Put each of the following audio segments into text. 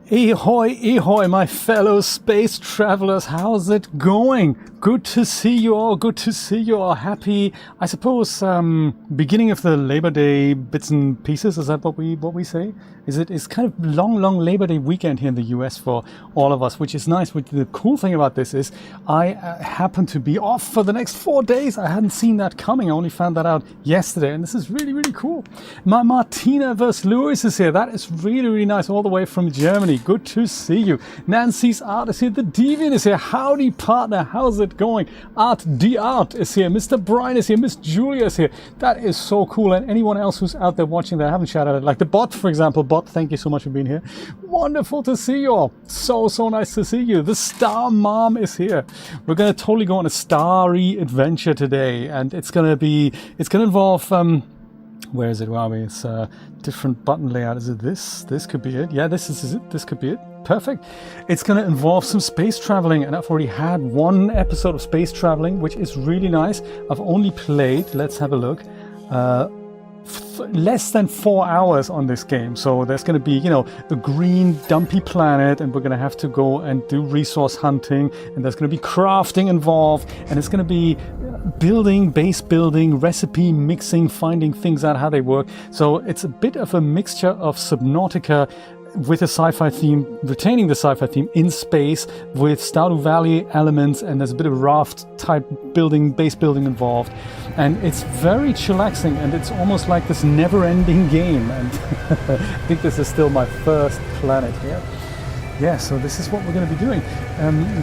Ahoy, ahoy, my fellow space travelers, how's it going? Good to see you all, good to see you all. Happy, I suppose, beginning of the Labor Day bits and pieces, is that what we say? It's kind of long Labor Day weekend here in the US for all of us, which is nice. The cool thing about this is I happen to be off for the next 4 days. I hadn't seen that coming, I only found that out yesterday, and this is really cool. My Martina vs. Lewis is here, that is really nice, all the way from Germany. Good to see you. Nancy's Art is here. The Deviant is here. Howdy, partner. How's it going? Art D Art is here. Mr. Brian is here. Miss Julia is here. That is so cool. And anyone else who's out there watching that I haven't shouted out, like the bot, for example. Bot, thank you so much for being here. Wonderful to see you all. So nice to see you. The Star Mom is here. We're going to totally go on a starry adventure today, and it's going to involve where is it? Wow, it's a different button layout. Is it this? This could be it. Yeah, this is it. This could be it. Perfect. It's going to involve some space traveling, and I've already had one episode of space traveling, which is really nice. I've only played, let's have a look, less than 4 hours on this game. So there's going to be, a green dumpy planet, and we're going to have to go and do resource hunting, and there's going to be crafting involved, and it's going to be base building, recipe mixing, finding things out how they work. So it's a bit of a mixture of Subnautica with a sci-fi theme, retaining the sci-fi theme in space with Stardew Valley elements, and there's a bit of raft type base building involved, and it's very chillaxing, and it's almost like this never-ending game. And I think this is still my first planet here. Yeah, so this is what we're going to be doing.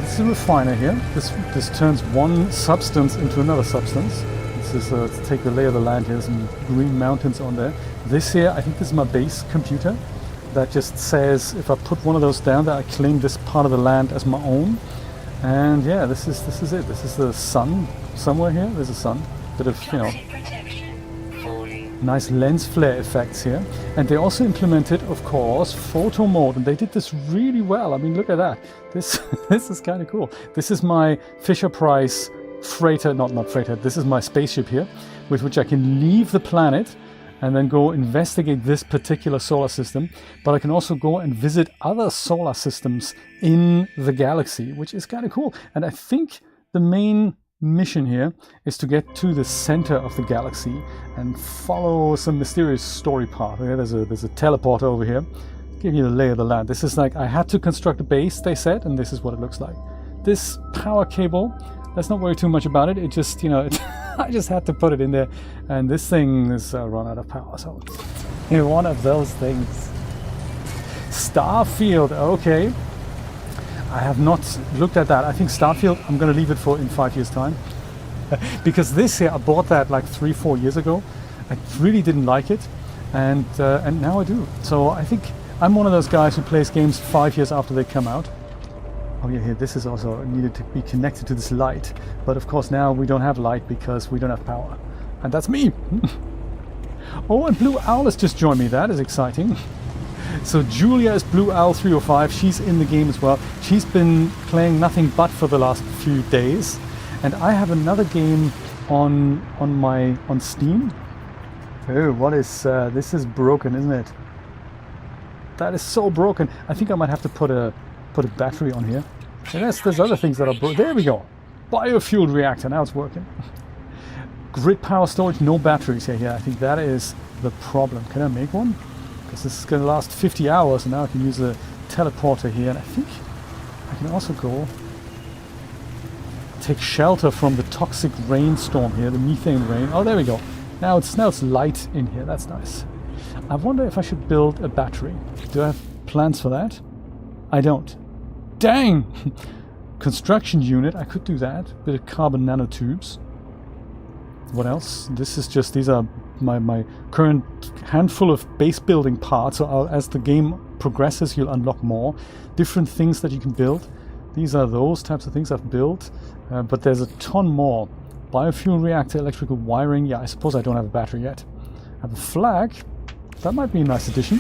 This is a refiner here. This turns one substance into another substance. This is to take the lay of the land here. Some green mountains on there. This here, I think this is my base computer. That just says if I put one of those down, that I claim this part of the land as my own. And yeah, this is it. This is the sun somewhere here. There's a sun. Bit of nice lens flare effects here. And they also implemented, of course, photo mode, and they did this really well. I mean, look at that. This is kind of cool. This is my Fisher-Price freighter, not freighter. This is my spaceship here, with which I can leave the planet and then go investigate this particular solar system. But I can also go and visit other solar systems in the galaxy, which is kind of cool. And I think the main mission here is to get to the center of the galaxy and follow some mysterious story path. Okay, there's a teleporter over here. Give you the lay of the land. This is like, I had to construct a base, they said, and this is what it looks like. This power cable, let's not worry too much about it. It just, I just had to put it in there, and this thing is run out of power. So, one of those things. Starfield, okay. I have not looked at that. I think Starfield, I'm going to leave it for in 5 years' time. Because this here, I bought that like 3-4 years ago. I really didn't like it, and now I do. So I think I'm one of those guys who plays games 5 years after they come out. Oh yeah, here, this is also needed to be connected to this light. But of course now we don't have light because we don't have power. And that's me! Oh, and Blue Owl has just joined me. That is exciting. So Julia is Blue Owl 305. She's in the game as well. She's been playing nothing but for the last few days. And I have another game on Steam. Oh, what is this is broken, isn't it? That is so broken. I think I might have to put a battery on here. And there's other things that are broken. There we go. Biofuel reactor. Now it's working. Grid power storage, no batteries here. Yeah, I think that is the problem. Can I make one? Because this is going to last 50 hours, and now I can use a teleporter here. And I think I can also go take shelter from the toxic rainstorm here, the methane rain. Oh, there we go. Now it's light in here. That's nice. I wonder if I should build a battery. Do I have plans for that? I don't. Dang! Construction unit, I could do that. Bit of carbon nanotubes. What else? This is just, these are my current handful of base building parts. So as the game progresses, you'll unlock more different things that you can build. These are those types of things I've built, but there's a ton more. Biofuel reactor, electrical wiring. Yeah, I suppose I don't have a battery yet. I have a flag. That might be a nice addition.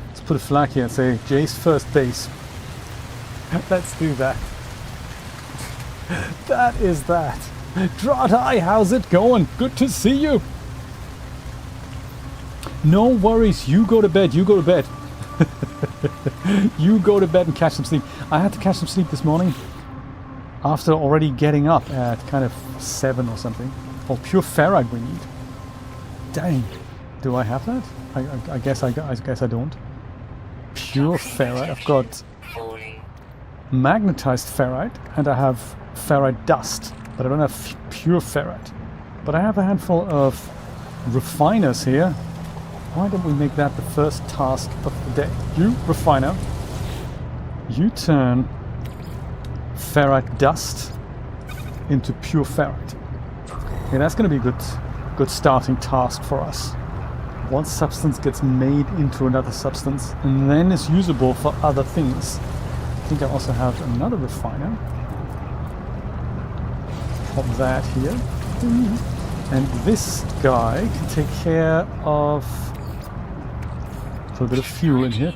Let's put a flag here and say Jay's first base. Let's do that. That is that. Drought Eye, how's it going? Good to see you. No worries, you go to bed, you go to bed. You go to bed and catch some sleep. I had to catch some sleep this morning after already getting up at kind of 7 or something. Oh, pure ferrite we need. Dang. Do I have that? I guess I don't. Pure ferrite. I've got magnetized ferrite and I have ferrite dust, but I don't have pure ferrite. But I have a handful of refiners here. Why don't we make that the first task of the day? You, refiner, you turn ferrite dust into pure ferrite. Okay, that's going to be a good starting task for us. One substance gets made into another substance and then is usable for other things. I think I also have another refiner. Pop that here. And this guy can take care of a little bit of fuel in here.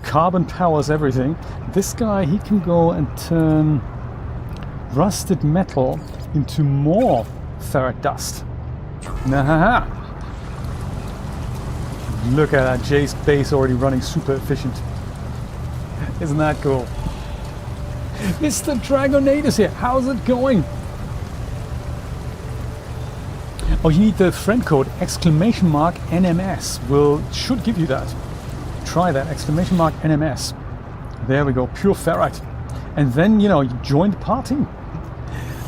Carbon powers everything. This guy, he can go and turn rusted metal into more ferrite dust. Nah. Look at that, Jay's base already running super efficient. Isn't that cool? Mr. Dragonatus here, how's it going? Oh, you need the friend code, !NMS. Should give you that. Try that, !NMS. There we go, pure ferrite. And then, you join the party.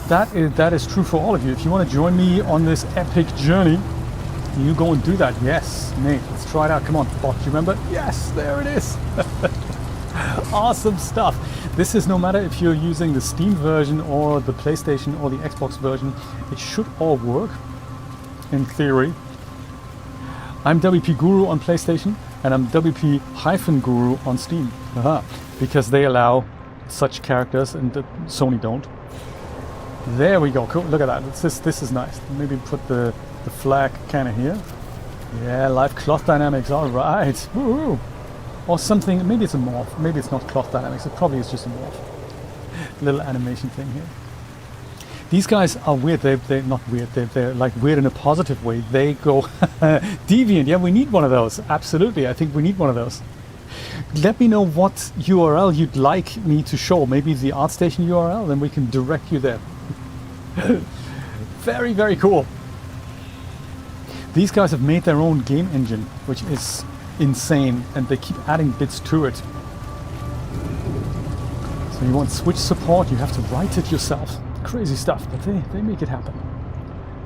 That is true for all of you. If you want to join me on this epic journey, you go and do that. Yes, Nate, let's try it out. Come on, bot, you remember? Yes, there it is. Awesome stuff. This is no matter if you're using the Steam version or the PlayStation or the Xbox version, it should all work, in theory. I'm WP Guru on PlayStation and I'm WP-Guru on Steam. Because they allow such characters and Sony don't. There we go. Cool. Look at that. This is nice. Maybe put the flag kind of here. Yeah, live cloth dynamics. All right. Woohoo. Or something. Maybe it's a morph. Maybe it's not cloth dynamics. It probably is just a morph. Little animation thing here. These guys are weird. They're not weird. They're like weird in a positive way. They go deviant. Yeah, we need one of those. Absolutely. I think we need one of those. Let me know what URL you'd like me to show. Maybe the ArtStation URL, then we can direct you there. Very, very cool. These guys have made their own game engine, which is insane, and they keep adding bits to it. So you want Switch support, you have to write it yourself. Crazy stuff, but they make it happen.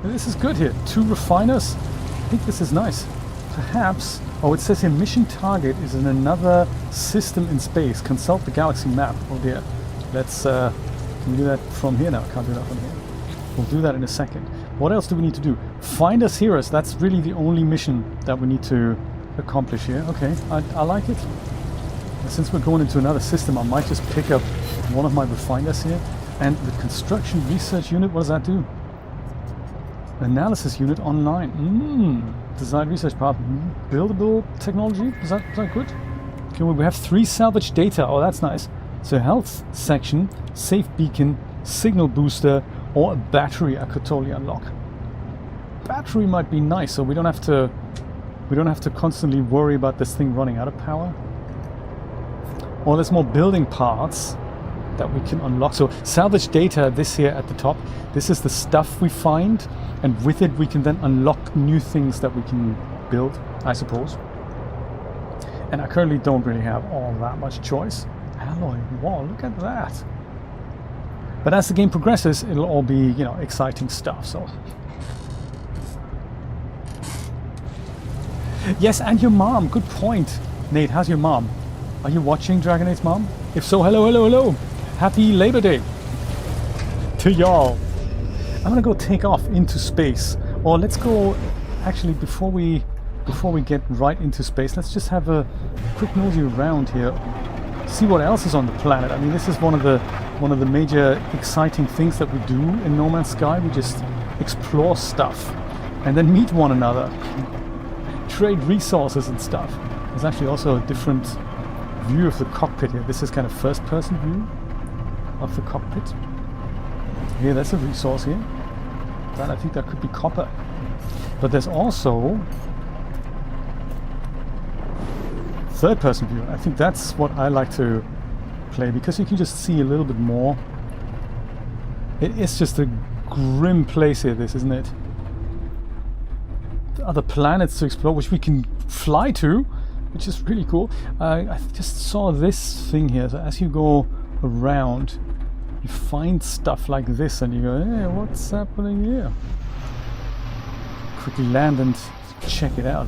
And this is good here. 2 refiners. I think this is nice. Perhaps, oh, it says here mission target is in another system in space. Consult the galaxy map. Oh dear. Let's, can we do that from here now? Can't do that from here. We'll do that in a second. What else do we need to do? Find us, hear us. That's really the only mission that we need to accomplish here. Okay, I like it. Since we're going into another system, I might just pick up one of my refiners here. And the construction research unit, what does that do? Analysis unit online. Design research path. Buildable technology. Is that good? Okay, well, we have 3 salvage data. Oh, that's nice. So health section, safe beacon, signal booster, or a battery I could totally unlock. Battery might be nice, so we don't have to constantly worry about this thing running out of power. Or there's more building parts that we can unlock. So salvage data, this here at the top, this is the stuff we find, and with it we can then unlock new things that we can build, I suppose. And I currently don't really have all that much choice. Alloy wall, look at that. But as the game progresses, it'll all be, exciting stuff, so. Yes, and your mom, good point. Nate, how's your mom? Are you watching Dragonate's mom? If so, hello. Happy Labor Day to y'all. I'm gonna go take off into space. Or let's go, actually, before we get right into space, let's just have a quick nosy around here. See what else is on the planet. I mean, this is one of the major exciting things that we do in No Man's Sky. We just explore stuff and then meet one another, trade resources and stuff. There's actually also a different view of the cockpit here. This is kind of first-person view of the cockpit. Here, there's a resource here. I think that could be copper. But there's also third-person view. I think that's what I like to play, because you can just see a little bit more. It is just a grim place here, this, isn't it? The other planets to explore, which we can fly to, which is really cool. I just saw this thing here. So as you go around, you find stuff like this, and you go, hey, what's happening here? Quickly land and check it out.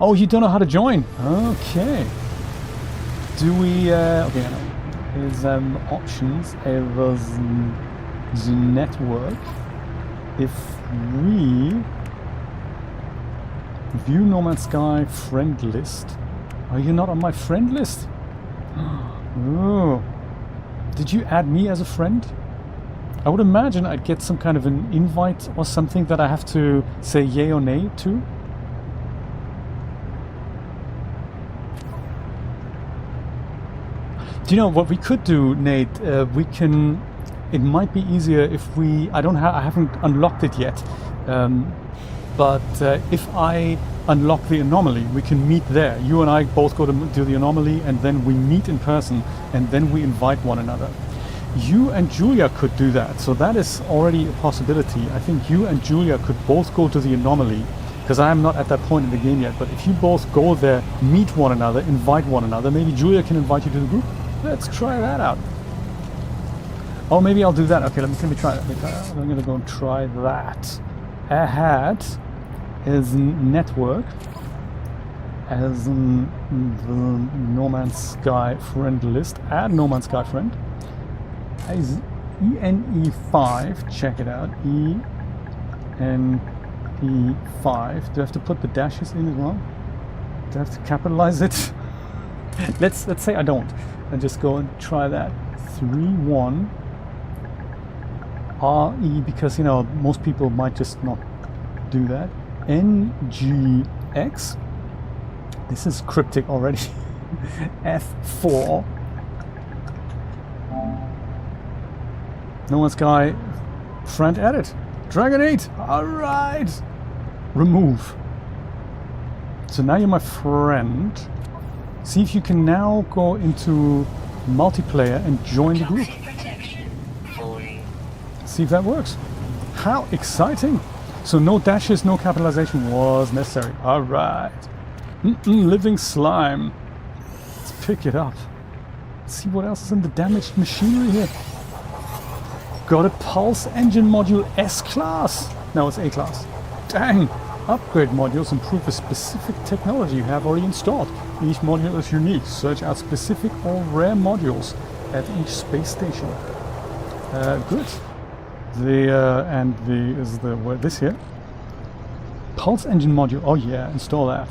Oh, you don't know how to join? Okay. Do we... okay, no. There's options. There's the network. If we view No Man's Sky friend list. Are you not on my friend list? Oh. Did you add me as a friend? I would imagine I'd get some kind of an invite or something that I have to say yay or nay to. Do you know what we could do, Nate? We can... It might be easier if we... I haven't unlocked it yet. But if I unlock the anomaly, we can meet there. You and I both go to do the anomaly, and then we meet in person, and then we invite one another. You and Julia could do that, so that is already a possibility. I think you and Julia could both go to the anomaly, because I am not at that point in the game yet, but if you both go there, meet one another, invite one another, maybe Julia can invite you to the group. Let's try that out. Oh, maybe I'll do that. Okay, let me try that. I'm going to go and try that. Add is network as the No Man's Sky friend list. Add No Man's Sky friend. Is ENE5, check it out. ENE5. Do I have to put the dashes in as well? Do I have to capitalize it? let's say I don't. I just go and try that. 31 RE, because you know most people might just not do that. NGX. This is cryptic already. F4. No Man's Sky friend edit. Dragon 8. Alright. Remove. So now you're my friend. See if you can now go into multiplayer and join the group. See if that works. How exciting. So no dashes, no capitalization was necessary. Alright. Living slime. Let's pick it up. Let's see what else is in the damaged machinery here. Got a pulse engine module S-class. No, it's A-class. Dang. Upgrade modules improve the specific technology you have already installed. Each module is unique. Search out specific or rare modules at each space station. Good. This here. Pulse engine module. Oh yeah, install that.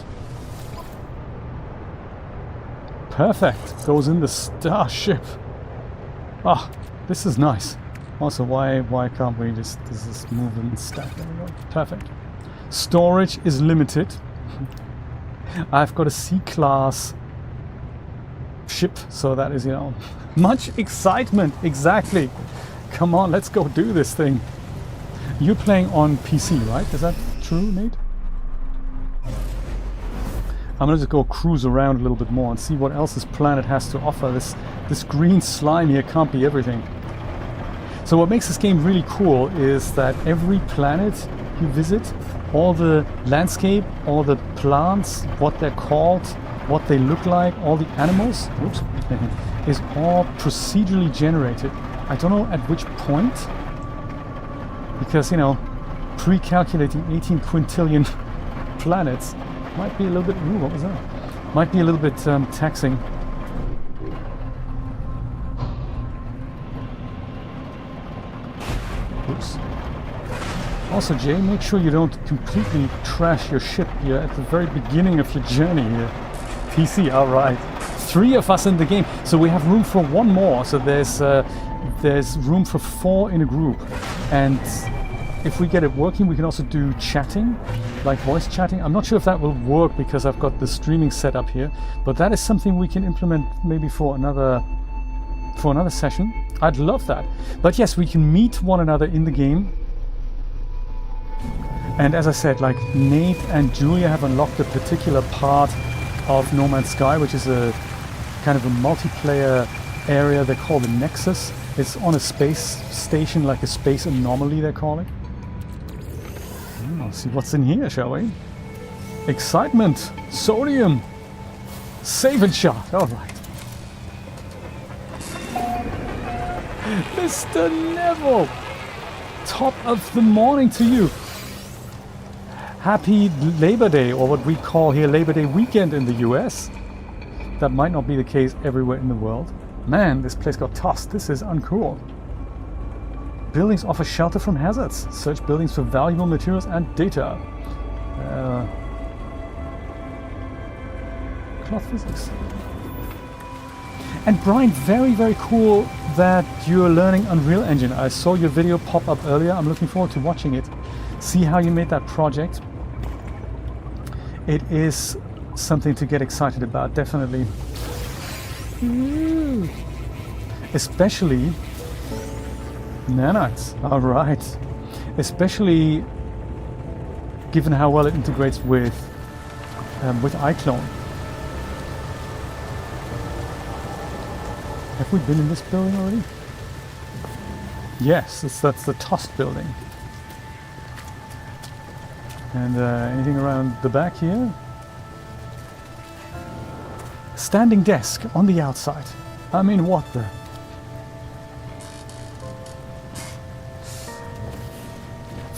Perfect. Goes in the starship. Ah, this is nice. Also, why can't we just move and stack? There we go. Perfect. Storage is limited. I've got a C-class ship, so that is, you know, much excitement. Exactly. Come on, let's go do this thing. You're playing on PC, right? Is that true, Nate? I'm gonna just go cruise around a little bit more and see what else this planet has to offer. This green slime here can't be everything. So what makes this game really cool is that every planet you visit, all the landscape, all the plants, what they're called, what they look like, all the animals, oops, is all procedurally generated. I don't know at which point, because, you know, pre-calculating 18 quintillion planets might be a little bit, ooh, what was that? Might be a little bit taxing. Oops. Also, Jay, make sure you don't completely trash your ship here at the very beginning of your journey here. PC, alright. 3 of us in the game, so we have room for 1 more. So there's room for 4 in a group. And if we get it working, we can also do chatting, like voice chatting. I'm not sure if that will work because I've got the streaming set up here, but that is something we can implement maybe for another session. I'd love that. But yes, we can meet one another in the game. And as I said, like Nate and Julia have unlocked a particular part of No Man's Sky, which is a kind of a multiplayer area they call the Nexus. It's on a space station, like a space anomaly they call it. Let's see what's in here, shall we? Excitement, sodium, save and shot. All right. Mr. Neville, top of the morning to you. Happy Labor Day, or what we call here Labor Day weekend in the US. That might not be the case everywhere in the world. Man, this place got tossed. This is uncool. Buildings offer shelter from hazards. Search buildings for valuable materials and data. Cloth physics. And Brian, very, very cool that you're learning Unreal Engine. I saw your video pop up earlier. I'm looking forward to watching it. See how you made that project. It is something to get excited about, definitely. Especially nanites. All right. Especially given how well it integrates with iClone. Have we been in this building already? Yes, that's the Tost building. And anything around the back here? Standing desk on the outside. I mean, what the?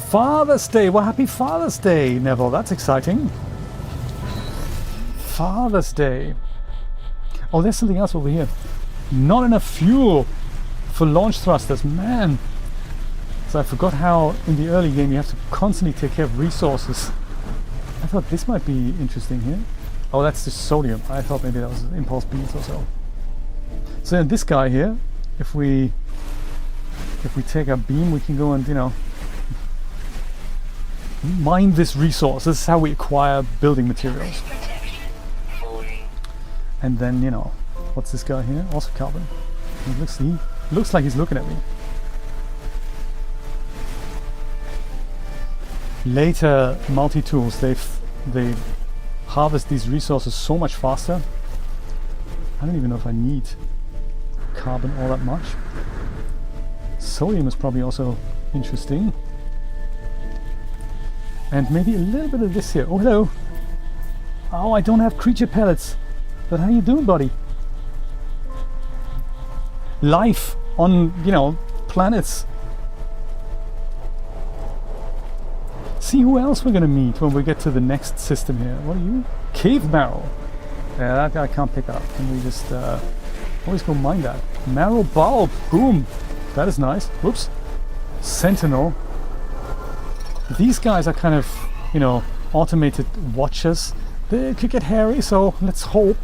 Father's Day! Well, happy Father's Day, Neville. That's exciting. Father's Day. Oh, there's something else over here. Not enough fuel for launch thrusters. Man. So I forgot how in the early game you have to constantly take care of resources. I thought this might be interesting here. Oh, that's the sodium. I thought maybe that was impulse beads or so. So in this guy here, if we take our beam, we can go and, you know, mine this resource. This is how we acquire building materials. And then, you know, what's this guy here? Also carbon. He looks like he's looking at me. Later multi-tools, they harvest these resources so much faster. I don't even know if I need carbon all that much. Sodium is probably also interesting. And maybe a little bit of this here. Oh, hello. Oh, I don't have creature pellets. But how you doing, buddy? Life on, you know, planets. See who else we're going to meet when we get to the next system here. What are you? Cave marrow. Yeah, that guy can't pick up. Can we just always go mine that? Marrow bulb. Boom. That is nice. Whoops. Sentinel. These guys are kind of, you know, automated watchers. They could get hairy, so let's hope.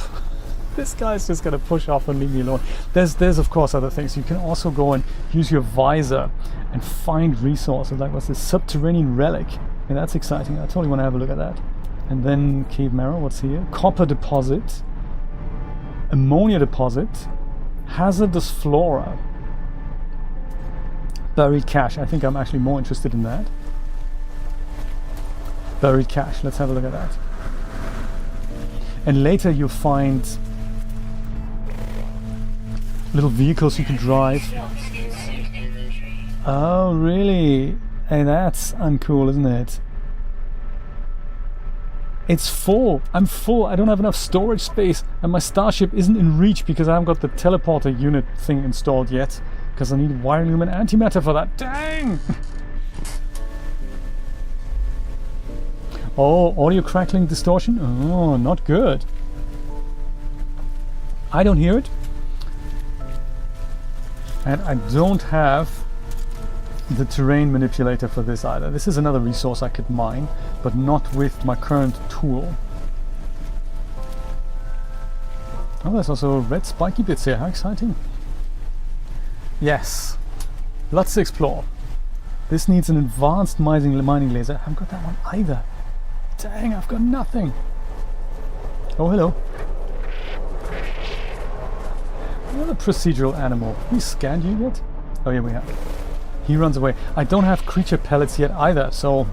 This guy's just gonna push off and leave me alone. There's of course other things. You can also go and use your visor and find resources. Like what's this subterranean relic? And that's exciting. I totally want to have a look at that. And then cave marrow. What's here? Copper deposit, ammonia deposit, hazardous flora, buried cache. I think I'm actually more interested in that. Buried cache. Let's have a look at that. And later you'll find little vehicles you can drive. Oh, really? Hey, that's uncool, isn't it? It's full. I'm full. I don't have enough storage space, and my starship isn't in reach because I haven't got the teleporter unit thing installed yet. Because I need wiring loom and antimatter for that. Dang! Oh, audio crackling distortion? Oh, not good. I don't hear it. And I don't have the terrain manipulator for this either. This is another resource I could mine, but not with my current tool. Oh, there's also red spiky bits here. How exciting. Yes. Let's explore. This needs an advanced mining laser. I haven't got that one either. Dang, I've got nothing. Oh, hello. Another procedural animal. We scanned you yet? Oh, yeah, we have. He runs away. I don't have creature pellets yet either, so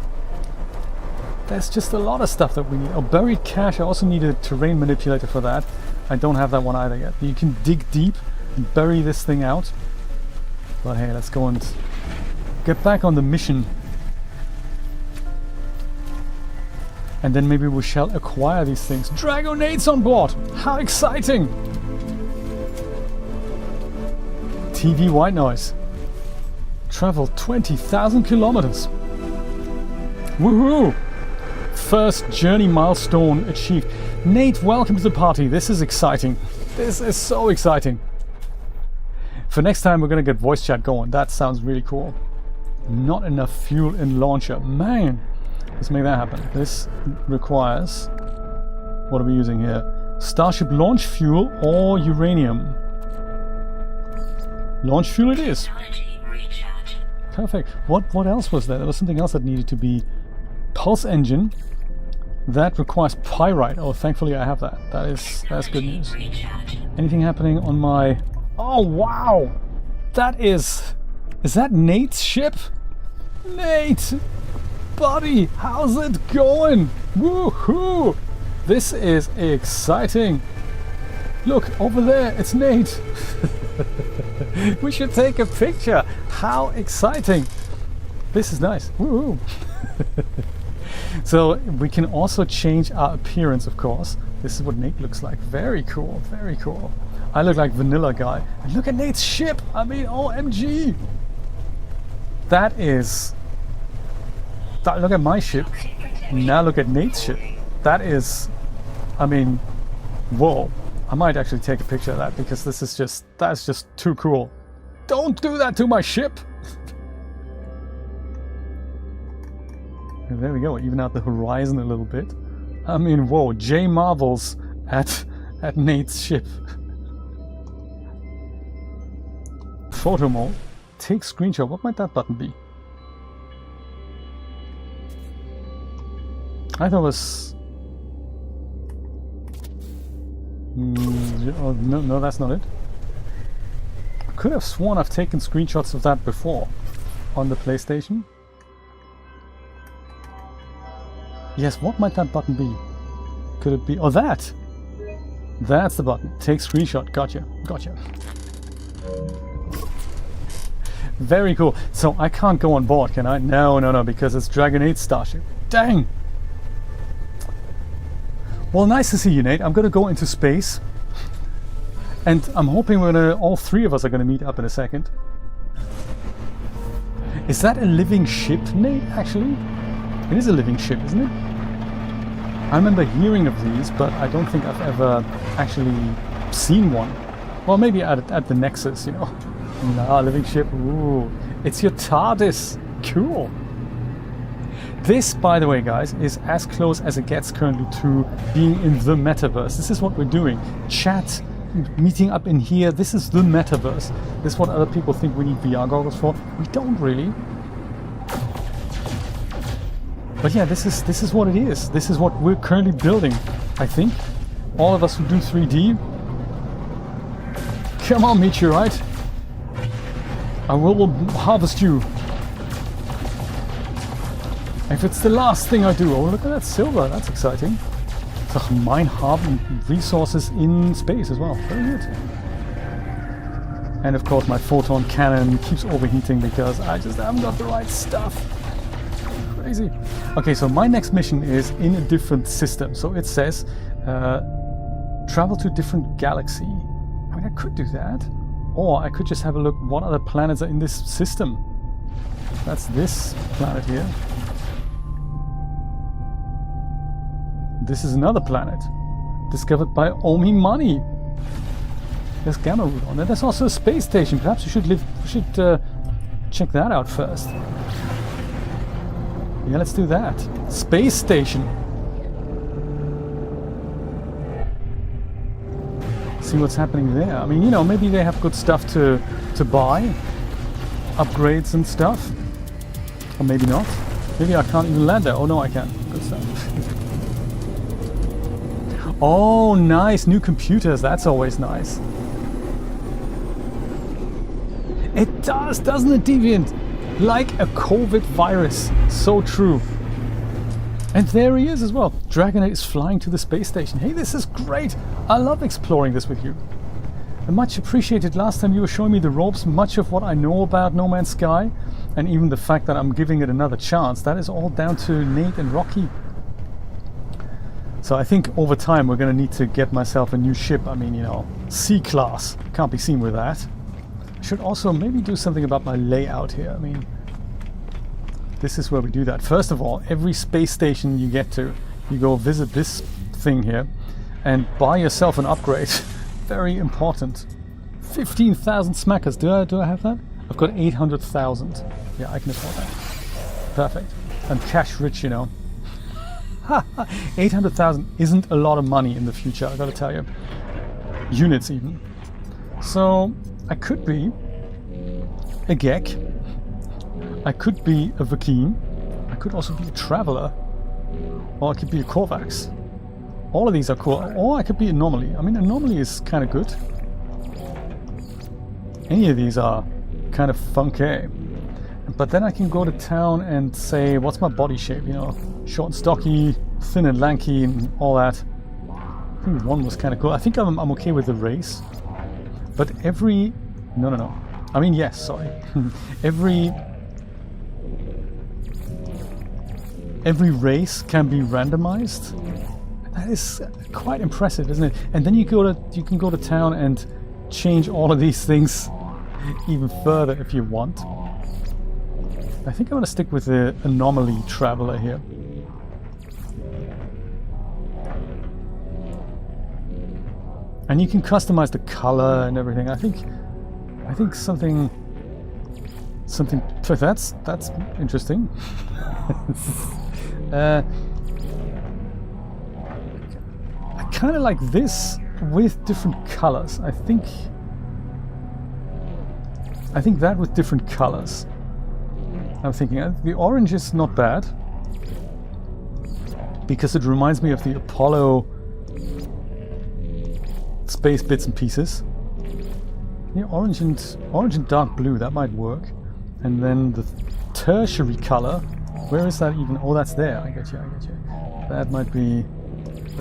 There's just a lot of stuff that we need. Oh, buried cache. I also need a terrain manipulator for that. I don't have that one either yet. You can dig deep and bury this thing out. But hey, let's go and get back on the mission. And then maybe we shall acquire these things. Dragonades on board! How exciting! TV white noise. Travel 20,000 kilometers. Woohoo! First journey milestone achieved. Nate, welcome to the party. This is exciting. This is so exciting. For next time, we're gonna get voice chat going. That sounds really cool. Not enough fuel in launcher. Man, let's make that happen. This requires... What are we using here? Starship launch fuel or uranium? Launch fuel it is. Perfect. What else was there? There was something else that needed to be... Pulse engine. That requires pyrite. Oh, thankfully I have that. That's good news. Anything happening on my... Oh, wow! That is... Is that Nate's ship? Nate! Buddy, how's it going? Woohoo! This is exciting. Look, over there, it's Nate. We should take a picture. How exciting. This is nice. Woohoo! So we can also change our appearance, of course. This is what Nate looks like. Very cool, very cool. I look like vanilla guy. And look at Nate's ship. I mean, OMG. That is... Look at my ship. Now look at Nate's ship. That is... I mean, whoa. I might actually take a picture of that because this is just... That's just too cool. Don't do that to my ship. And there we go. Even out the horizon a little bit. I mean, whoa. J marvels at Nate's ship. Photo mode. Take screenshot. What might that button be? I thought it was... oh, no, that's not it. I could have sworn I've taken screenshots of that before on the PlayStation. Yes, what might that button be? Could it be... Oh, that! That's the button. Take screenshot. Gotcha. Gotcha. Very cool. So I can't go on board, can I? No, because it's Dragon 8 Starship. Dang! Well, nice to see you, Nate. I'm gonna go into space. And I'm hoping all three of us are gonna meet up in a second. Is that a living ship, Nate, actually? It is a living ship, isn't it? I remember hearing of these, but I don't think I've ever actually seen one. Well, maybe at the Nexus, you know. Nah, living ship. Ooh, it's your TARDIS. Cool. This, by the way, guys, is as close as it gets currently to being in the metaverse. This is what we're doing. Chat, meeting up in here. This is the metaverse. This is what other people think we need VR goggles for. We don't really. But yeah, this is what it is. This is what we're currently building, I think. All of us who do 3D. Come on, meteorite. I will harvest you. If it's the last thing I do. Oh, look at that silver. That's exciting. So mine harvest resources in space as well. Very good. And of course my photon cannon keeps overheating because I just haven't got the right stuff. Crazy. Okay, so my next mission is in a different system. So it says travel to a different galaxy. I mean, I could do that. Or I could just have a look what other planets are in this system. That's this planet here. This is another planet. Discovered by Omi Money. There's Gamma Root on there. There's also a space station. Perhaps we should check that out first. Yeah, let's do that. Space station. See what's happening there. I mean, you know, maybe they have good stuff to buy. Upgrades and stuff. Or maybe not. Maybe I can't even land there. Oh no, I can. Good stuff. Oh, nice. New computers. That's always nice. It does, doesn't it, Deviant? Like a COVID virus. So true. And there he is as well. Dragonite is flying to the space station. Hey, this is great. I love exploring this with you. And much appreciated. Last time you were showing me the ropes, much of what I know about No Man's Sky, and even the fact that I'm giving it another chance, that is all down to Nate and Rocky. So I think over time we're going to need to get myself a new ship. I mean, you know, C-class. Can't be seen with that. I should also maybe do something about my layout here. I mean, this is where we do that. First of all, every space station you get to, you go visit this thing here and buy yourself an upgrade. Very important. 15,000 smackers. Do I have that? I've got 800,000. Yeah, I can afford that. Perfect. I'm cash rich, you know. 800,000 isn't a lot of money in the future, I gotta tell you. Units even. So I could be a Gek. I could be a Vakeen. I could also be a Traveler. Or I could be a Korvax. All of these are cool. Or I could be Anomaly. I mean, Anomaly is kind of good. Any of these are kind of funky. But then I can go to town and say, what's my body shape? You know, short and stocky, thin and lanky, and all that. I think one was kind of cool. I think I'm okay with the race. But every... No. I mean, yes, sorry. every race can be randomized. That is quite impressive, isn't it? And then you can go to town and change all of these things even further if you want. I think I'm going to stick with the Anomaly Traveler here. And you can customize the color and everything. I think something that's interesting. I kind of like this with different colors. I think that with different colors. I'm thinking the orange is not bad because it reminds me of the Apollo space bits and pieces. Yeah, orange and dark blue, that might work. And then the tertiary color, where is that even? Oh, that's there. I get you. That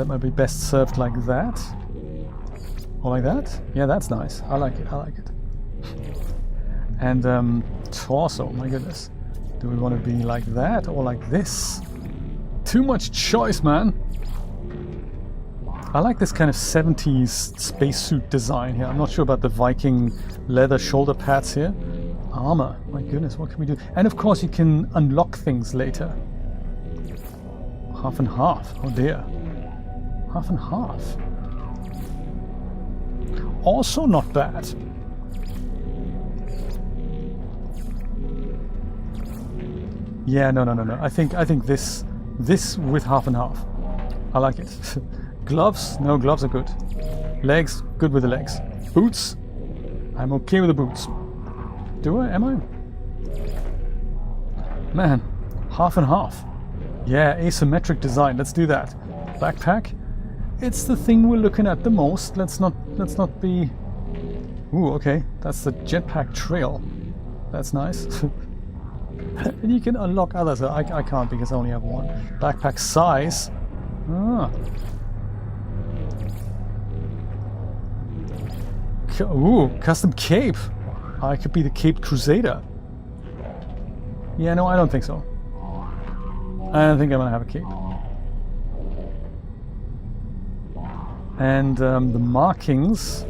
might be best served like that. Or like that? Yeah, that's nice. I like it. And torso, my goodness. Do we want to be like that or like this? Too much choice, man. I like this kind of 70s spacesuit design here. I'm not sure about the Viking leather shoulder pads here. Armor, my goodness, what can we do? And of course you can unlock things later. Half and half, oh dear. Half and half. Also not bad. Yeah, no. I think this with half and half. I like it. Gloves? No, gloves are good. Legs? Good with the legs. Boots? I'm okay with the boots. Do I? Am I? Man, half and half. Yeah, asymmetric design. Let's do that. Backpack? It's the thing we're looking at the most. Let's not be... Ooh, okay. That's the jetpack trail. That's nice. And you can unlock others. I can't because I only have one. Backpack size. Ah. Ooh, custom cape. I could be the Caped Crusader. Yeah, no, I don't think so. I don't think I'm gonna have a cape. And the markings.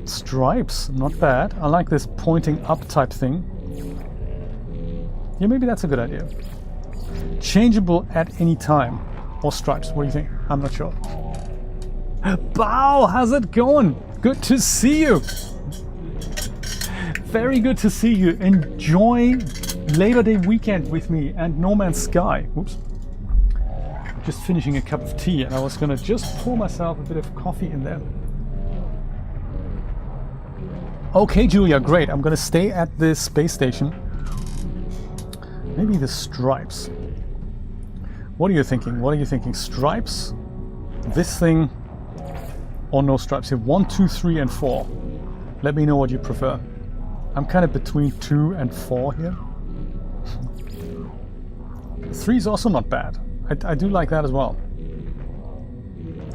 Stripes, not bad. I like this pointing up type thing. Yeah, maybe that's a good idea. Changeable at any time. Or stripes, what do you think? I'm not sure. Bow, how's it going? Good to see you. Very good to see you. Enjoy Labor Day weekend with me and No Man's Sky. Oops. Just finishing a cup of tea and I was gonna just pour myself a bit of coffee in there. Okay, Julia, great. I'm gonna stay at this space station. Maybe the stripes. What are you thinking? Stripes? This thing? Or no stripes here? 1, 2, 3, and 4. Let me know what you prefer. I'm kind of between 2 and 4 here. 3 is also not bad. I do like that as well.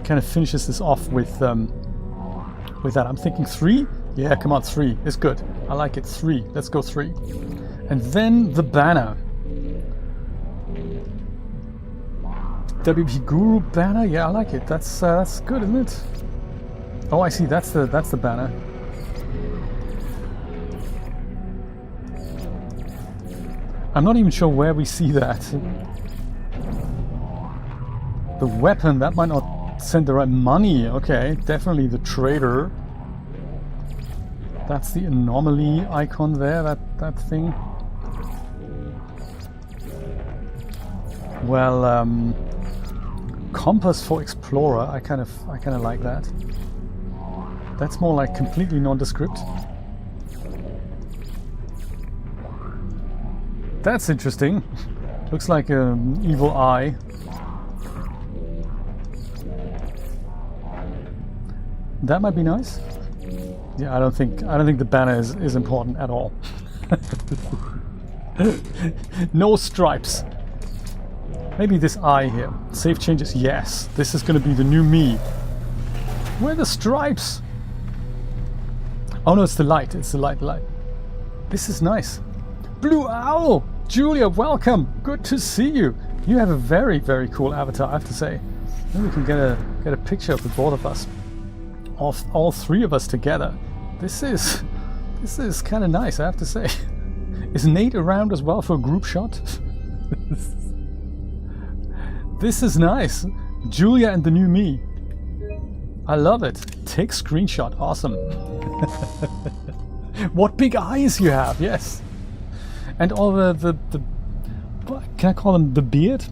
Kind of finishes this off with that. I'm thinking 3. Yeah, come on, 3. It's good. I like it. 3. Let's go 3. And then the banner. WP Guru banner. Yeah, I like it. That's good, isn't it? Oh, I see. That's the banner. I'm not even sure where we see that. The weapon, that might not send the right money. Okay, definitely the trader. That's the anomaly icon there, that thing. Well, compass for explorer, I kind of like that. That's more like completely nondescript. That's interesting. Looks like an evil eye. That might be nice. Yeah, I don't think the banner is important at all. No stripes. Maybe this eye here. Save changes. Yes, this is going to be the new me. Where are the stripes? Oh no, it's the light. It's the light. This is nice. Blue Owl! Julia, welcome! Good to see you. You have a very, very cool avatar, I have to say. Maybe we can get a picture of the both of us. Of all 3 of us together. This is kind of nice, I have to say. Is Nate around as well for a group shot? This is nice. Julia and the new me. I love it. Take screenshot. Awesome. What big eyes you have. Yes. And all the can I call them the beard?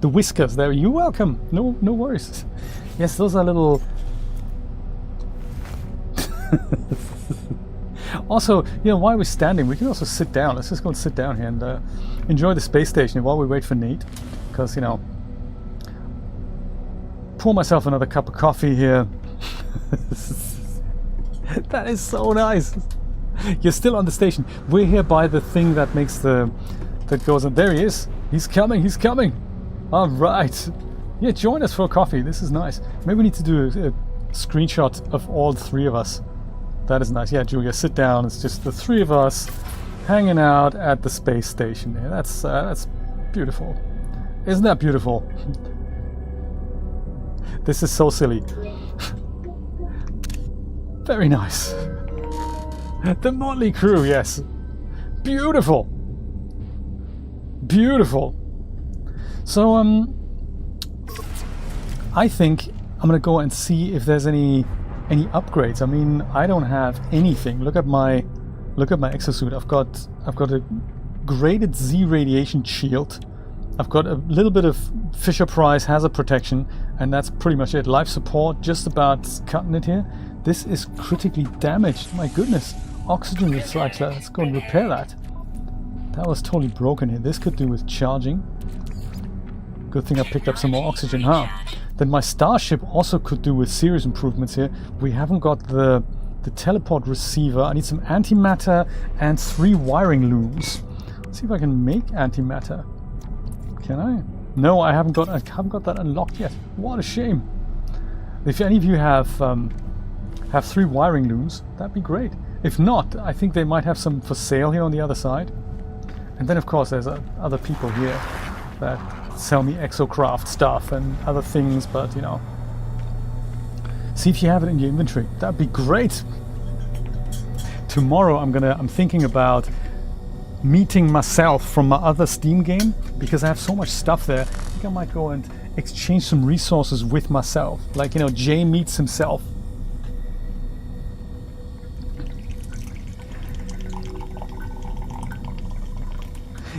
The whiskers there. You're welcome. No worries. Yes, those are little. Also, while we're standing, we can also sit down. Let's just go and sit down here and enjoy the space station while we wait for Nate. Because, pour myself another cup of coffee here. That is so nice. You're still on the station. We're here by the thing that makes that goes on. There he is. He's coming. All right. Yeah, join us for a coffee. This is nice. Maybe we need to do a screenshot of all 3 of us. That is nice. Yeah, Julia, sit down. It's just the 3 of us hanging out at the space station. Yeah, that's beautiful. Isn't that beautiful? This is so silly. Very nice. The Motley Crew, yes. Beautiful. Beautiful. So, I think I'm gonna go and see if there's any upgrades. I mean, I don't have anything. Look at my exosuit. I've got a graded Z radiation shield. I've got a little bit of Fisher-Price hazard protection, and that's pretty much it. Life support, just about cutting it here. This is critically damaged. My goodness. Oxygen recycler. Let's go and repair that. That was totally broken here. This could do with charging. Good thing I picked up some more oxygen, huh? Then my starship also could do with serious improvements here. We haven't got the teleport receiver. I need some antimatter and 3 wiring looms. Let's see if I can make antimatter. Can I? No, I haven't got that unlocked yet. What a shame. If any of you have 3 wiring looms, that'd be great. If not, I think they might have some for sale here on the other side. And then of course there's other people here that sell me exocraft stuff and other things, but see if you have it in your inventory. That'd be great. Tomorrow I'm thinking about meeting myself from my other Steam game, because I have so much stuff there. I think I might go and exchange some resources with myself. Like, Jay meets himself.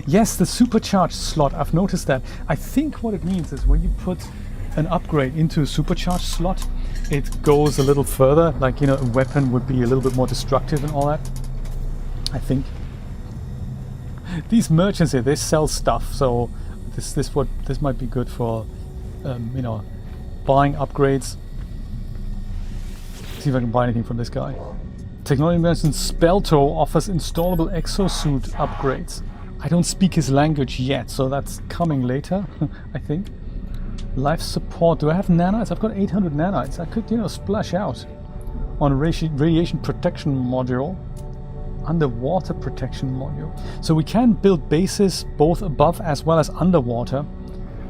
Yes, the supercharged slot, I've noticed that. I think what it means is when you put an upgrade into a supercharged slot, it goes a little further. Like, a weapon would be a little bit more destructive and all that. I think. These merchants here, they sell stuff, so this might be good for, buying upgrades. See if I can buy anything from this guy. Technology merchant Spelto offers installable exosuit upgrades. I don't speak his language yet, so that's coming later, I think. Life support. Do I have nanites? I've got 800 nanites. I could, you know, splash out on a radiation protection module. Underwater protection module. So we can build bases both above as well as underwater.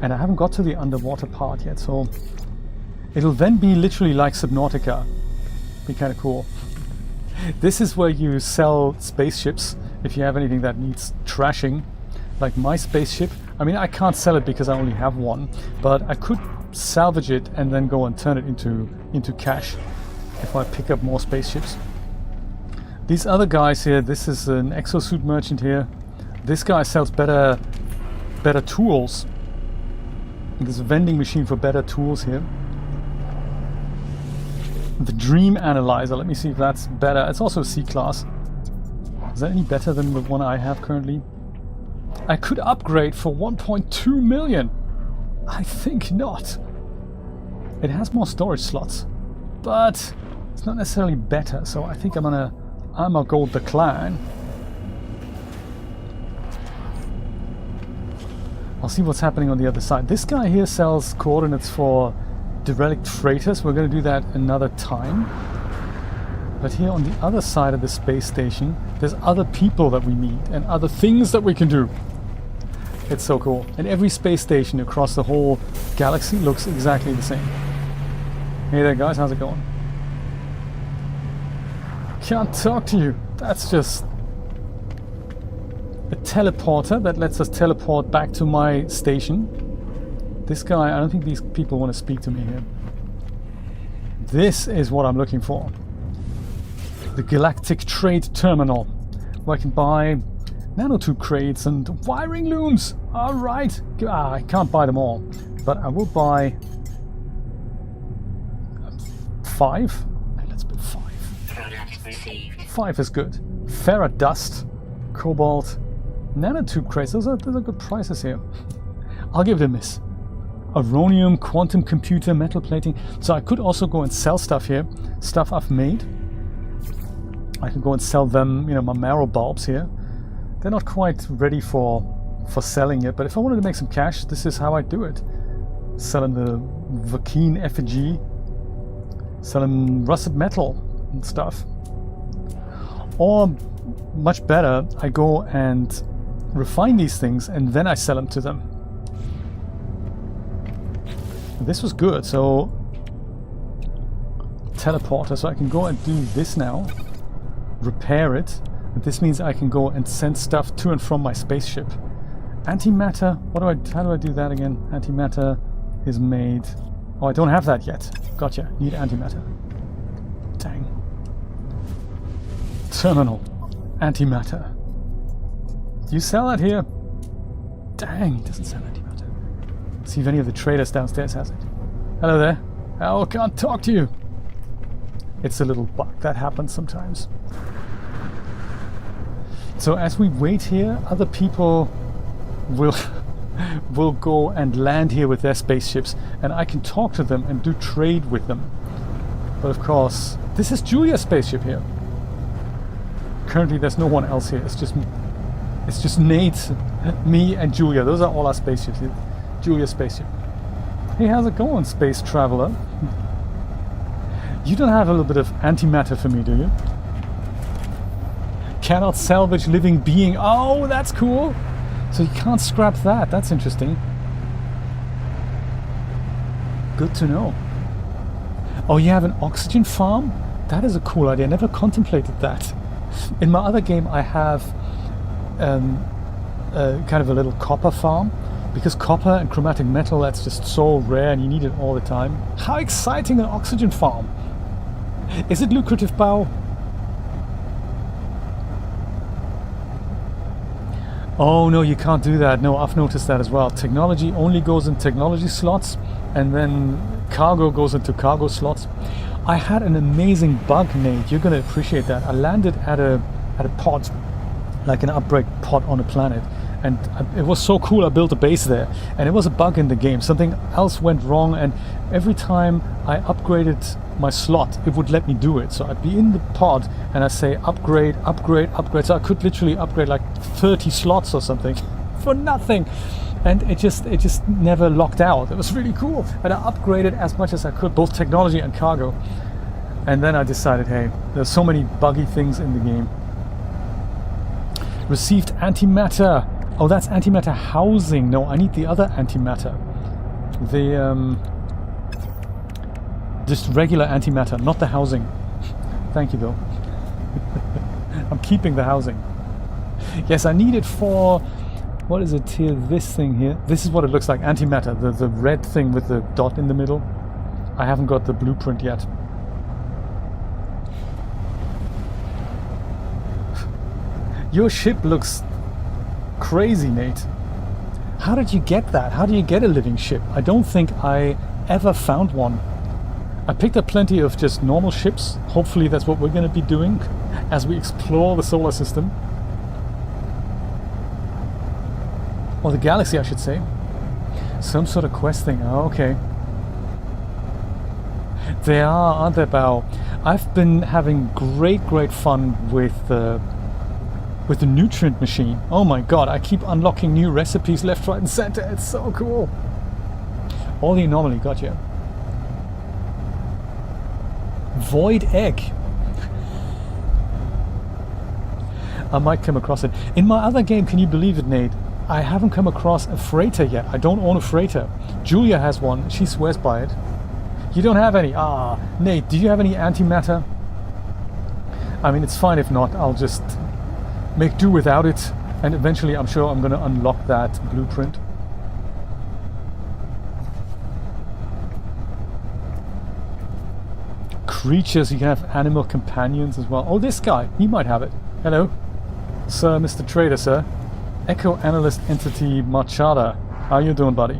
And I haven't got to the underwater part yet, so it'll then be literally like Subnautica. Be kind of cool. This is where you sell spaceships if you have anything that needs trashing, like my spaceship. I mean, I can't sell it because I only have one, but I could salvage it and then go and turn it into cash if I pick up more spaceships. These other guys here, this is an exosuit merchant here. This guy sells better tools. There's a vending machine for better tools here. The Dream Analyzer, let me see if that's better. It's also a C-class. Is that any better than the one I have currently? I could upgrade for 1.2 million. I think not. It has more storage slots, but it's not necessarily better, so I think I'm gonna gold the clan. I'll see what's happening on the other side. This guy here sells coordinates for derelict freighters. We're going to do that another time. But here on the other side of the space station, there's other people that we meet and other things that we can do. It's so cool. And every space station across the whole galaxy looks exactly the same. Hey there guys, how's it going? Can't talk to you. That's just a teleporter that lets us teleport back to my station. This guy, I don't think these people want to speak to me here. This is what I'm looking for. The Galactic Trade Terminal, where I can buy nanotube crates and wiring looms. Alright. I can't buy them all, but I will buy 5. Let's put 5. 5 is good. Ferrite dust, cobalt, nanotube crates. Those are good prices here. I'll give it a miss. Aronium, quantum computer, metal plating. So I could also go and sell stuff here. Stuff I've made. I can go and sell them, you know, my marrow bulbs here. They're not quite ready for selling yet, but if I wanted to make some cash, this is how I do it. Selling the Vakeen effigy. Selling rusted metal and stuff. Or, much better, I go and refine these things and then I sell them to them. This was good, so teleporter, so I can go and do this now, repair it. And this means I can go and send stuff to and from my spaceship. Antimatter, how do I do that again? Antimatter is made. Oh, I don't have that yet. Gotcha, need antimatter. Dang. Terminal, antimatter. Do you sell that here? Dang, it doesn't sell antimatter. See if any of the traders downstairs has it. Hello there. Oh, can't talk to you. It's a little bug that happens sometimes. So as we wait here, other people will go and land here with their spaceships, and I can talk to them and do trade with them. But of course, this is Julia's spaceship here. Currently, there's no one else here. It's just Nate, me, and Julia. Those are all our spaceships. Julia's spaceship. Hey, how's it going, space traveler? You don't have a little bit of antimatter for me, do you? Cannot salvage living being. Oh, that's cool. So you can't scrap that. That's interesting. Good to know. Oh, you have an oxygen farm? That is a cool idea. I never contemplated that. In my other game, I have kind of a little copper farm. Because copper and chromatic metal, that's just so rare and you need it all the time. How exciting, an oxygen farm! Is it lucrative, Bao? Oh no, you can't do that. No, I've noticed that as well. Technology only goes in technology slots, and then cargo goes into cargo slots. I had an amazing bug, Nate. You're gonna appreciate that. I landed at a pod, like an upgrade pod on a planet, And it was so cool. I built a base there, and it was a bug in the game. Something else went wrong, and every time I upgraded my slot, it would let me do it. So I'd be in the pod and I say upgrade, upgrade, upgrade. So I could literally upgrade like 30 slots or something for nothing. And it just never locked out. It was really cool. And I upgraded as much as I could, both technology and cargo. And then I decided, hey, there's so many buggy things in the game. Received antimatter. Oh, that's antimatter housing. No, I need the other antimatter. The just regular antimatter, not the housing. Thank you, though. I'm keeping the housing. Yes, I need it for... What is it here? This thing here. This is what it looks like. Antimatter. The red thing with the dot in the middle. I haven't got the blueprint yet. Your ship looks crazy, Nate. How did you get that? How do you get a living ship? I don't think I ever found one. I picked up plenty of just normal ships. Hopefully that's what we're going to be doing as we explore the solar system. Or the galaxy, I should say. Some sort of quest thing. Oh, okay. They are, aren't they, Bao? I've been having great fun with the nutrient machine. Oh my god, I keep unlocking new recipes left, right and center. It's so cool. All the anomaly, gotcha. Void egg. I might come across it. In my other game, can you believe it, Nate? I haven't come across a freighter yet. I don't own a freighter. Julia has one. She swears by it. You don't have any? Ah, Nate, do you have any antimatter? I mean, it's fine if not. I'll just make do without it. And eventually, I'm sure I'm going to unlock that blueprint. Creatures, you can have animal companions as well. Oh, this guy, he might have it. Hello. Sir, Mr. Trader, sir. Echo Analyst Entity Machada. How you doing, buddy?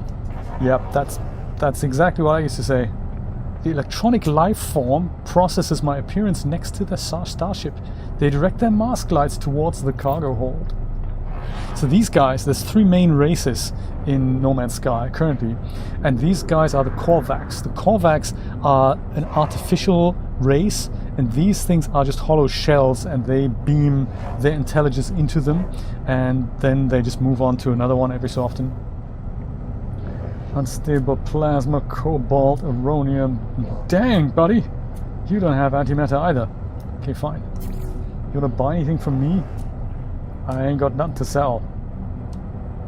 Yep, that's exactly what I used to say. The electronic life form processes my appearance next to the starship. They direct their mask lights towards the cargo hold. So these guys, there's 3 main races in No Man's Sky currently, and these guys are the Korvax. The Korvax are an artificial race, and these things are just hollow shells, and they beam their intelligence into them, and then they just move on to another one every so often. Unstable plasma, cobalt, uranium. Dang, buddy! You don't have antimatter either. Okay, fine. You wanna buy anything from me? I ain't got nothing to sell.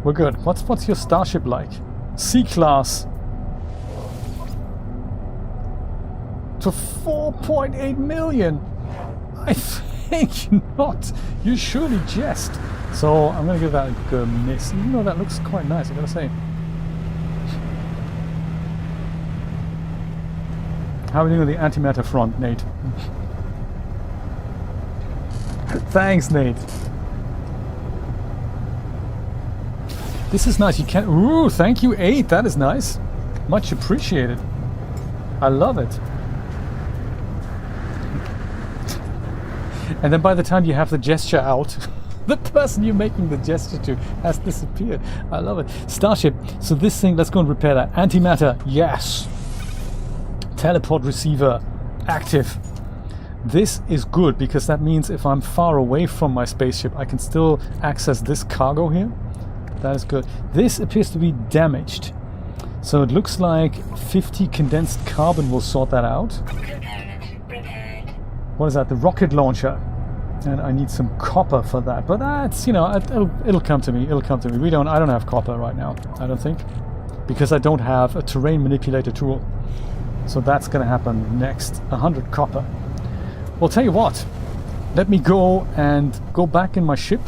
We're good. What's your starship like? C-class. To 4.8 million. I think not. You surely jest. So I'm gonna give that a good miss. Even though that looks quite nice, I gotta say. How are we doing with the antimatter front, Nate? Thanks, Nate. This is nice. You can. Ooh, thank you, 8. That is nice. Much appreciated. I love it. And then by the time you have the gesture out, the person you're making the gesture to has disappeared. I love it. Starship. So this thing, let's go and repair that. Antimatter. Yes. Teleport receiver. Active. This is good because that means if I'm far away from my spaceship, I can still access this cargo here. That is good. This appears to be damaged. So it looks like 50 condensed carbon will sort that out. What is that? The rocket launcher. And I need some copper for that. But that's, you know, it'll come to me. It'll come to me. I don't have copper right now, I don't think. Because I don't have a terrain manipulator tool. So that's going to happen next. 100 copper. Well, tell you what. Let me go back in my ship.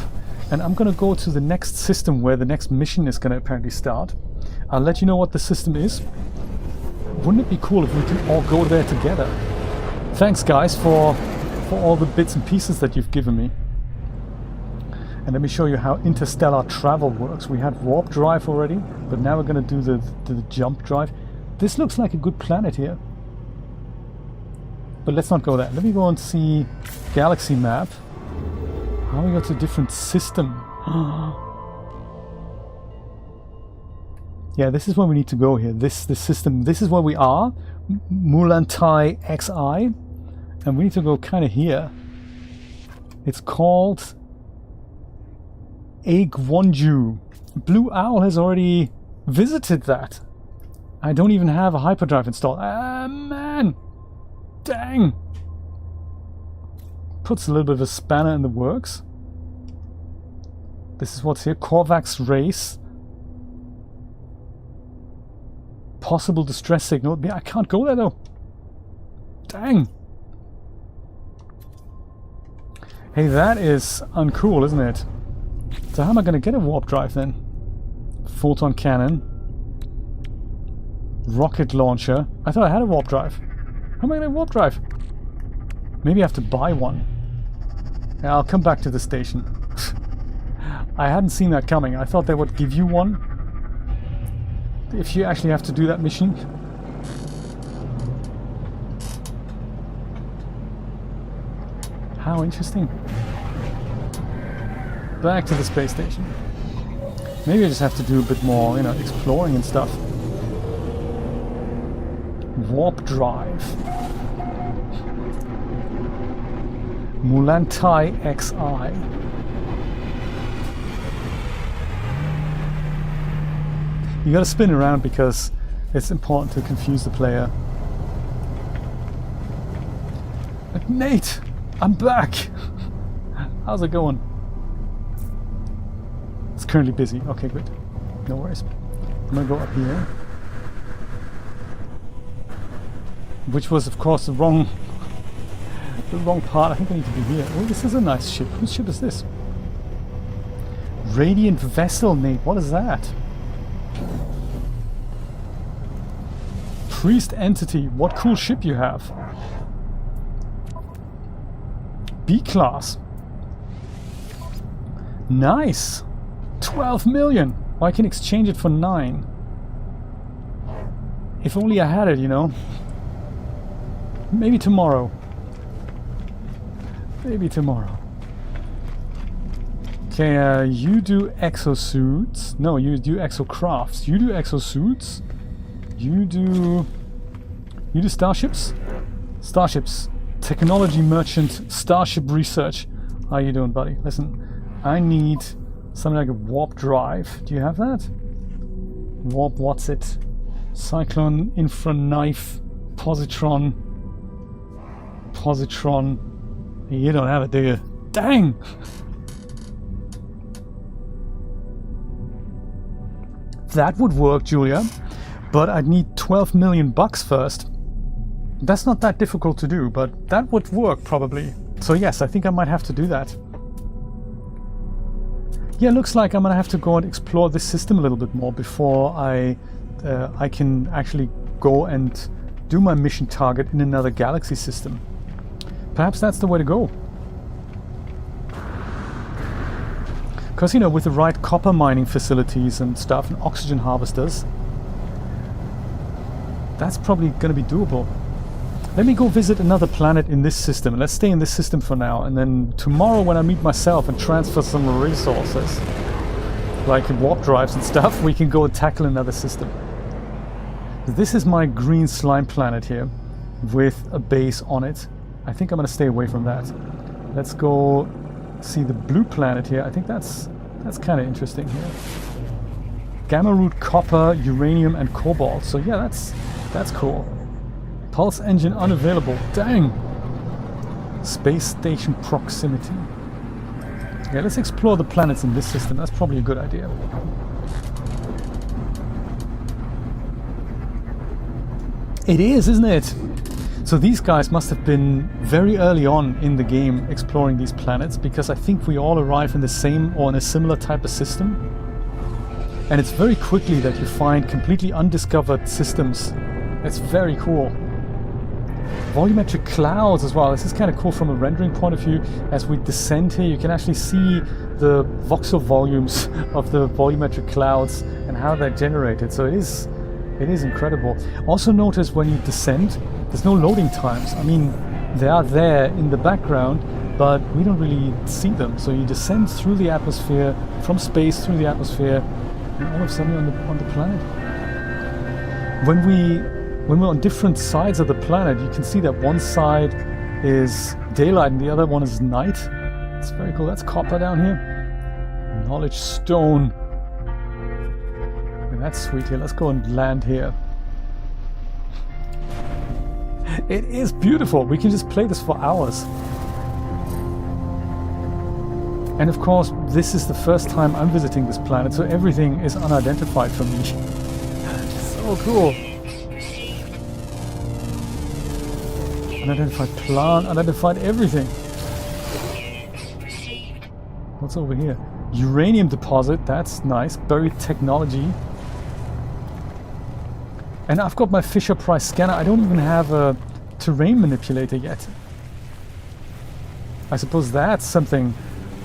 And I'm going to go to the next system where the next mission is going to apparently start. I'll let you know what the system is. Wouldn't it be cool if we could all go there together? Thanks, guys, for all the bits and pieces that you've given me. And let me show you how interstellar travel works. We had warp drive already, but now we're going to do the jump drive. This looks like a good planet here. But let's not go there. Let me go and see galaxy map. How we got to a different system. Yeah, this is where we need to go here. This system, this is where we are. Mulantai XI. And we need to go kind of here. It's called Agwonju. Blue Owl has already visited that. I don't even have a hyperdrive installed. Ah, man! Dang! Puts a little bit of a spanner in the works. This is what's here. Korvax race. Possible distress signal. Yeah, I can't go there though. Dang! Hey, that is uncool, isn't it? So how am I going to get a warp drive then? Photon cannon. Rocket launcher. I thought I had a warp drive. How am I going to get a warp drive? Maybe I have to buy one. Yeah, I'll come back to the station. I hadn't seen that coming. I thought they would give you one if you actually have to do that mission. How interesting. Back to the space station. Maybe I just have to do a bit more, you know, exploring and stuff. Warp drive. Mulantai XI. You gotta spin around because it's important to confuse the player. Nate! I'm back! How's it going? It's currently busy. Okay, good. No worries. I'm gonna go up here. Which was, of course, the wrong part. I think I need to be here. Oh, this is a nice ship. Whose ship is this? Radiant Vessel, Nate. What is that? Priest Entity. What cool ship you have. B-class. Nice. 12 million. Well, I can exchange it for 9. If only I had it, you know. Maybe tomorrow. Maybe tomorrow. Okay, you do exosuits. No, you do exocrafts. You do exosuits. You do starships? Starships. Technology merchant, starship research. How you doing, buddy? Listen, I need something like a warp drive. Do you have that? Warp, what's it? Cyclone, infra knife, positron. Positron. You don't have it, do you? Dang! That would work, Julia. But I'd need 12 million bucks first. That's not that difficult to do, but that would work probably. So yes, I think I might have to do that. Yeah, looks like I'm gonna have to go and explore this system a little bit more before I can actually go and do my mission target in another galaxy system. Perhaps that's the way to go. Because, you know, with the right copper mining facilities and stuff and oxygen harvesters, that's probably going to be doable. Let me go visit another planet in this system. Let's stay in this system for now, and then tomorrow when I meet myself and transfer some resources, like warp drives and stuff, we can go and tackle another system. This is my green slime planet here, with a base on it. I think I'm going to stay away from that. Let's go see the blue planet here. I think that's kind of interesting here. Gamma root, copper, uranium, and cobalt. So yeah, that's cool. Pulse engine unavailable. Dang! Space station proximity. Yeah, let's explore the planets in this system. That's probably a good idea. It is, isn't it? So these guys must have been very early on in the game exploring these planets, because I think we all arrive in the same or in a similar type of system. And it's very quickly that you find completely undiscovered systems. It's very cool. Volumetric clouds as well. This is kind of cool from a rendering point of view. As we descend here, you can actually see the voxel volumes of the volumetric clouds and how they're generated. So it is incredible. Also notice when you descend, there's no loading times. I mean, they are there in the background, but we don't really see them. So you descend through the atmosphere, from space through the atmosphere, and all of a sudden you're on the planet. when we're on different sides of the planet, you can see that one side is daylight and the other one is night. It's very cool. That's copper down here. Knowledge stone. And that's sweet here. Let's go and land here. It is beautiful. We can just play this for hours. And of course, this is the first time I'm visiting this planet, so everything is unidentified for me. So cool. Unidentified plant, unidentified everything. What's over here? Uranium deposit, that's nice. Buried technology. And I've got my Fisher-Price scanner. I don't even have a terrain manipulator yet. I suppose that's something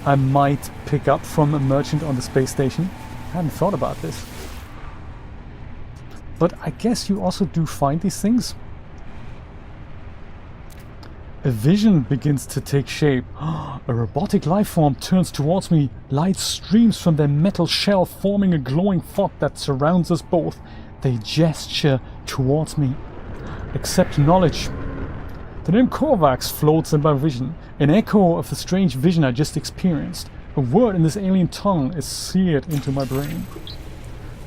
I might pick up from a merchant on the space station. I hadn't thought about this. But I guess you also do find these things. A vision begins to take shape. A robotic life form turns towards me. Light streams from their metal shell, forming a glowing fog that surrounds us both. They gesture towards me. Accept knowledge. The name Korvax floats in my vision, an echo of the strange vision I just experienced. A word in this alien tongue is seared into my brain.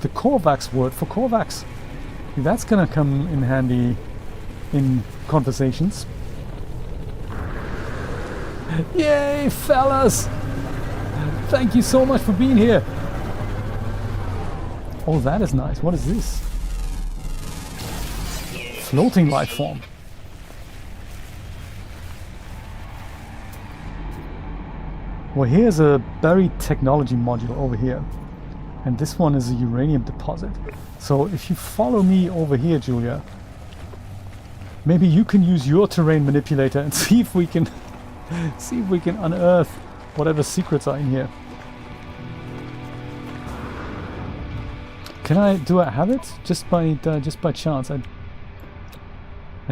The Korvax word for Korvax. That's gonna come in handy in conversations. Yay, fellas! Thank you so much for being here. Oh, that is nice. What is this? Floating life form. Well, here's a buried technology module over here. And this one is a uranium deposit. So if you follow me over here, Julia, maybe you can use your terrain manipulator and see if we can unearth whatever secrets are in here. Do I have it? Just by chance. I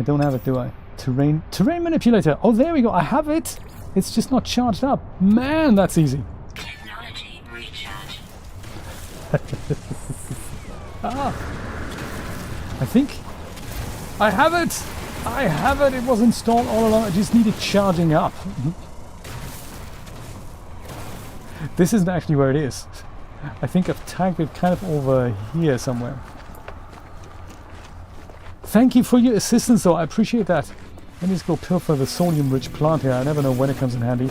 don't have it, do I? Terrain manipulator. Oh, there we go. I have it. It's just not charged up. Man, that's easy. Technology recharge. I think I have it. I have it. It was installed all along. I just needed charging up. This isn't actually where it is. I think I've tagged it kind of over here somewhere. Thank you for your assistance, though. I appreciate that. Let me just go pilfer the sodium-rich plant here. I never know when it comes in handy.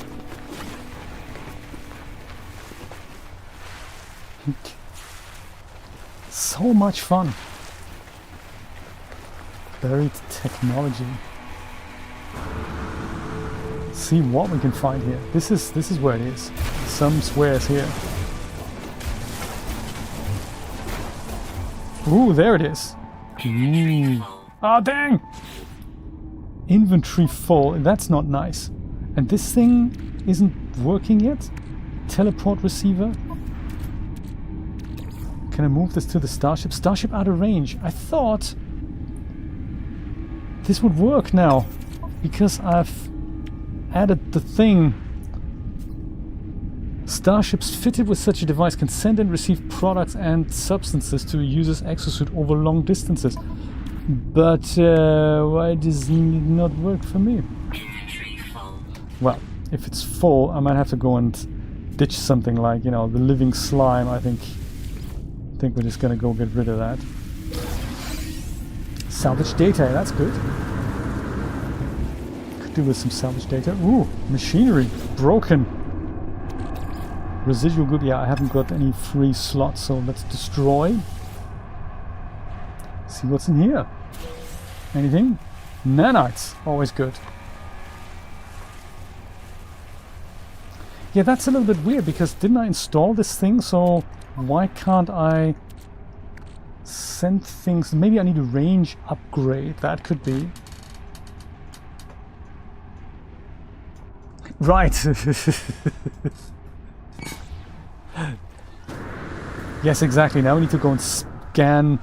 So much fun. Buried technology. See what we can find here. This is where it is. Some swears here. Ooh, there it is. Ooh. Ah, dang! Inventory full. That's not nice. And this thing isn't working yet? Teleport receiver. Can I move this to the starship? Starship out of range. I thought this would work now because I've added the thing. Starships fitted with such a device can send and receive products and substances to a user's exosuit over long distances. But why does it not work for me? Inventory full. Well, if it's full, I might have to go and ditch something like, you know, the living slime. I think we're just gonna go get rid of that. Salvage data, that's good. Could do with some salvage data. Ooh, machinery, broken. Residual good, yeah, I haven't got any free slots, so let's destroy. See what's in here. Anything? Nanites, always good. Yeah, that's a little bit weird because didn't I install this thing? So why can't I send things? Maybe I need a range upgrade. That could be. Right. Yes, exactly. Now we need to go and scan.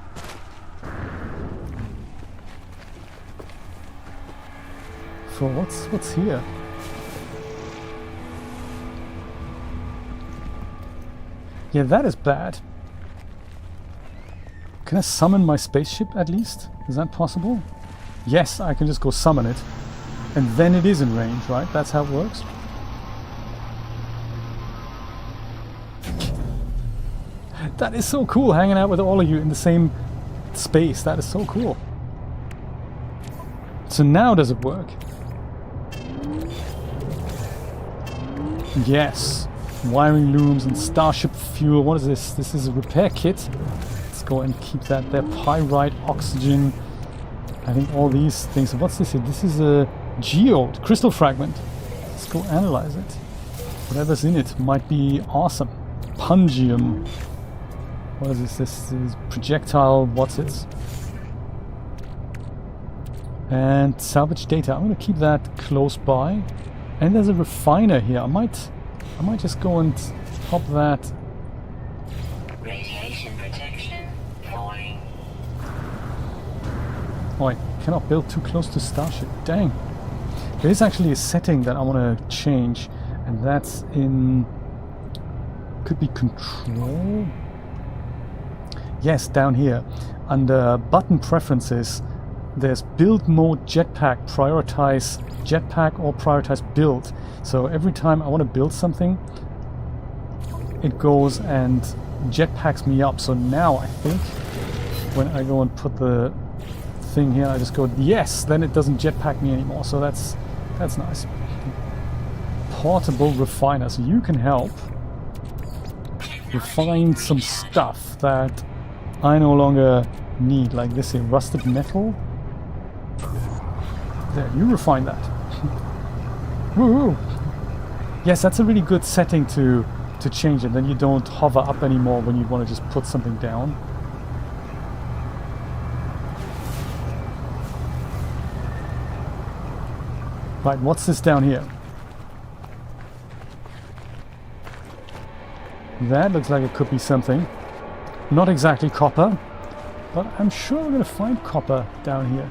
For what's here? Yeah, that is bad. Can I summon my spaceship at least? Is that possible? Yes, I can just go summon it. And then it is in range, right? That's how it works. That is so cool, hanging out with all of you in the same space. That is so cool. So now does it work? Yes. Wiring looms and starship fuel. What is this? This is a repair kit. Let's go and keep that there. Pyrite, oxygen. I think all these things. What's this here? This is a geode, crystal fragment. Let's go analyze it. Whatever's in it might be awesome. Pungium. What is this? This is projectile. What's it? And salvage data. I'm going to keep that close by. And there's a refiner here. I might just go and pop that. Radiation protection falling. Oh, I cannot build too close to Starship. Dang. There is actually a setting that I want to change, and that's in... could be control? Yes, down here. Under button preferences, there's build mode jetpack, prioritize jetpack or prioritize build. So every time I want to build something, it goes and jetpacks me up. So now I think when I go and put the thing here, I just go yes, then it doesn't jetpack me anymore. So that's nice. Portable refiner, so you can help refine some stuff that I no longer need, like this here, rusted metal. There, you refine that. Woohoo! Yes, that's a really good setting to change it. Then you don't hover up anymore when you want to just put something down. Right, what's this down here? That looks like it could be something. Not exactly copper, but I'm sure we're going to find copper down here.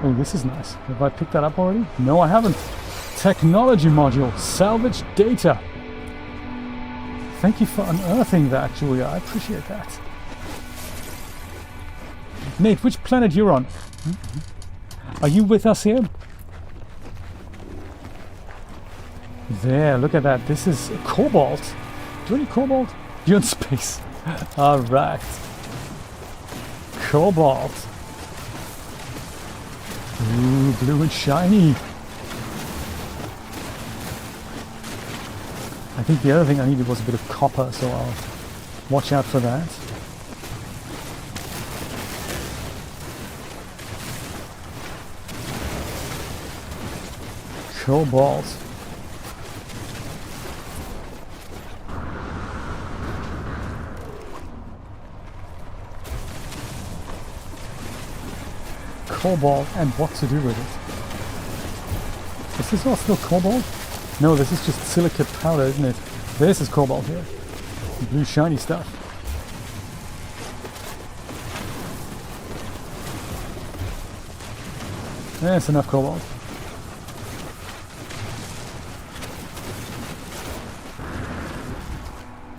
Oh, this is nice. Have I picked that up already? No, I haven't. Technology module. Salvage data. Thank you for unearthing that, Julia. I appreciate that. Nate, which planet you're on? Are you with us here? There, look at that. This is cobalt. Do you need cobalt? You're in space. Alright. Cobalt. Ooh, blue and shiny. I think the other thing I needed was a bit of copper, so I'll watch out for that. Cobalt. Cobalt and what to do with it. Is this all still cobalt? No, this is just silicate powder, isn't it? This is cobalt here. Blue shiny stuff. That's enough cobalt.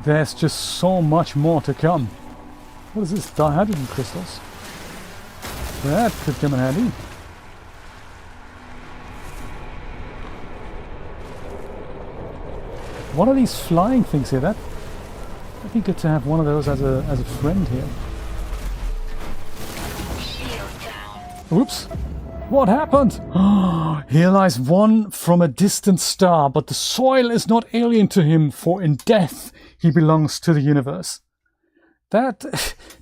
There's just so much more to come. What is this? Dihydrogen crystals. That could come in handy. What are these flying things here? That'd be good to have one of those as a friend here. Shield down. Oops! What happened? Here lies one from a distant star, but the soil is not alien to him, for in death he belongs to the universe. That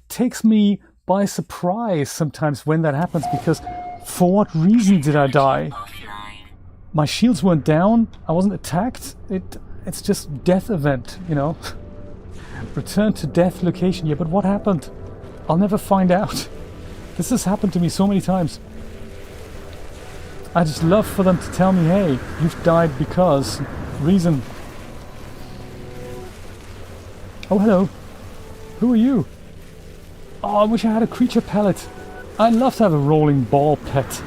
takes me by surprise sometimes when that happens, because for what reason did I die? Offline. My shields weren't down, I wasn't attacked, it's just death event, you know. Return to death location, yeah, but what happened? I'll never find out. This has happened to me so many times. I just love for them to tell me, hey, you've died because reason. Oh, hello. Who are you? Oh, I wish I had a creature pellet. I'd love to have a rolling ball pet.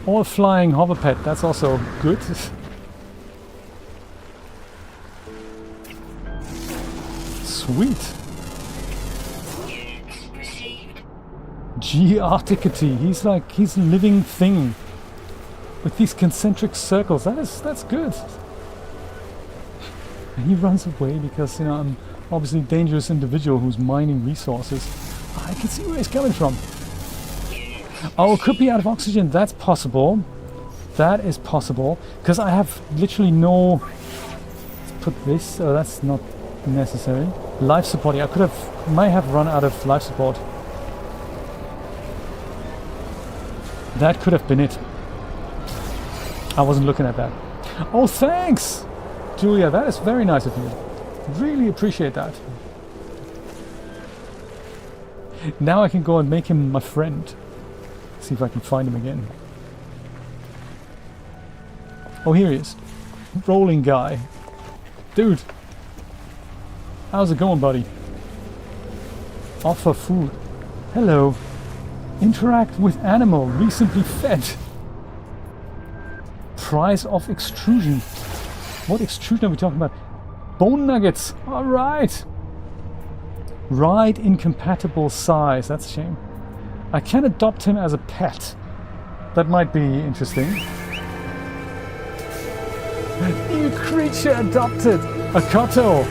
Or a flying hover pet, that's also good. Sweet. G-Articity. He's like, he's a living thing. With these concentric circles. That's good. And he runs away because, you know, I'm obviously a dangerous individual who's mining resources. I can see where he's coming from. Oh, it could be out of oxygen. That's possible. That is possible. Because I have literally no... Let's put this. Oh, that's not necessary. Life support. Yeah, I might have run out of life support. That could have been it. I wasn't looking at that. Oh, thanks! Julia, that is very nice of you. Really appreciate that. Now I can go and make him my friend. See if I can find him again. Oh, here he is. Rolling guy. Dude. How's it going, buddy? Offer food. Hello. Interact with animal recently fed. Price of extrusion. What extrusion are we talking about? Bone nuggets. Alright. Ride incompatible size. That's a shame. I can adopt him as a pet. That might be interesting. New creature adopted. A Koto.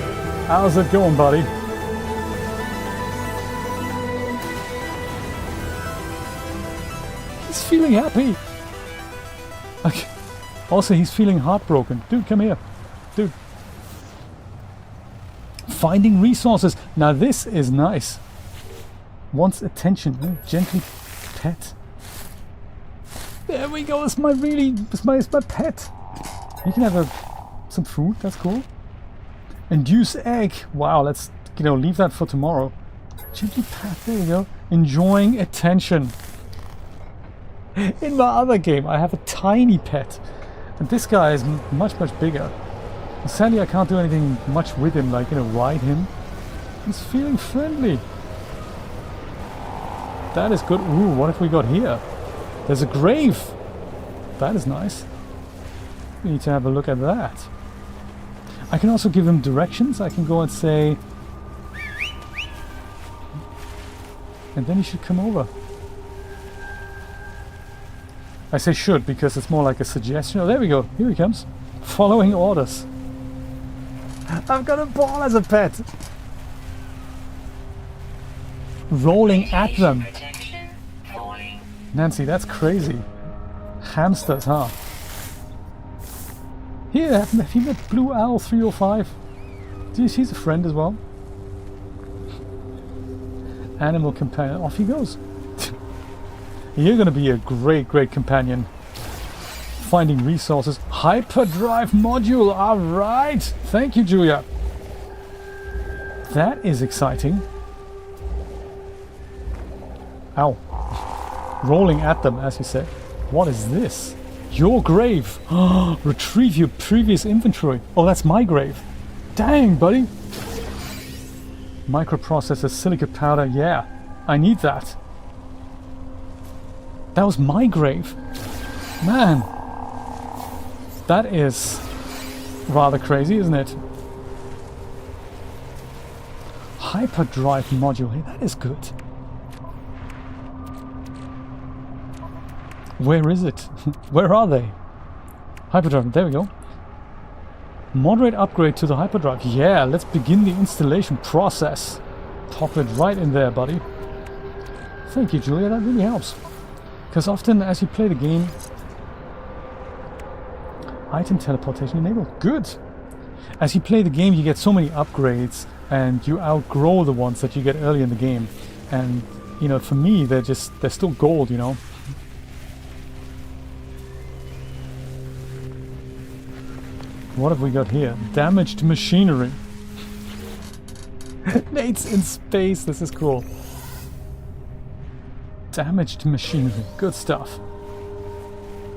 How's it going, buddy? He's feeling happy. Okay. Also, he's feeling heartbroken. Dude, come here. Dude. Finding resources. Now this is nice. Wants attention. Gently pet. There we go. It's my pet. You can have some food. That's cool. Induce egg. Wow. Let's leave that for tomorrow. Gently pet. There you go. Enjoying attention. In my other game, I have a tiny pet, and this guy is much bigger. Sadly, I can't do anything much with him, like ride him. He's feeling friendly. That is good. Ooh, what have we got here? There's a grave. That is nice. We need to have a look at that. I can also give him directions. I can go and say, and then he should come over. I say should because it's more like a suggestion. Oh, there we go. Here he comes. Following orders. I've got a ball as a pet. Rolling at them. Nancy, that's crazy. Hamsters, huh? Here, have you met Blue Owl 305? She's a friend as well. Animal companion. Off he goes. You're going to be a great companion. Finding resources. Hyperdrive module. All right. Thank you, Julia. That is exciting. Ow. Rolling at them, as you said. What is this? Your grave. Retrieve your previous inventory. Oh, that's my grave. Dang, buddy. Microprocessor, silica powder. Yeah, I need that. That was my grave. Man. That is rather crazy, isn't it? Hyperdrive module. Hey, that is good. Where is it? Where are they? Hyperdrive. There we go. Moderate upgrade to the hyperdrive. Yeah, let's begin the installation process. Pop it right in there, buddy. Thank you, Julia. That really helps. Because often as you play the game, item teleportation enabled. Good. As you play the game, you get so many upgrades, and you outgrow the ones that you get early in the game. And for me, they're still gold. What have we got here? Damaged machinery. Nate's in space. This is cool. Damaged machinery. Good stuff.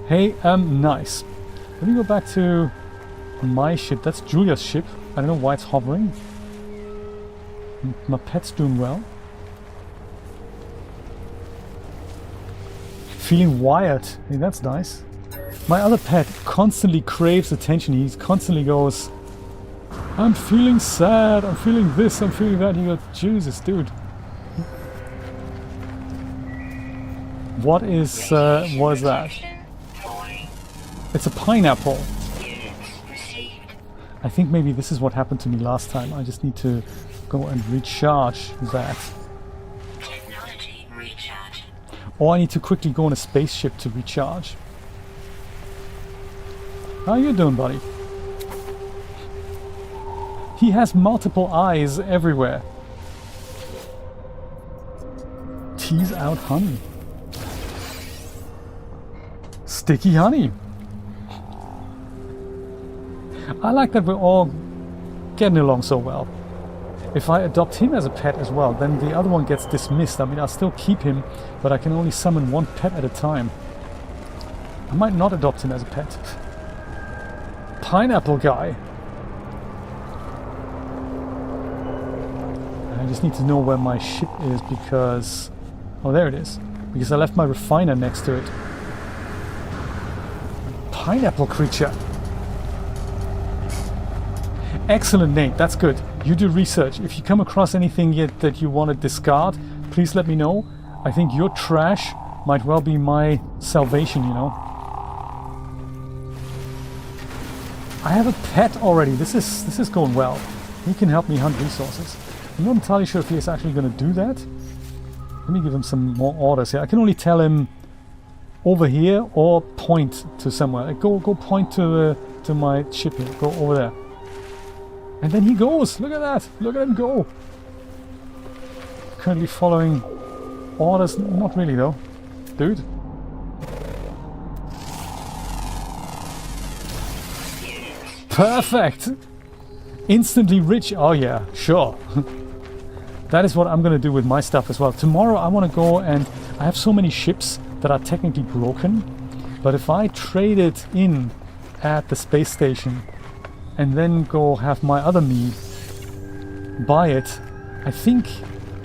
Hey, nice. Let me go back to my ship. That's Julia's ship. I don't know why it's hovering. My pet's doing well. Feeling wired. Hey, that's nice. My other pet constantly craves attention. He constantly goes, I'm feeling sad, I'm feeling this, I'm feeling that. He goes, Jesus, dude. What is that? Protection falling. It's a pineapple. Units received. I think maybe this is what happened to me last time. I just need to go and recharge that. Technology recharge. Or I need to quickly go on a spaceship to recharge. How you doing, buddy? He has multiple eyes everywhere. Tease out honey. Sticky honey. I like that we're all getting along so well. If I adopt him as a pet as well, then the other one gets dismissed. I mean, I'll still keep him, but I can only summon one pet at a time. I might not adopt him as a pet. Pineapple guy. I just need to know where my ship is because... Oh, there it is. Because I left my refiner next to it. Pineapple creature. Excellent, Nate. That's good. You do research. If you come across anything yet that you want to discard, please let me know. I think your trash might well be my salvation, you know. I have a pet already. This is going well. He can help me hunt resources. I'm not entirely sure if he's actually going to do that. Let me give him some more orders here. I can only tell him over here or point to somewhere. Like go point to my ship here. Go over there. And then he goes. Look at that. Look at him go. Currently following orders. Not really though. Dude. Perfect. Instantly rich. Oh yeah, sure. That is what I'm going to do with my stuff as well. Tomorrow I want to go and I have so many ships that are technically broken. But if I trade it in at the space station and then go have my other me buy it, I think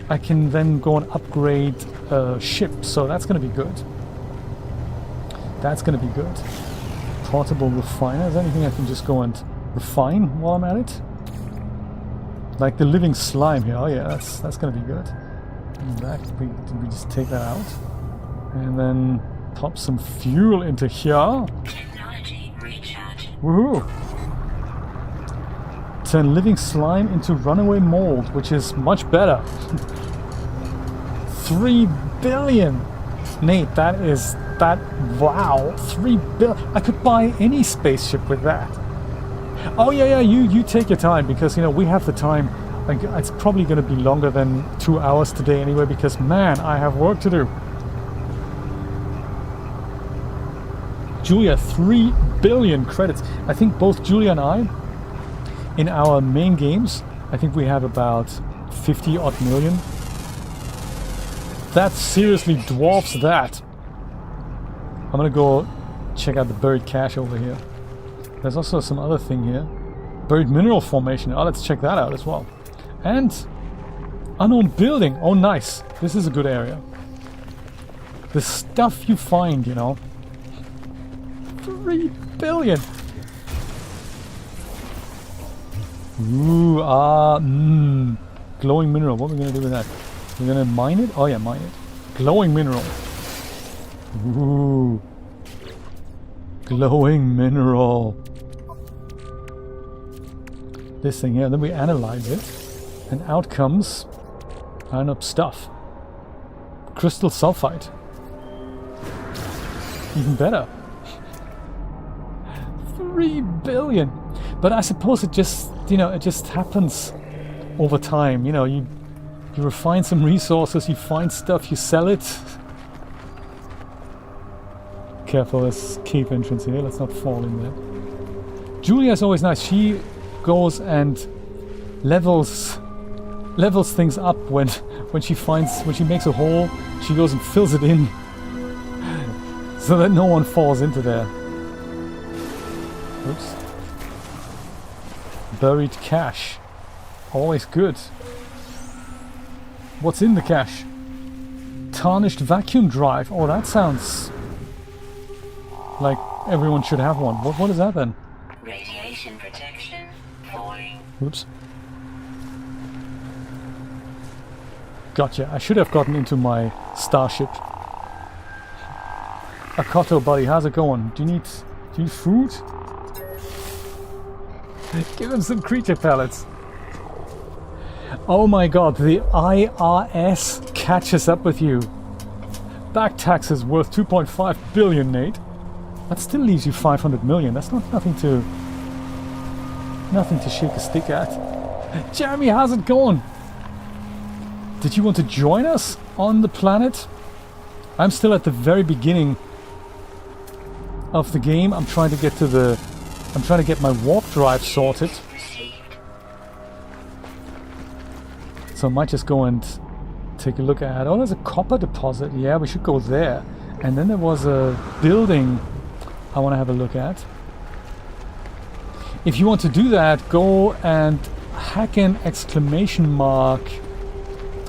I can then go and upgrade a ship. So that's going to be good. That's going to be good. Portable refiner. Is there anything I can just go and refine while I'm at it? Like the living slime here. Oh yeah, that's going to be good. And that we just take that out and then pop some fuel into here. Technology recharge. Woohoo! Turn living slime into runaway mold, which is much better. 3 billion. Nate, wow, 3 billion. I could buy any spaceship with that. Oh yeah, you take your time because, you know, we have the time. Like, it's probably going to be longer than 2 hours today anyway because, man, I have work to do. Julia, 3 billion credits. I think both Julia and I, in our main games, I think we have about 50 odd million. That seriously dwarfs that. I'm gonna go check out the buried cache over here. There's also some other thing here. Buried mineral formation. Oh, let's check that out as well. And unknown building. Oh, nice. This is a good area. The stuff you find, you know. 3 billion. Ooh, glowing mineral. What are we gonna do with that? We're gonna mine it? Oh yeah, mine it. Glowing mineral. Ooh. Glowing mineral. This thing here, then we analyze it, and out comes iron up stuff. Crystal sulfide. Even better. 3 billion. But I suppose it just, you know, it just happens over time. You know, you refine some resources, you find stuff, you sell it. Careful, there's cave entrance here. Let's not fall in there. Julia's always nice. She goes and levels things up when she makes a hole. She goes and fills it in so that no one falls into there. Oops. Buried cache. Always good. What's in the cache? Tarnished vacuum drive. Oh, that sounds like everyone should have one. What is that then? Radiation protection falling. Oops. Gotcha. I should have gotten into my starship. Akoto, buddy, how's it going? Do you need food? Give him some creature pellets. Oh my god, the IRS catches up with you. Back taxes worth 2.5 billion, Nate. That still leaves you 500 million. That's not nothing to shake a stick at. Jeremy, how's it going? Did you want to join us on the planet? I'm still at the very beginning of the game. I'm trying to get my warp drive sorted. So I might just go and take a look at... Oh, there's a copper deposit. Yeah, we should go there. And then there was a building I want to have a look at. If you want to do that, go and hack in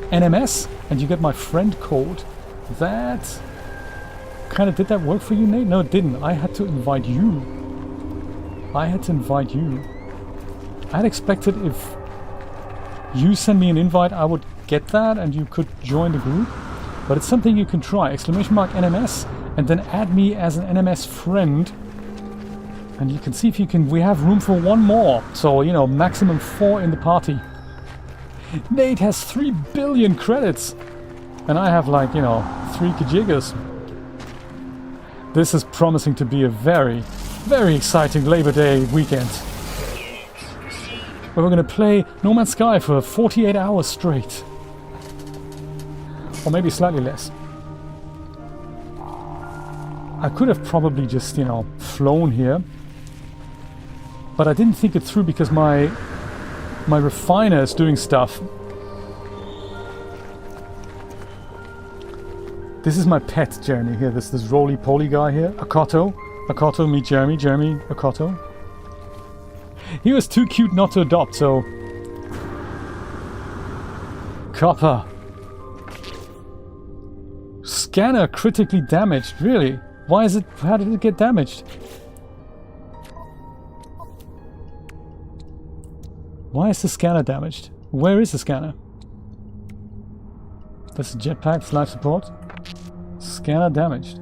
!NMS and you get my friend code. That kind of... Did that work for you, Nate? No, it didn't. I had to invite you. I had expected if you send me an invite, I would get that and you could join the group. But it's something you can try. !NMS and then add me as an NMS friend. And you can see if you can... We have room for one more. So, you know, maximum 4 in the party. Nate has 3 billion credits. And I have like, you know, 3 kajigas. This is promising to be a very, very exciting Labor Day weekend. Where we're going to play No Man's Sky for 48 hours straight. Or maybe slightly less. I could have probably just, you know, flown here. But I didn't think it through because my refiner is doing stuff. This is my pet, Jeremy. Here, this roly-poly guy here. Akoto. Akoto, meet Jeremy. Jeremy, Akoto. He was too cute not to adopt, so... Copper. Scanner critically damaged. Really? Why is it... How did it get damaged? Why is the scanner damaged? Where is the scanner? That's a jetpack, life support. Scanner damaged.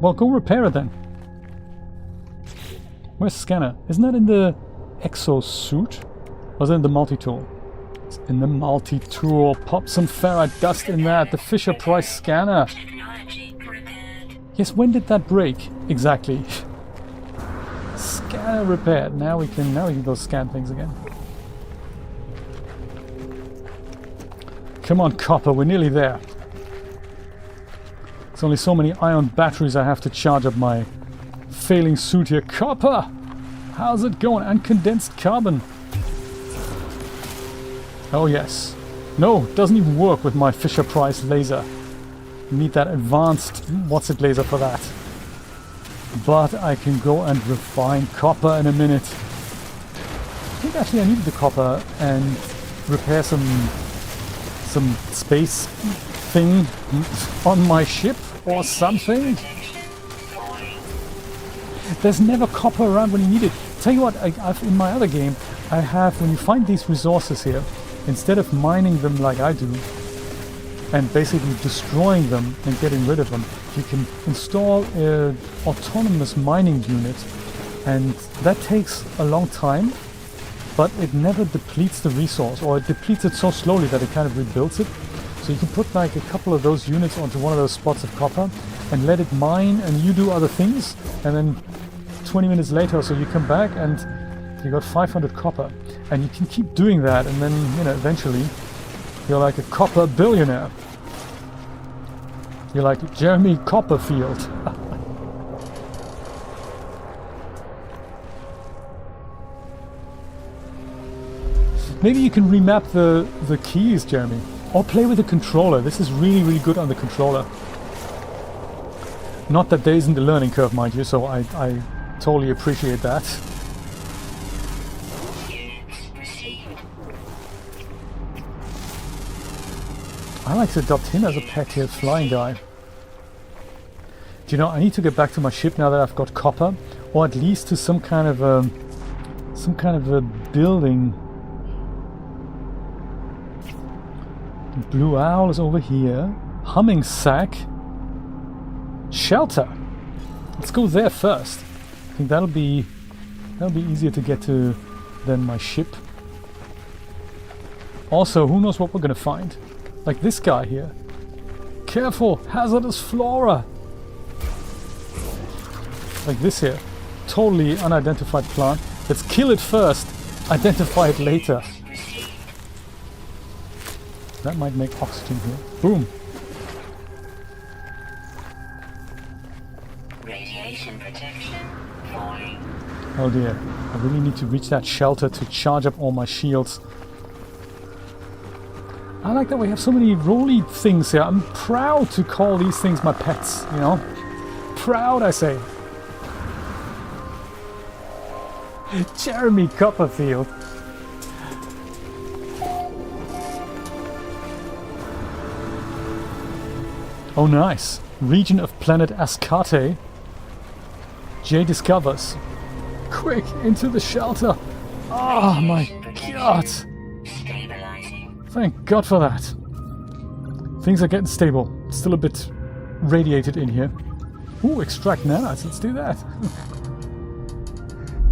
Well, go repair it then. Where's the scanner? Isn't that in the exo suit? Or is it in the multi-tool? It's in the multi-tool. Pop some ferrite dust in that. The Fisher-Price scanner. Yes, when did that break? Exactly. Scanner repaired. Now we can go scan things again. Come on, Copper, we're nearly there. There's only so many ion batteries I have to charge up my failing suit here. Copper! How's it going? And condensed carbon. Oh yes. No, it doesn't even work with my Fisher-Price laser. You need that advanced what's-it laser for that. But I can go and refine copper in a minute. I think actually I needed the copper and repair some space thing on my ship or something. There's never copper around when you need it. Tell you what, I've in my other game, I have, when you find these resources here, instead of mining them like I do, and basically destroying them and getting rid of them, you can install an autonomous mining unit, and that takes a long time, but it never depletes the resource, or it depletes it so slowly that it kind of rebuilds it. So you can put like a couple of those units onto one of those spots of copper and let it mine, and you do other things, and then 20 minutes later or so you come back and you got 500 copper, and you can keep doing that, and then, you know, eventually you're like a copper billionaire. You're like Jeremy Copperfield. Maybe you can remap the keys, Jeremy. Or play with the controller. This is really, really good on the controller. Not that there isn't a learning curve, mind you, so I totally appreciate that. I like to adopt him as a pet here, flying guy. Do you know, I need to get back to my ship now that I've got copper, or at least to some kind of a building. Blue owl is over here. Humming sack. Shelter. Let's go there first. I think that'll be easier to get to than my ship. Also, who knows what we're gonna find? Like this guy here. Careful! Hazardous flora! Like this here. Totally unidentified plant. Let's kill it first, identify it later. That might make oxygen here. Boom! Radiation protection falling. Oh dear. I really need to reach that shelter to charge up all my shields. I like that we have so many roly things here. I'm proud to call these things my pets, you know? Proud, I say. Jeremy Copperfield. Oh nice. Region of planet Ascarte. Jay discovers. Quick, into the shelter. Oh my god. Stabilizing. Thank God for that. Things are getting stable. Still a bit radiated in here. Ooh, extract nanites. Let's do that.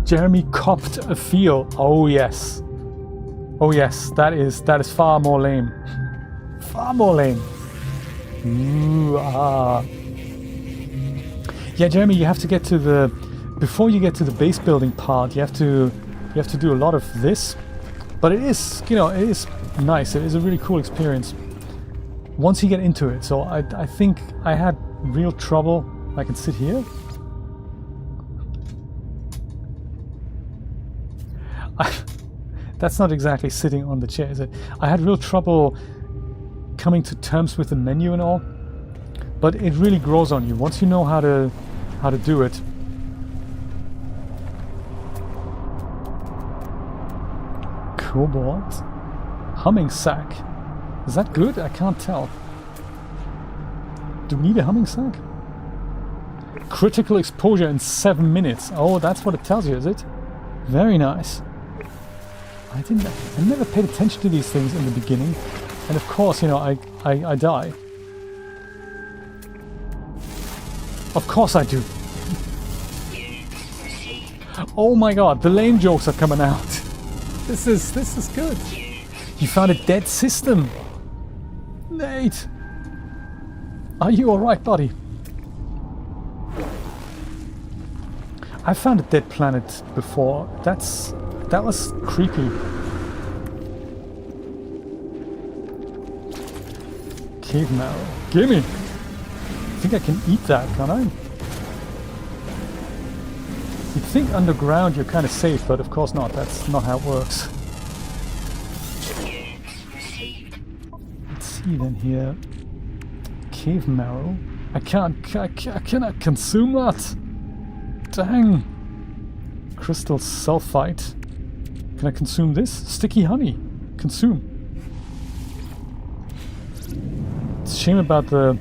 Jeremy copped a feel. Oh yes. Oh yes. That is far more lame. Far more lame. Ooh, ah. Yeah, Jeremy, you have to get to the... Before you get to the base building part, you have to do a lot of this. But it is, you know, it is nice. It is a really cool experience once you get into it. So I think I had real trouble. I can sit here. That's not exactly sitting on the chair, is it? I had real trouble coming to terms with the menu and all, but it really grows on you once you know how to do it. Cobalt, humming sack. Is that good? I can't tell. Do we need a humming sack? Critical exposure in 7 minutes. Oh, that's what it tells you, is it? Very nice. I never paid attention to these things in the beginning, and of course, you know, I die. Of course I do. Oh my god, the lame jokes are coming out. This is good. You found a dead system. Nate, are you alright, buddy? I found a dead planet before. That was creepy. Cave marrow. Gimme! I think I can eat that, can't I? You'd think underground you're kind of safe, but of course not. That's not how it works. Let's see then here. Cave marrow. I cannot consume that. Dang. Crystal sulfite. Can I consume this? Sticky honey. Consume. It's a shame about the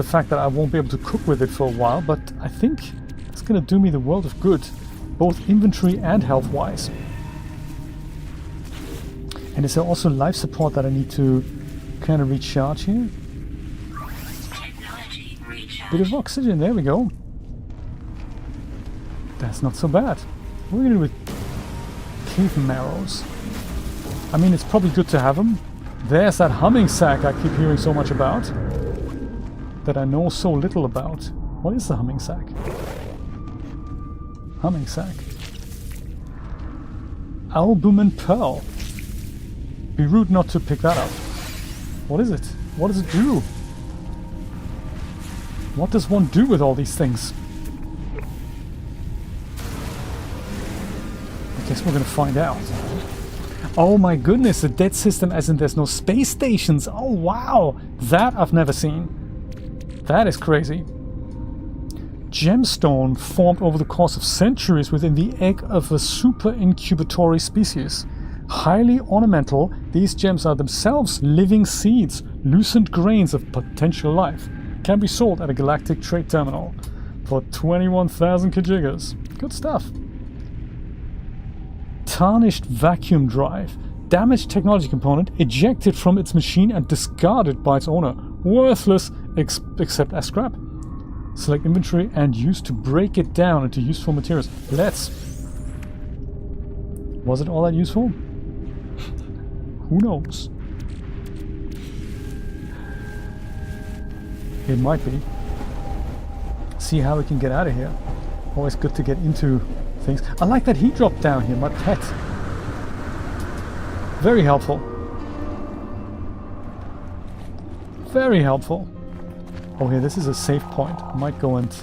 fact that I won't be able to cook with it for a while, but I think it's gonna do me the world of good, both inventory and health-wise. And is there also life support that I need to kind of recharge here? Bit of oxygen, there we go. That's not so bad. What are we gonna do with cave marrows? I mean, it's probably good to have them. There's that humming sack I keep hearing so much about, that I know so little about. What is the humming sack? Humming sack. Albumin pearl. Be rude not to pick that up. What is it? What does it do? What does one do with all these things? I guess we're gonna find out. Oh my goodness, a dead system as in there's no space stations. Oh wow, that I've never seen. That is crazy. Gemstone formed over the course of centuries within the egg of a super incubatory species. Highly ornamental, these gems are themselves living seeds, lucent grains of potential life. Can be sold at a galactic trade terminal for 21,000 kajigas. Good stuff. Tarnished vacuum drive. Damaged technology component ejected from its machine and discarded by its owner. worthless except as scrap. Select inventory and use to break it down into useful materials. Let's... Was it all that useful? Who knows? It might be. See how we can get out of here. Always good to get into things. I like that he dropped down here, my pet. Very helpful. Very helpful. Oh, here, this is a safe point. I might go and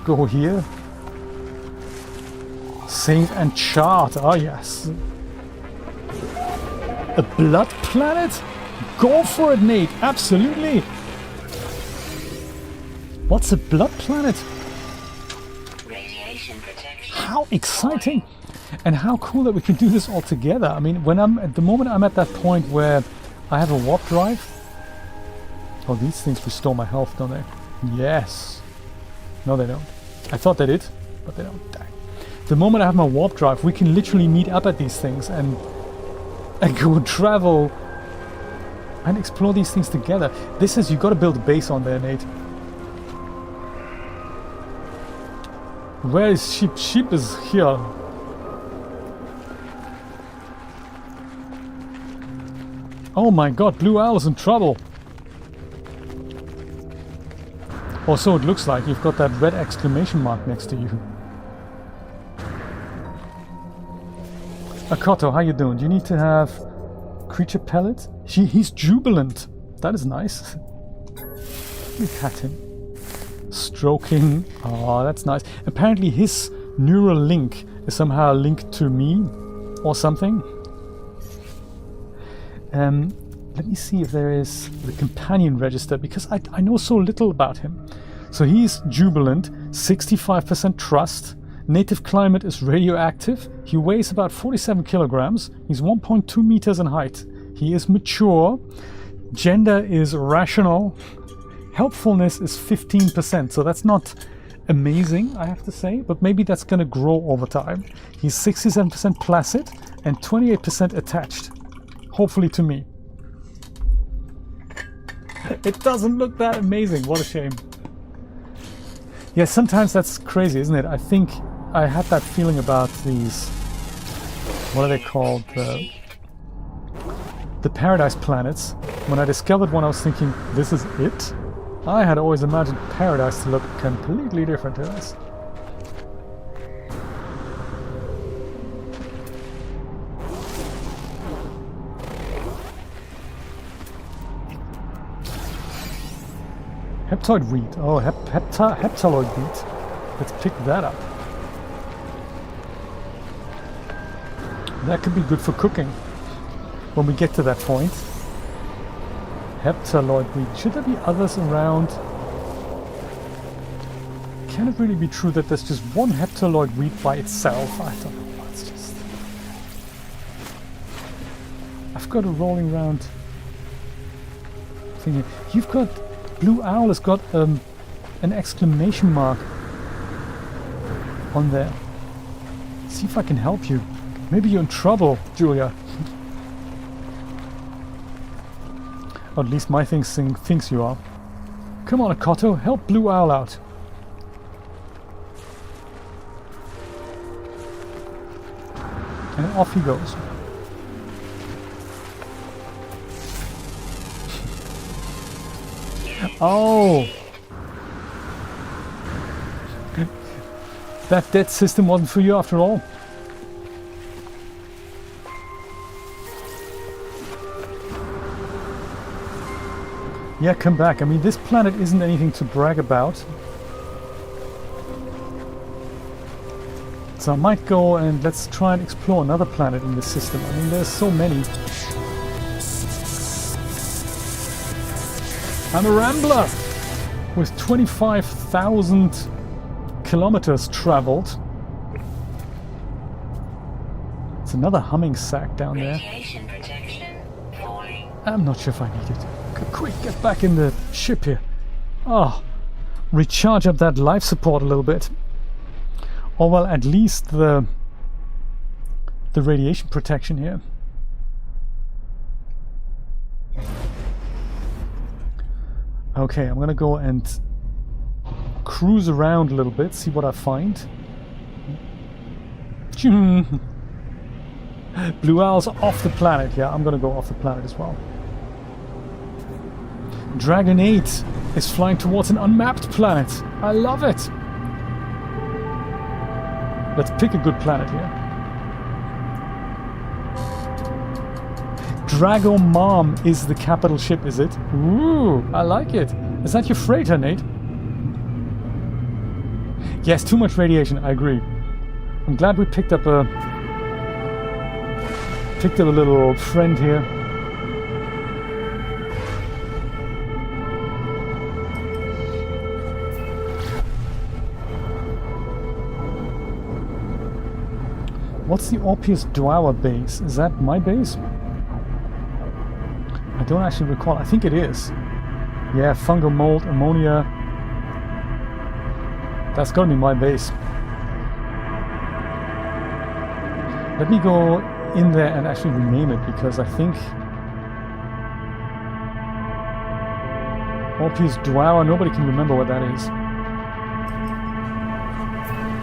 go here. Save and chart. Ah, yes. A blood planet? Go for it, Nate. Absolutely. What's a blood planet? Radiation protection. How exciting! And how cool that we can do this all together. I mean, when I'm at the moment, I'm at that point where I have a warp drive. Oh, these things restore my health, don't they? Yes. No, they don't. I thought they did, but they don't. Dang. The moment I have my warp drive, we can literally meet up at these things and go travel and explore these things together. This is, you got to build a base on there, Nate. Where is sheep? Sheep is here. Oh my god, Blue Owl is in trouble. Or so it looks like. You've got that red exclamation mark next to you. Akoto, how you doing? Do you need to have creature pellet? He's jubilant. That is nice. We pat him. Stroking. Oh, that's nice. Apparently his neural link is somehow linked to me or something. Let me see if there is the companion register, because I know so little about him. So he's jubilant, 65% trust. Native climate is radioactive. He weighs about 47 kilograms. He's 1.2 meters in height. He is mature. Gender is rational. Helpfulness is 15%, so that's not amazing, I have to say, but maybe that's going to grow over time. He's 67% placid and 28% attached. Hopefully to me. It doesn't look that amazing, what a shame. Yeah, sometimes that's crazy, isn't it? I think I had that feeling about these, what are they called? The paradise planets. When I discovered one, I was thinking, this is it? I had always imagined paradise to look completely different to this. Heptoid wheat. Oh, heptaloid wheat. Let's pick that up. That could be good for cooking when we get to that point. Heptaloid wheat. Should there be others around? Can it really be true that there's just one heptaloid wheat by itself? I don't know. It's just... I've got a rolling around thing here. You've got... Blue Owl has got an exclamation mark on there. See if I can help you. Maybe you're in trouble, Julia. Or at least my thing thinks you are. Come on, Akoto, help Blue Owl out. And off he goes. Oh! That dead system wasn't for you after all. Yeah, come back. I mean, this planet isn't anything to brag about. So I might go and let's try and explore another planet in this system. I mean, there's so many. I'm a rambler with 25,000 kilometers traveled. It's another humming sack down there. Radiation protection falling. I'm not sure if I need it. Quick, get back in the ship here. Oh, recharge up that life support a little bit. Or well, at least the radiation protection here. Okay, I'm gonna go and cruise around a little bit, see what I find. Blue owls off the planet. Yeah, I'm gonna go off the planet as well. Dragon 8 is flying towards an unmapped planet. I love it. Let's pick a good planet here. Drago Mom is the capital ship, is it? Ooh, I like it. Is that your freighter, Nate? Yes, too much radiation, I agree. I'm glad we picked up a little friend here. What's the Orpheus Dwyer base? Is that my base? I don't actually recall. I think it is. Yeah, fungal mold, ammonia. That's gonna be my base. Let me go in there and actually rename it, because I think Orpheus Dwyer, nobody can remember what that is.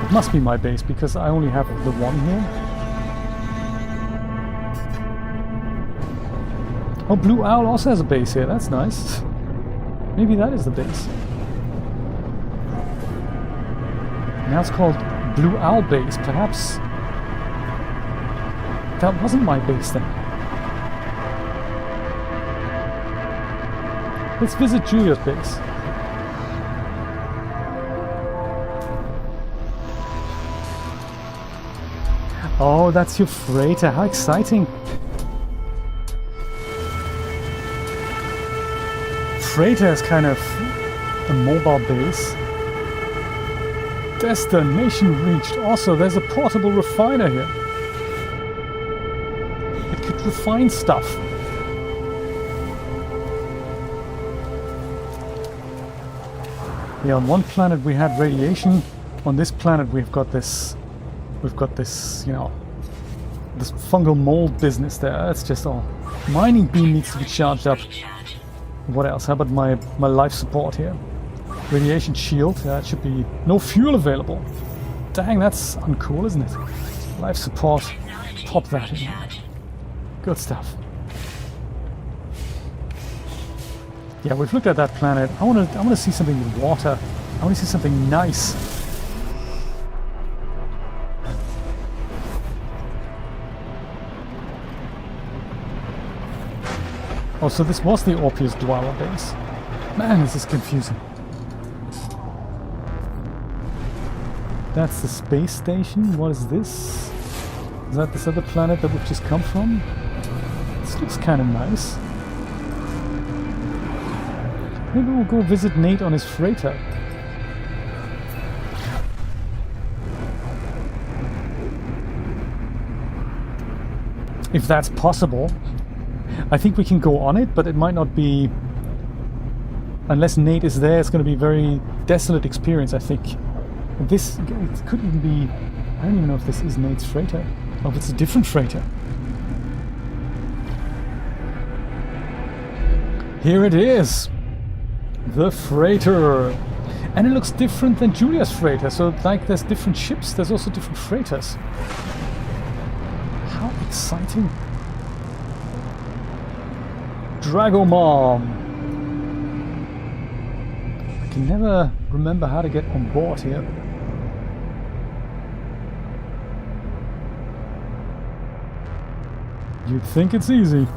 It must be my base, because I only have the one here. Oh, Blue Owl also has a base here. That's nice. Maybe that is the base. Now it's called Blue Owl Base. Perhaps that wasn't my base then. Let's visit Julia's base. Oh, that's your freighter. How exciting. Freighter is kind of a mobile base. Destination reached. Also, there's a portable refiner here. It could refine stuff. Yeah, on one planet we had radiation. On this planet we've got this, you know, this fungal mold business there. That's just all. Mining beam needs to be charged up. What else? How about my life support here? Radiation shield. That should be no fuel available. Dang, that's uncool, isn't it? Life support. Pop that in. Good stuff. Yeah, we've looked at that planet. I want to see something with water. I want to see something nice. Oh, so this was the Orpheus Dwyer base. Man, this is confusing. That's the space station. What is this? Is that this other planet that we've just come from? This looks kind of nice. Maybe we'll go visit Nate on his freighter. If that's possible. I think we can go on it, but it might not be... Unless Nate is there, it's going to be a very desolate experience, I think. This it could even be... I don't even know if this is Nate's freighter. Or if it's a different freighter. Here it is! The freighter! And it looks different than Julia's freighter, so like there's different ships, there's also different freighters. How exciting! Dragomom! I can never remember how to get on board here. You'd think it's easy.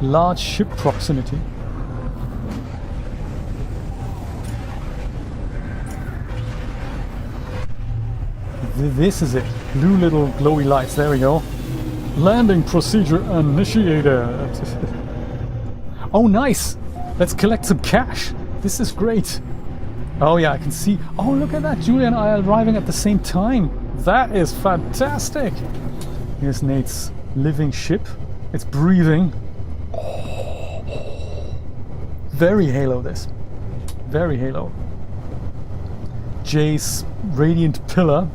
Large ship proximity. This is it. Blue little glowy lights. There we go. Landing procedure initiated. Oh, nice! Let's collect some cash. This is great. Oh yeah, I can see. Oh, look at that. Julia and I are arriving at the same time. That is fantastic. Here's Nate's living ship. It's breathing. Very Halo, this. Very Halo. Jay's radiant pillar.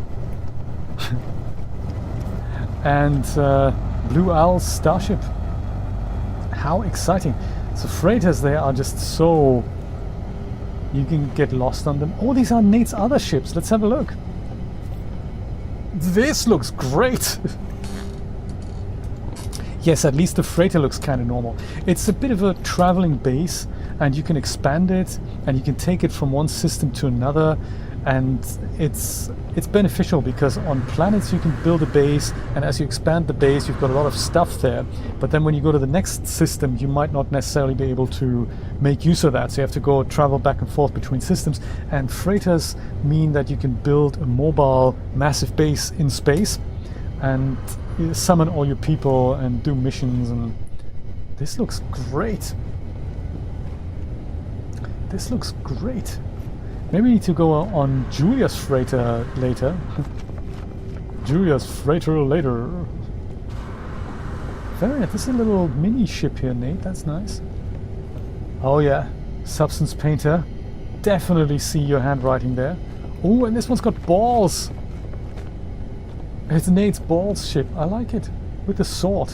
And Blue Owl's starship. How exciting. So freighters, they are just so You can get lost on them. Oh, these are Nate's other ships. Let's have a look. This looks great. Yes, at least the freighter looks kind of normal. It's a bit of a traveling base, and you can expand it, and you can take it from one system to another, and it's beneficial because on planets you can build a base, and as you expand the base you've got a lot of stuff there, but then when you go to the next system you might not necessarily be able to make use of that, so you have to go travel back and forth between systems, and freighters mean that you can build a mobile massive base in space and summon all your people and do missions, and this looks great. This looks great. Maybe we need to go on Julia's freighter later. Julia's freighter later. Very nice. This is a little mini ship here, Nate. That's nice. Oh yeah, Substance Painter. Definitely see your handwriting there. Oh, and this one's got balls. It's Nate's balls ship. I like it. With the sword.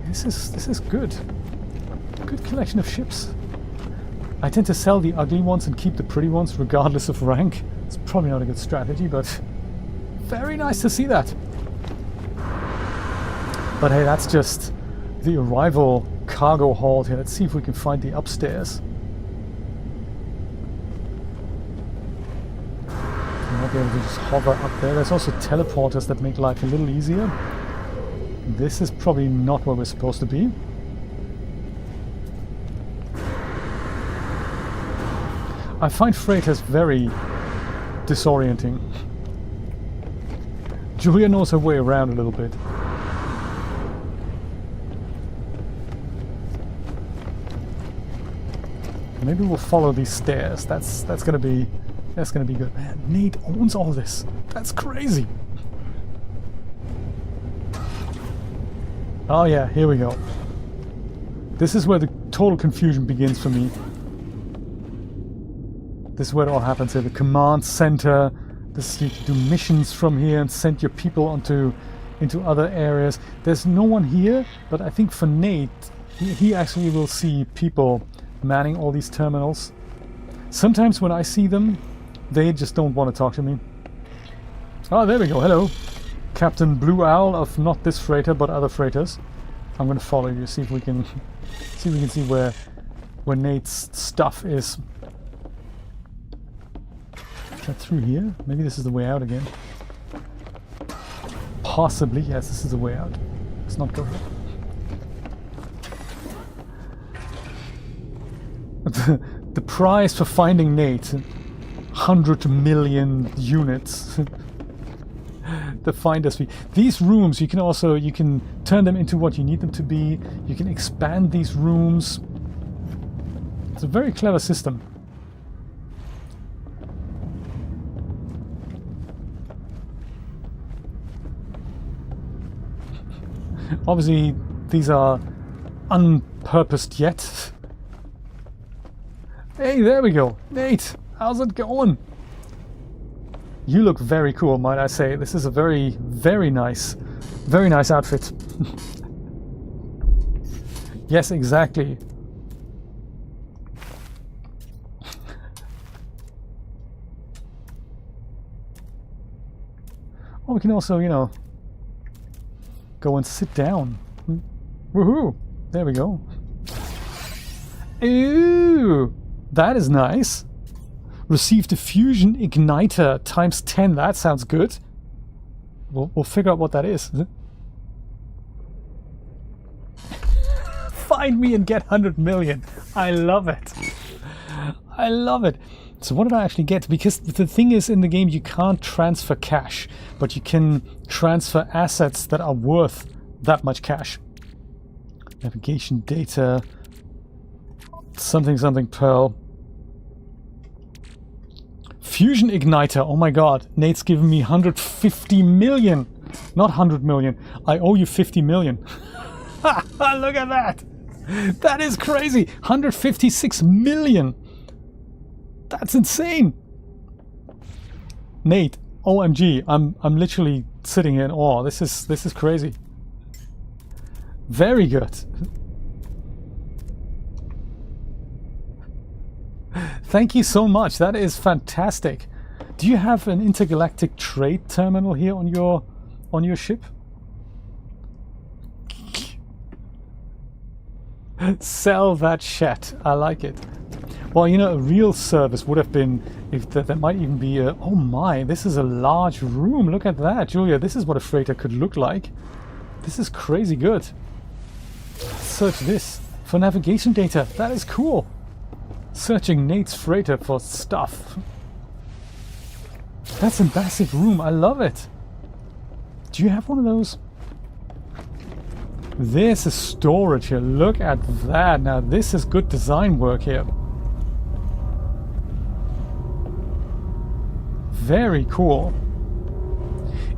This is good. Good collection of ships. I tend to sell the ugly ones and keep the pretty ones regardless of rank. It's probably not a good strategy, but very nice to see that. But hey, that's just the arrival cargo hold here. Let's see if we can find the upstairs. You might be able to just hover up there. There's also teleporters that make life a little easier. This is probably not where we're supposed to be. I find freighters very disorienting. Julia knows her way around a little bit. Maybe we'll follow these stairs. That's gonna be good. Man, Nate owns all this. That's crazy. Oh yeah, here we go. This is where the total confusion begins for me. This is where it all happens here. The command center. This, you can do missions from here and send your people into other areas. There's no one here, but I think for Nate, he actually will see people manning all these terminals. Sometimes when I see them, they just don't want to talk to me. Oh, there we go. Hello, Captain Blue Owl of not this freighter but other freighters. I'm going to follow you. See if we can see where Nate's stuff is. Is that through here? Maybe this is the way out again. Possibly, yes, this is the way out. Let's not go here. The prize for finding Nate, 100 million units. The finder's fee. These rooms, you can turn them into what you need them to be. You can expand these rooms. It's a very clever system. Obviously, these are unpurposed yet. Hey, there we go. Nate, how's it going? You look very cool, might I say. This is a very, very nice outfit. Yes, exactly. Oh, we can also, go and sit down. Woohoo! There we go. Ooh! That is nice. Received a fusion igniter times 10. That sounds good. We'll figure out what that is. Find me and get 100 million. I love it. I love it. So what did I actually get? Because the thing is, in the game you can't transfer cash, but you can transfer assets that are worth that much cash. Navigation data, something pearl. Fusion igniter, oh my god, Nate's given me 150 million, not 100 million. I owe you 50 million. Look at that. That is crazy. 156 million. That's insane. Nate, OMG, I'm literally sitting here in awe. This is crazy. Very good. Thank you so much. That is fantastic. Do you have an intergalactic trade terminal here on your ship? Sell that shat. I like it. Well, you know, a real service would have been if that might even be a... Oh my, this is a large room. Look at that, Julia. This is what a freighter could look like. This is crazy good. Search this for navigation data. That is cool. Searching Nate's freighter for stuff. That's a massive room. I love it. Do you have one of those? This is storage here. Look at that. Now this is good design work here. Very cool.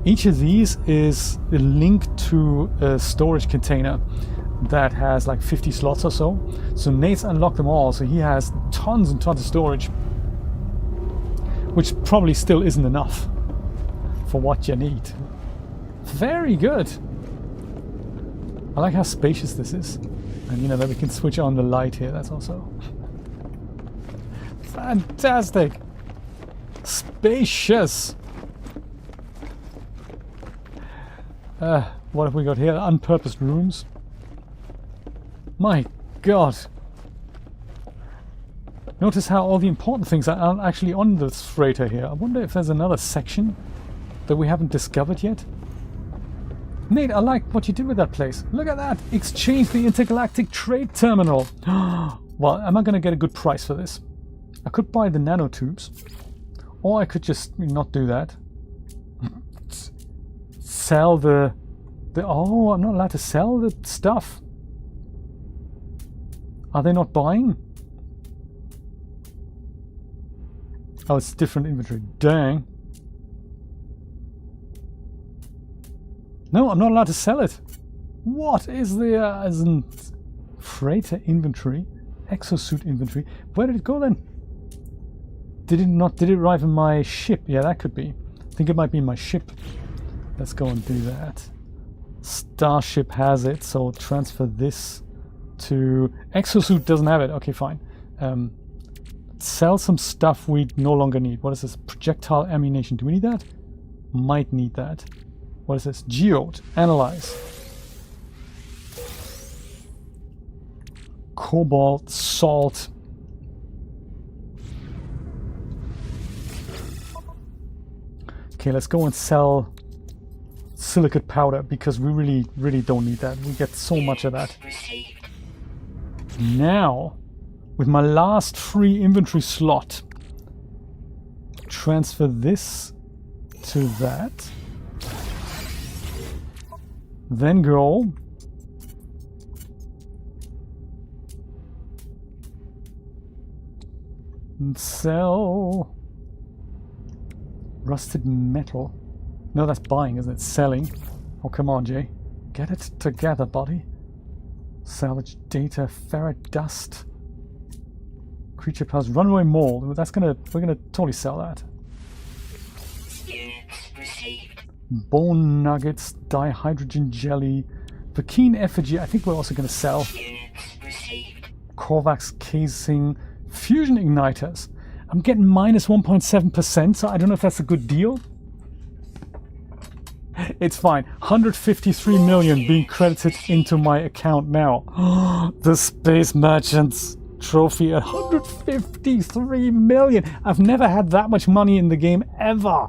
Each of these is linked to a storage container that has like 50 slots or so. So Nate's unlocked them all, so he has tons and tons of storage, which probably still isn't enough for what you need. Very good. I like how spacious this is. And you know that we can switch on the light here, that's also fantastic. Spacious. What have we got here? Unpurposed rooms. My god. Notice how all the important things are actually on this freighter here. I wonder if there's another section that we haven't discovered yet. Nate, I like what you did with that place. Look at that! Exchange the intergalactic trade terminal. Well, am I going to get a good price for this? I could buy the nanotubes. Or I could just not do that. Sell the... Oh, I'm not allowed to sell the stuff. Are they not buying? Oh, it's different inventory. Dang. No, I'm not allowed to sell it. What is the as in freighter inventory, exosuit inventory? Where did it go then? Did it arrive in my ship? Yeah, that could be. I think it might be in my ship. Let's go and do that. Starship has it, so transfer this to exosuit. Doesn't have it. Okay, fine. Sell some stuff we no longer need. What is this? Projectile ammunition. Do we need that? Might need that. What is this? Geode. Analyze. Cobalt. Salt. Okay, let's go and sell silicate powder because we really don't need that. We get so much of that. Now, with my last free inventory slot, transfer this to that. Then go and sell rusted metal. No, that's buying, isn't it? Selling. Oh, come on, Jay. Get it together, buddy. Salvage data, ferret dust. Creature powers, runaway mold. We're gonna totally sell that. Bone nuggets, dihydrogen jelly, Vakine effigy. I think we're also gonna sell. Korvax casing, fusion igniters. I'm getting minus 1.7%, so I don't know if that's a good deal. It's fine. 153 million being credited into my account now. The Space Merchants trophy at 153 million. I've never had that much money in the game ever.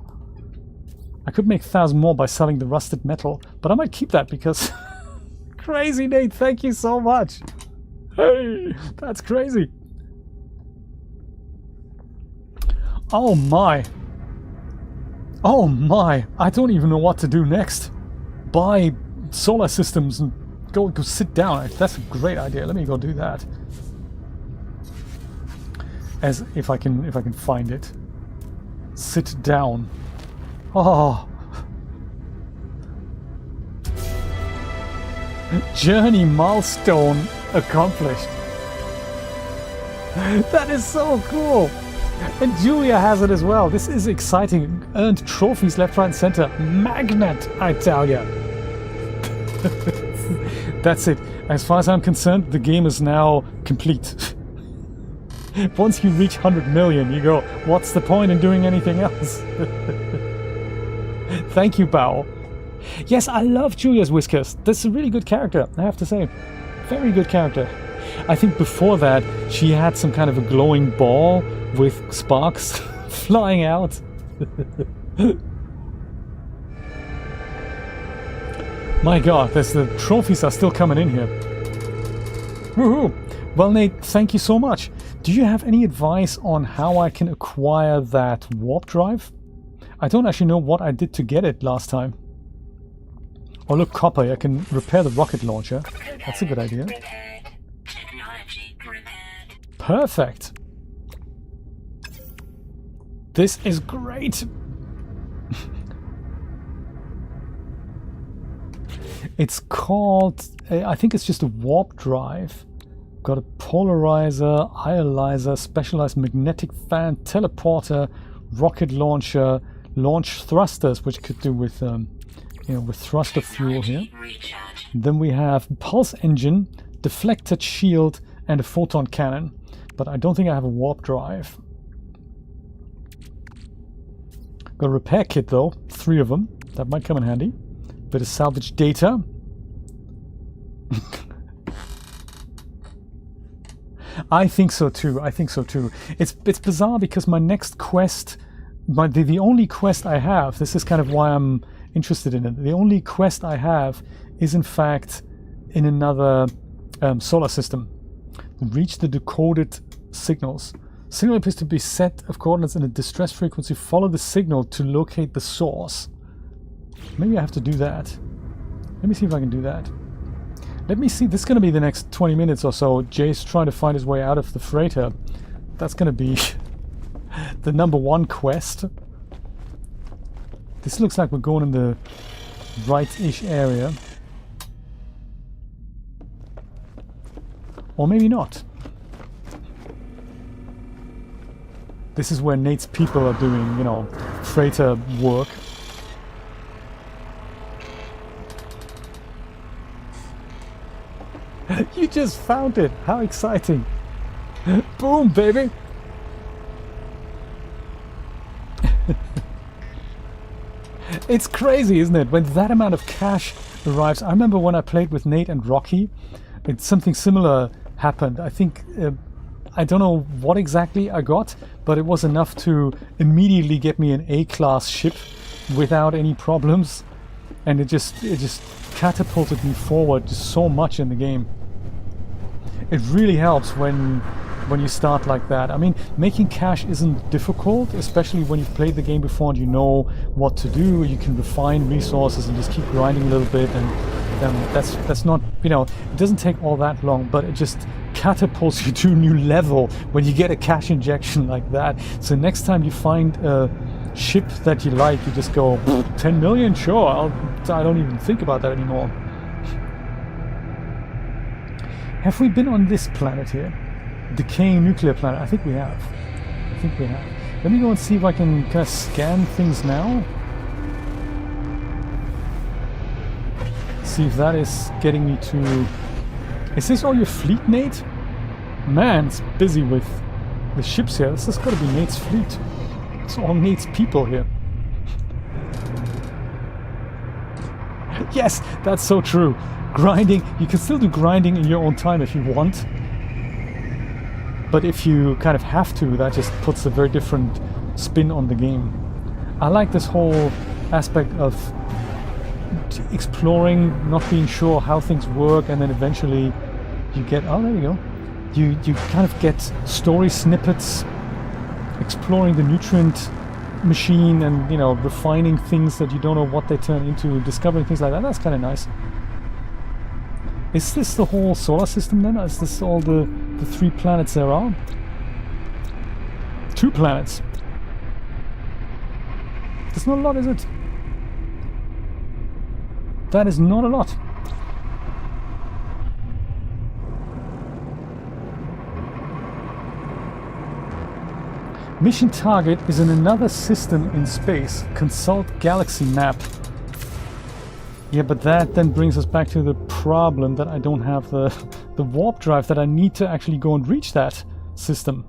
I could make 1,000 more by selling the rusted metal, but I might keep that because... Crazy, Nate. Thank you so much. Hey, that's crazy. Oh my. Oh my. I don't even know what to do next. Buy solar systems and go sit down. That's a great idea. Let me go do that. As if I can find it. Sit down. Oh. Journey milestone accomplished. That is so cool. And Julia has it as well. This is exciting. Earned trophies left, right, and center. Magnet, I tell ya. That's it. As far as I'm concerned, the game is now complete. Once you reach 100 million, you go, what's the point in doing anything else? Thank you, Bao. Yes, I love Julia's Whiskers. That's a really good character, I have to say. Very good character. I think before that, she had some kind of a glowing ball with sparks flying out. My god, the trophies are still coming in here. Woohoo! Well, Nate, thank you so much. Do you have any advice on how I can acquire that warp drive? I don't actually know what I did to get it last time. Oh look, copper, I can repair the rocket launcher. That's a good idea. Perfect! This is great! It's called, I think it's just a warp drive. Got a polarizer, ionizer, specialized magnetic fan, teleporter, rocket launcher, launch thrusters, which could do with, with thruster fuel here. Then we have pulse engine, deflected shield, and a photon cannon. But I don't think I have a warp drive. Got a repair kit though, 3 of them. That might come in handy. Bit of salvage data. I think so too. I think so too. It's bizarre because my next quest, the only quest I have, this is kind of why I'm interested in it. The only quest I have is in fact in another solar system. Reach the decoded signals. Signal appears to be set of coordinates in a distress frequency. Follow the signal to locate the source. Maybe I have to do that. Let me see if I can do that. Let me see. This is going to be the next 20 minutes or so. Jay's trying to find his way out of the freighter. That's going to be the #1 quest. This looks like we're going in the right-ish area. Or maybe not. This is where Nate's people are doing, freighter work. You just found it! How exciting! Boom, baby! It's crazy, isn't it? When that amount of cash arrives. I remember when I played with Nate and Rocky, something similar happened. I think, I don't know what exactly I got, but it was enough to immediately get me an A-class ship without any problems. And it just catapulted me forward just so much in the game. It really helps when you start like that. I mean, making cash isn't difficult, especially when you've played the game before and you know what to do. You can refine resources and just keep grinding a little bit, and that's not, it doesn't take all that long, but it just catapults you to a new level when you get a cash injection like that. So next time you find a ship that you like, you just go, 10 million, sure, I don't even think about that anymore. Have we been on this planet here? Decaying nuclear planet? I think we have. Let me go and see if I can kind of scan things now. See if that is getting me to... Is this all your fleet, Nate? Man, it's busy with the ships here. This has got to be Nate's fleet. It's all Nate's people here. Yes, that's so true. Grinding, you can still do grinding in your own time if you want. But if you kind of have to, that just puts a very different spin on the game. I like this whole aspect of exploring, not being sure how things work, and then eventually you get, oh, there you go. You kind of get story snippets, exploring the nutrient machine and, refining things that you don't know what they turn into, discovering things like that. That's kind of nice. Is this the whole solar system then? Is this all the 3 planets there are? 2 planets. That's not a lot, is it? That is not a lot. Mission target is in another system in space. Consult galaxy map. Yeah, but that then brings us back to the problem that I don't have the warp drive that I need to actually go and reach that system.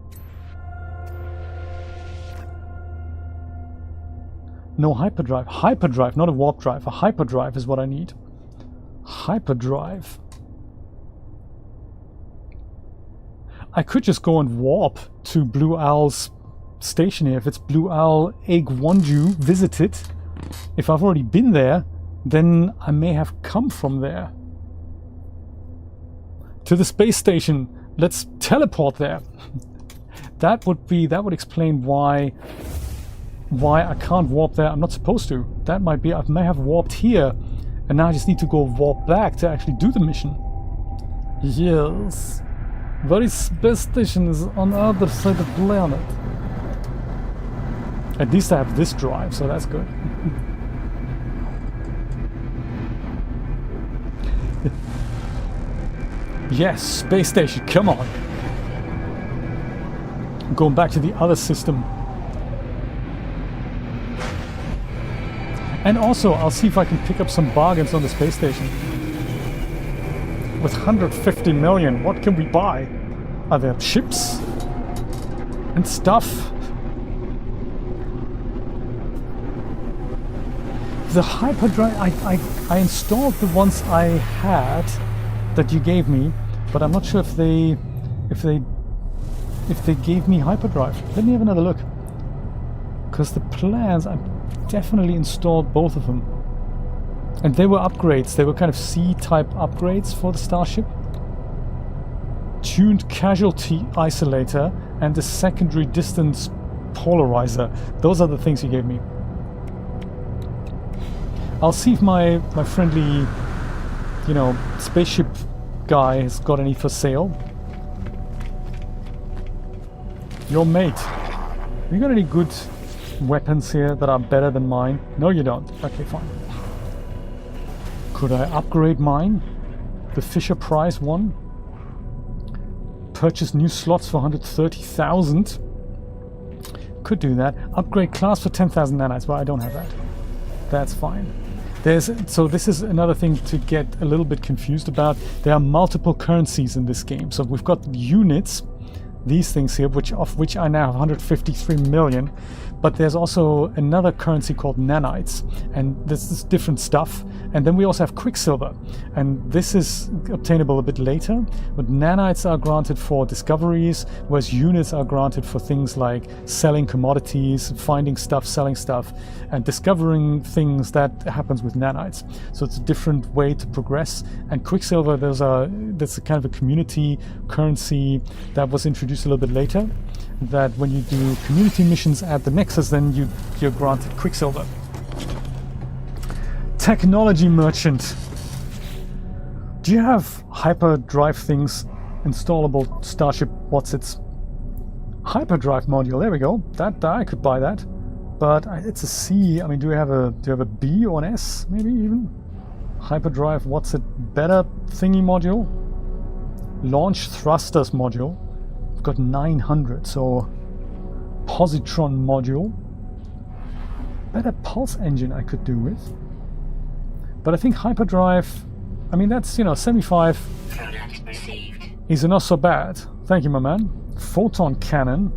No hyperdrive. Hyperdrive, not a warp drive. A hyperdrive is what I need. Hyperdrive. I could just go and warp to Blue Owl's station here. If it's Blue Owl Egg Wonju visited, if I've already been there, then I may have come from there. To the space station. Let's teleport there. That would explain why I can't warp there. I'm not supposed to. That might be I may have warped here, and now I just need to go warp back to actually do the mission. Yes. Very space station is on the other side of the planet. At least I have this drive, so that's good. Yes, space station, come on. Going back to the other system. And also, I'll see if I can pick up some bargains on the space station. With 150 million, what can we buy? Are there ships? And stuff? The hyperdrive, I installed the ones I had that you gave me, but I'm not sure if they gave me hyperdrive. Let me have another look, because the plans I definitely installed both of them, and they were upgrades. They were kind of C-type upgrades for the Starship. Tuned casualty isolator and the secondary distance polarizer. Those are the things you gave me. I'll see if my friendly, you know, spaceship guy has got any for sale. Your mate. You got any good weapons here that are better than mine? No, you don't. Okay, fine. Could I upgrade mine? The Fisher Price one. Purchase new slots for 130,000. Could do that. Upgrade class for 10,000 nanites. Well, I don't have that. That's fine. So this is another thing to get a little bit confused about. There are multiple currencies in this game. So we've got units, these things here, of which I now have 153 million. But there's also another currency called nanites, and this is different stuff. And then we also have quicksilver, and this is obtainable a bit later. But nanites are granted for discoveries, whereas units are granted for things like selling commodities, finding stuff, selling stuff, and discovering things. That happens with nanites. So it's a different way to progress. And quicksilver, that's a kind of a community currency that was introduced a little bit later. That when you do community missions at the Nexus, then you're granted quicksilver. Technology merchant. Do you have hyperdrive things installable? Starship, what's its hyperdrive module? There we go. That I could buy that, but it's a C. I mean, do you have a B or an S? Maybe even hyperdrive. What's it? Better thingy module. Launch thrusters module. I've got 900. So positron module. Better pulse engine I could do with. But I think hyperdrive, I mean, that's, 75 is not so bad. Thank you, my man. Photon cannon.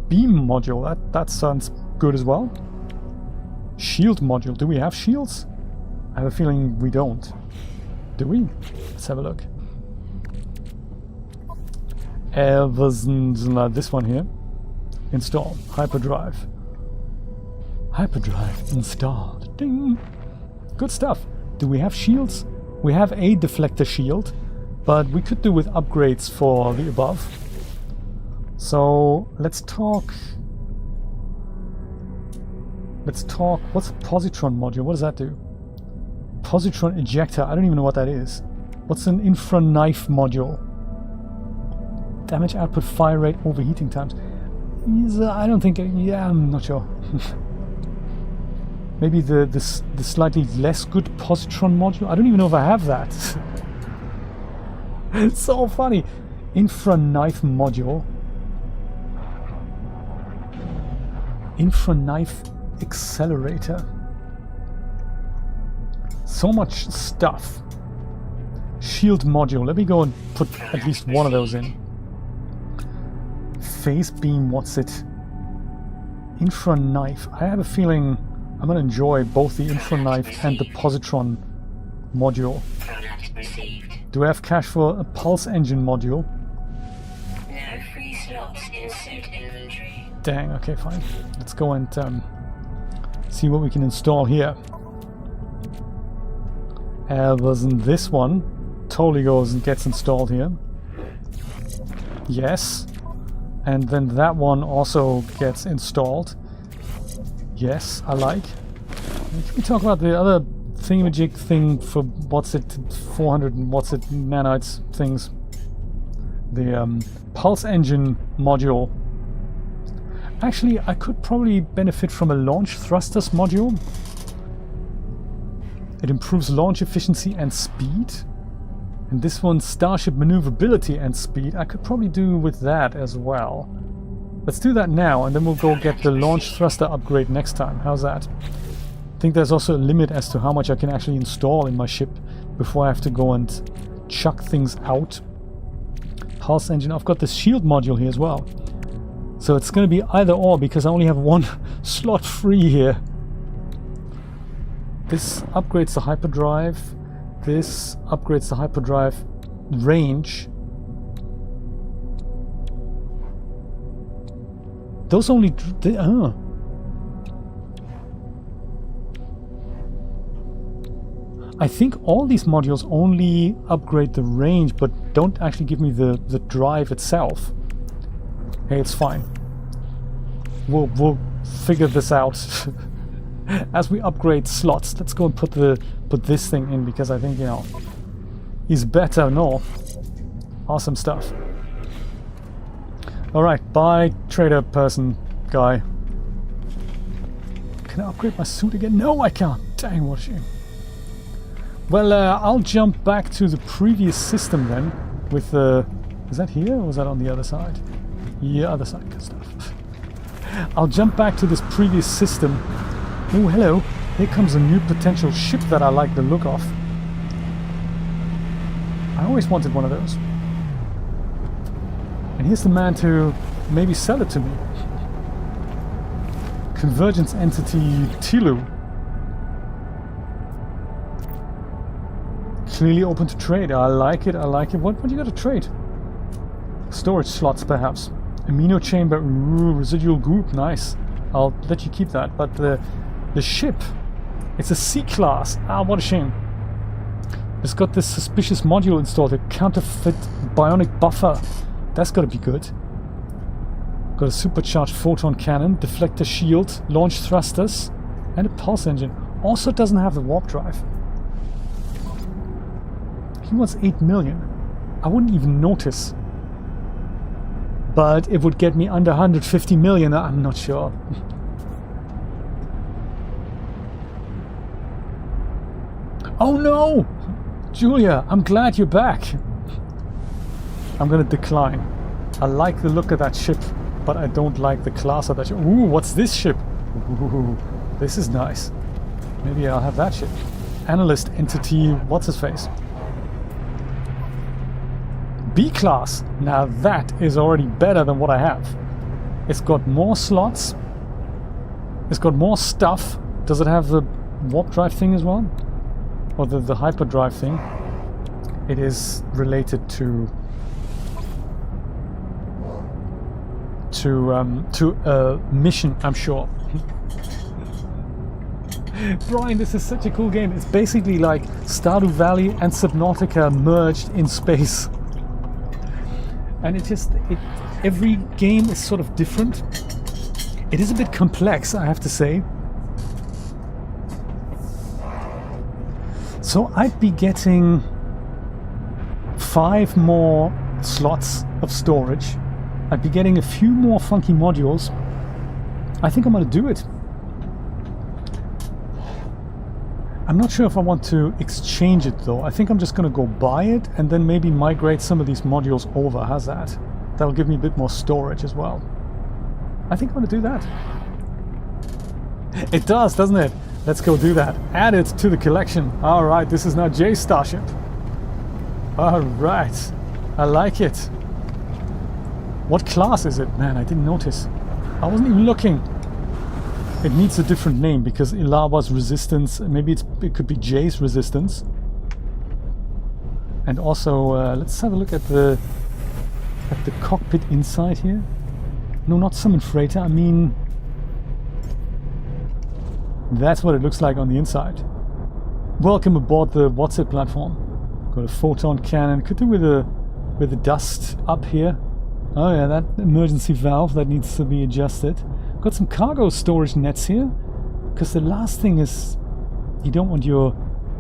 Beam module, that sounds good as well. Shield module. Do we have shields? I have a feeling we don't. Do we? Let's have a look. This one here. Install. Hyperdrive. Hyperdrive installed. Ding! Good stuff. Do we have shields? We have a deflector shield, but we could do with upgrades for the above. So let's talk. What's a positron module? What does that do? Positron ejector. I don't even know what that is. What's an infra knife module? Damage output, fire rate, overheating times. I don't think. Yeah, I'm not sure. Maybe the slightly less good positron module. I don't even know if I have that. It's so funny. Infra knife module. Infra knife accelerator. So much stuff. Shield module. Let me go and put at least one of those in. Phase beam. What's it? infra knife. I have a feeling I'm going to enjoy both the infra knife and the positron module. Product received. Do I have cash for a pulse engine module? No free slots in suit inventory. Dang, okay, fine. Let's go and see what we can install here. Wasn't this one? Totally goes and gets installed here. Yes. And then that one also gets installed. Yes, I like. Can we talk about the other thingamajig thing for what's it 400 and what's it nanites things? The pulse engine module. Actually, I could probably benefit from a launch thrusters module. It improves launch efficiency and speed. And this one's starship maneuverability and speed. I could probably do with that as well. Let's do that now, and then we'll go get the launch thruster upgrade next time. How's that? I think there's also a limit as to how much I can actually install in my ship before I have to go and chuck things out. Pulse engine. I've got the shield module here as well. So it's going to be either or because I only have one slot free here. This upgrades the hyperdrive. This upgrades the hyperdrive range. Those only... I think all these modules only upgrade the range, but don't actually give me the drive itself. Hey, it's fine. We'll figure this out as we upgrade slots. Let's go and put this thing in because I think, you know, is better. No, awesome stuff. All right, bye, trader person guy. Can I upgrade my suit again? No, I can't. Dang, what a shame. Well, I'll jump back to the previous system then with the... Is that here or was that on the other side? Yeah, other side, good stuff. I'll jump back to this previous system. Oh, hello. Here comes a new potential ship that I like the look of. I always wanted one of those. And here's the man to maybe sell it to me. Convergence entity Tilu. Clearly open to trade. I like it, I like it. What do you got to trade? Storage slots, perhaps. Amino chamber, ooh, residual group, nice. I'll let you keep that. But the ship, it's a C-class. Ah, what a shame. It's got this suspicious module installed, a counterfeit bionic buffer. That's got to be good. Got a supercharged photon cannon, deflector shield, launch thrusters, and a pulse engine. Also doesn't have the warp drive. He wants 8 million. I wouldn't even notice. But it would get me under 150 million, I'm not sure. Oh no! Julia, I'm glad you're back. I'm gonna decline. I like the look of that ship, but I don't like the class of that ship. Ooh, what's this ship? Ooh, this is nice. Maybe I'll have that ship. Analyst entity, what's his face? B-class. Now that is already better than what I have. It's got more slots. It's got more stuff. Does it have the warp drive thing as well? Or the hyperdrive thing? It is related to a mission, I'm sure. Brian, this is such a cool game. It's basically like Stardew Valley and Subnautica merged in space. And every game is sort of different. It is a bit complex, I have to say. So I'd be getting 5 more slots of storage. I'd be getting a few more funky modules. I think I'm going to do it. I'm not sure if I want to exchange it though. I think I'm just going to go buy it and then maybe migrate some of these modules over. How's that? That'll give me a bit more storage as well. I think I'm going to do that. It does, doesn't it? Let's go do that. Add it to the collection. Alright, this is now Jay's starship. Alright. I like it. What class is it? Man, I didn't notice. I wasn't even looking. It needs a different name because Ilawa's resistance, maybe it could be Jay's resistance. And also, let's have a look at the cockpit inside here. No, not summon freighter, I mean... That's what it looks like on the inside. Welcome aboard the what's it platform. Got a photon cannon, could do with the dust up here. Oh yeah, that emergency valve that needs to be adjusted. Got some cargo storage nets here, because the last thing is you don't want your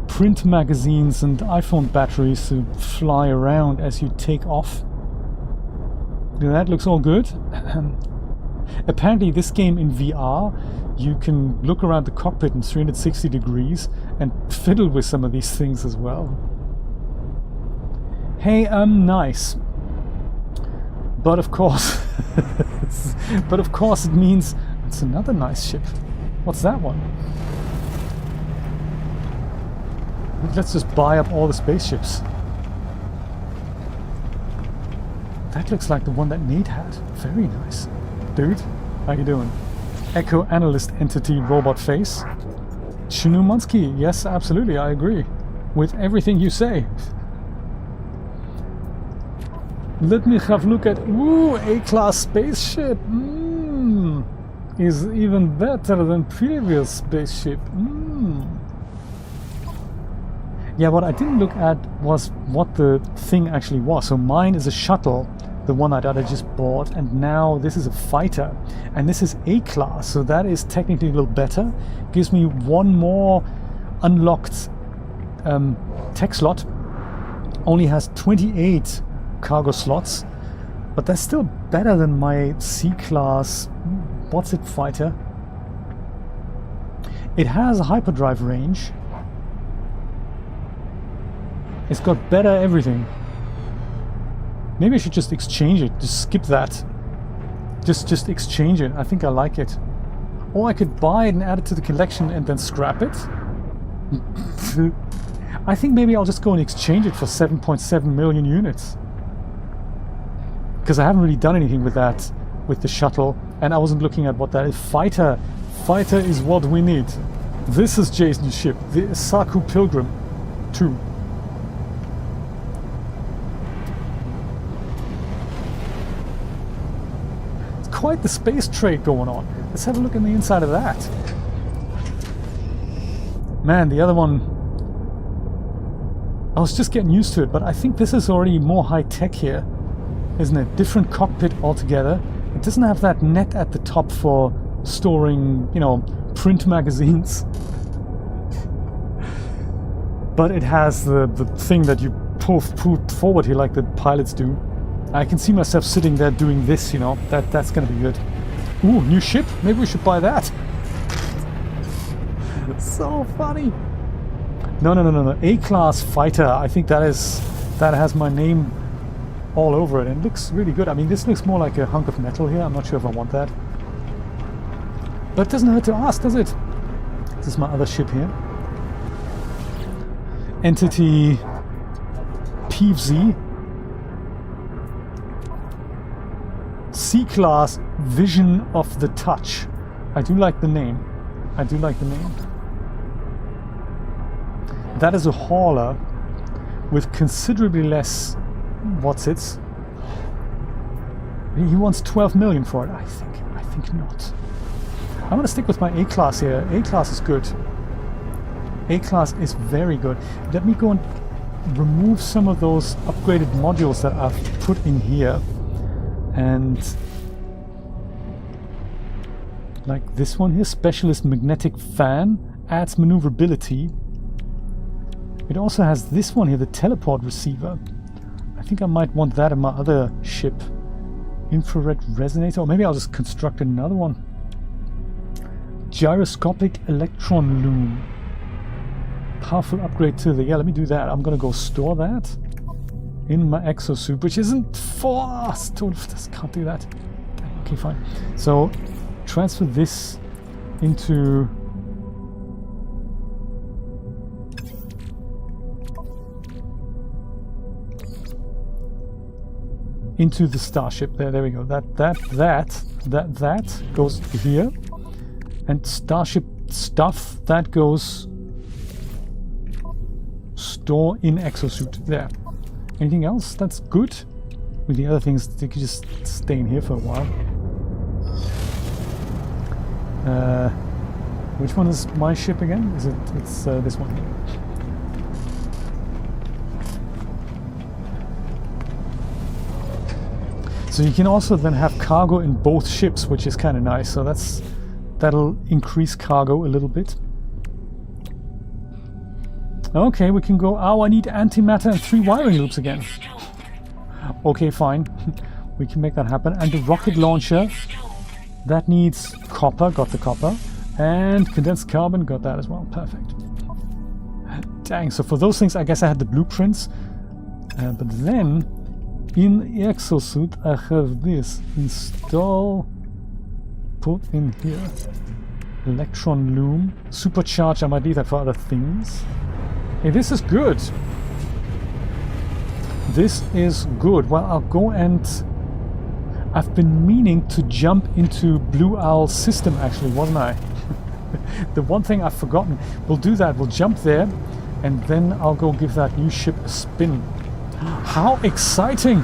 print magazines and iPhone batteries to fly around as you take off. That looks all good. Apparently this game in VR, you can look around the cockpit in 360 degrees and fiddle with some of these things as well. Hey, nice. But of course, it means it's another nice ship. What's that one? Let's just buy up all the spaceships. That looks like the one that Nate had. Very nice. Dude, how you doing? Echo Analyst Entity Robot Face. Chinumansky, yes, absolutely, I agree with everything you say. Let me have a look at... Ooh, A-class spaceship. Is even better than previous spaceship. Yeah, what I didn't look at was what the thing actually was. So mine is a shuttle, the one that I just bought, and now this is a fighter. And this is A-class, so that is technically a little better. Gives me one more unlocked tech slot. Only has 28 cargo slots, but that's still better than my C-class what's it fighter. It has a hyperdrive range. It's got better everything. Maybe I should just exchange it. Just skip that. Just exchange it. I think I like it. Or I could buy it and add it to the collection and then scrap it. I think maybe I'll just go and exchange it for 7.7 million units. Because I haven't really done anything with that, with the shuttle, and I wasn't looking at what that is. Fighter is what we need. This is Jay's new ship, the Saku Pilgrim 2. It's quite the space trade going on. Let's have a look in the inside of that. Man, the other one, I was just getting used to it, but I think this is already more high-tech here. Isn't it? Different cockpit altogether. It doesn't have that net at the top for storing, you know, print magazines. But it has the thing that you pull forward here like the pilots do. I can see myself sitting there doing this, you know. That's gonna be good. Ooh, new ship? Maybe we should buy that. It's so funny. No. A-class fighter. I think that has my name all over it, and it looks really good. I mean, this looks more like a hunk of metal here. I'm not sure if I want that. But it doesn't hurt to ask, does it? This is my other ship here. Entity PFZ. C-Class Vision of the Touch. I do like the name. That is a hauler with considerably less what's-its. He wants 12 million for it. I think not. I'm gonna stick with my A-Class here. A-Class is good. A-Class is very good. Let me go and remove some of those upgraded modules that I've put in here. And like this one here, Specialist Magnetic Fan, adds maneuverability. It also has this one here, the Teleport Receiver. I think I might want that in my other ship. Infrared Resonator, or maybe I'll just construct another one. Gyroscopic Electron Loom. Powerful upgrade to the... Yeah, let me do that. I'm gonna go store that in my exosuit, which isn't for us. Can't do that. Okay, fine. So, transfer this into... the starship. There we go. That goes here, And Starship stuff, that goes store in exosuit. There. Anything else that's good? With the other things, they could just stay in here for a while. Which one is my ship again? Is it? It's this one here. So you can also then have cargo in both ships, which is kind of nice. So that'll increase cargo a little bit. Okay, we can go. Oh, I need antimatter and 3 wiring loops again. Okay, fine. We can make that happen. And the rocket launcher, that needs copper. Got the copper. And condensed carbon, got that as well. Perfect. Dang, so for those things, I guess I had the blueprints. But then, in the exosuit, I have this. Install, put in here. Electron loom. Supercharge, I might need that for other things. Hey, this is good. This is good. Well, I'll go and... I've been meaning to jump into Blue Owl's system, actually, wasn't I? The one thing I've forgotten. We'll do that. We'll jump there, and then I'll go give that new ship a spin. How exciting!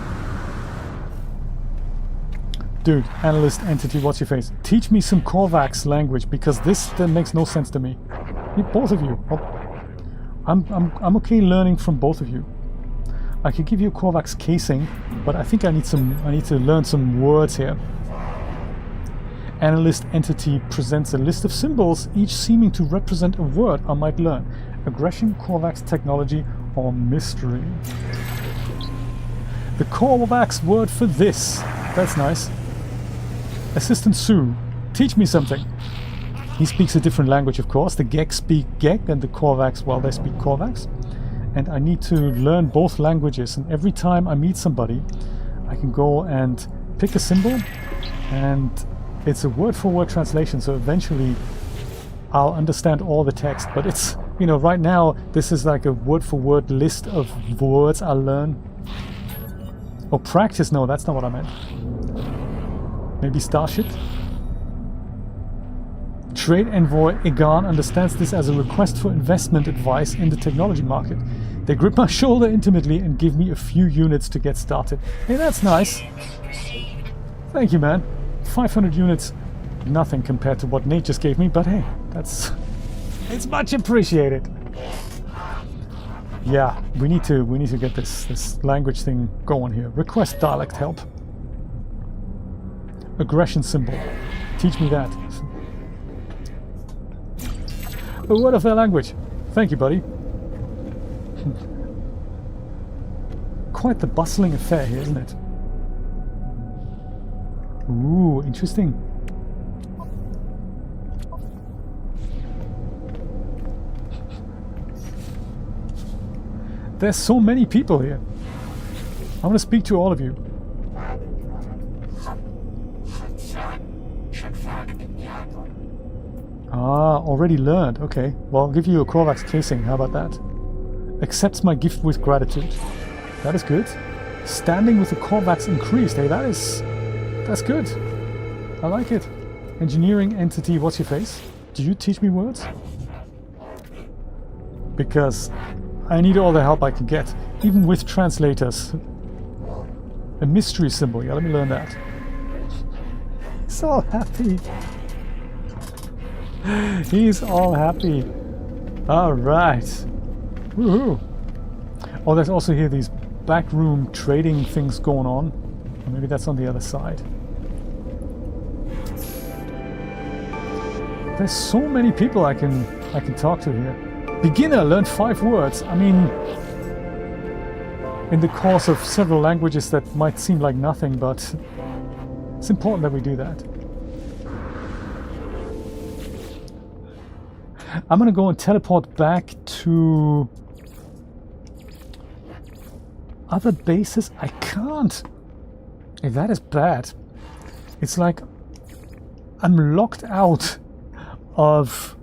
Dude, analyst entity, what's your face? Teach me some Korvax language, because this then makes no sense to me. Both of you. I'm okay learning from both of you. I could give you a Korvax casing, but I think I need to learn some words here. Analyst entity presents a list of symbols, each seeming to represent a word I might learn. Aggression, Korvax technology, or mystery. The Korvax word for this. That's nice. Assistant Sue, teach me something. He speaks a different language, of course. The Gek speak Gek, and the Korvax, well, they speak Korvax. And I need to learn both languages. And every time I meet somebody, I can go and pick a symbol, and it's a word-for-word translation. So eventually, I'll understand all the text. But it's, you know, right now, this is like a word-for-word list of words I'll learn. Oh, practice? No, that's not what I meant. Maybe Starship? Trade envoy Egan understands this as a request for investment advice in the technology market. They grip my shoulder intimately and give me a few units to get started. Hey, that's nice. Thank you, man. 500 units, nothing compared to what Nate just gave me, but hey, it's much appreciated. Yeah, we need to get this language thing going here. Request dialect help. Aggression symbol. Teach me that. A word of their language. Thank you, buddy. Quite the bustling affair here, isn't it? Ooh, interesting. There's so many people here. I want to speak to all of you. Ah, already learned. Okay. Well, I'll give you a Korvax casing. How about that? Accepts my gift with gratitude. That is good. Standing with the Korvax increased. Hey, that's good. I like it. Engineering entity, what's your face? Do you teach me words? Because I need all the help I can get, even with translators. A mystery symbol. Yeah, let me learn that. So happy. He's all happy. Alright. Woohoo. Oh, there's also here these backroom trading things going on. Or maybe that's on the other side. There's so many people I can talk to here. Beginner, learned 5 words. I mean, in the course of several languages that might seem like nothing, but it's important that we do that. I'm gonna go and teleport back to other bases. I can't. Hey, that is bad. It's like I'm locked out of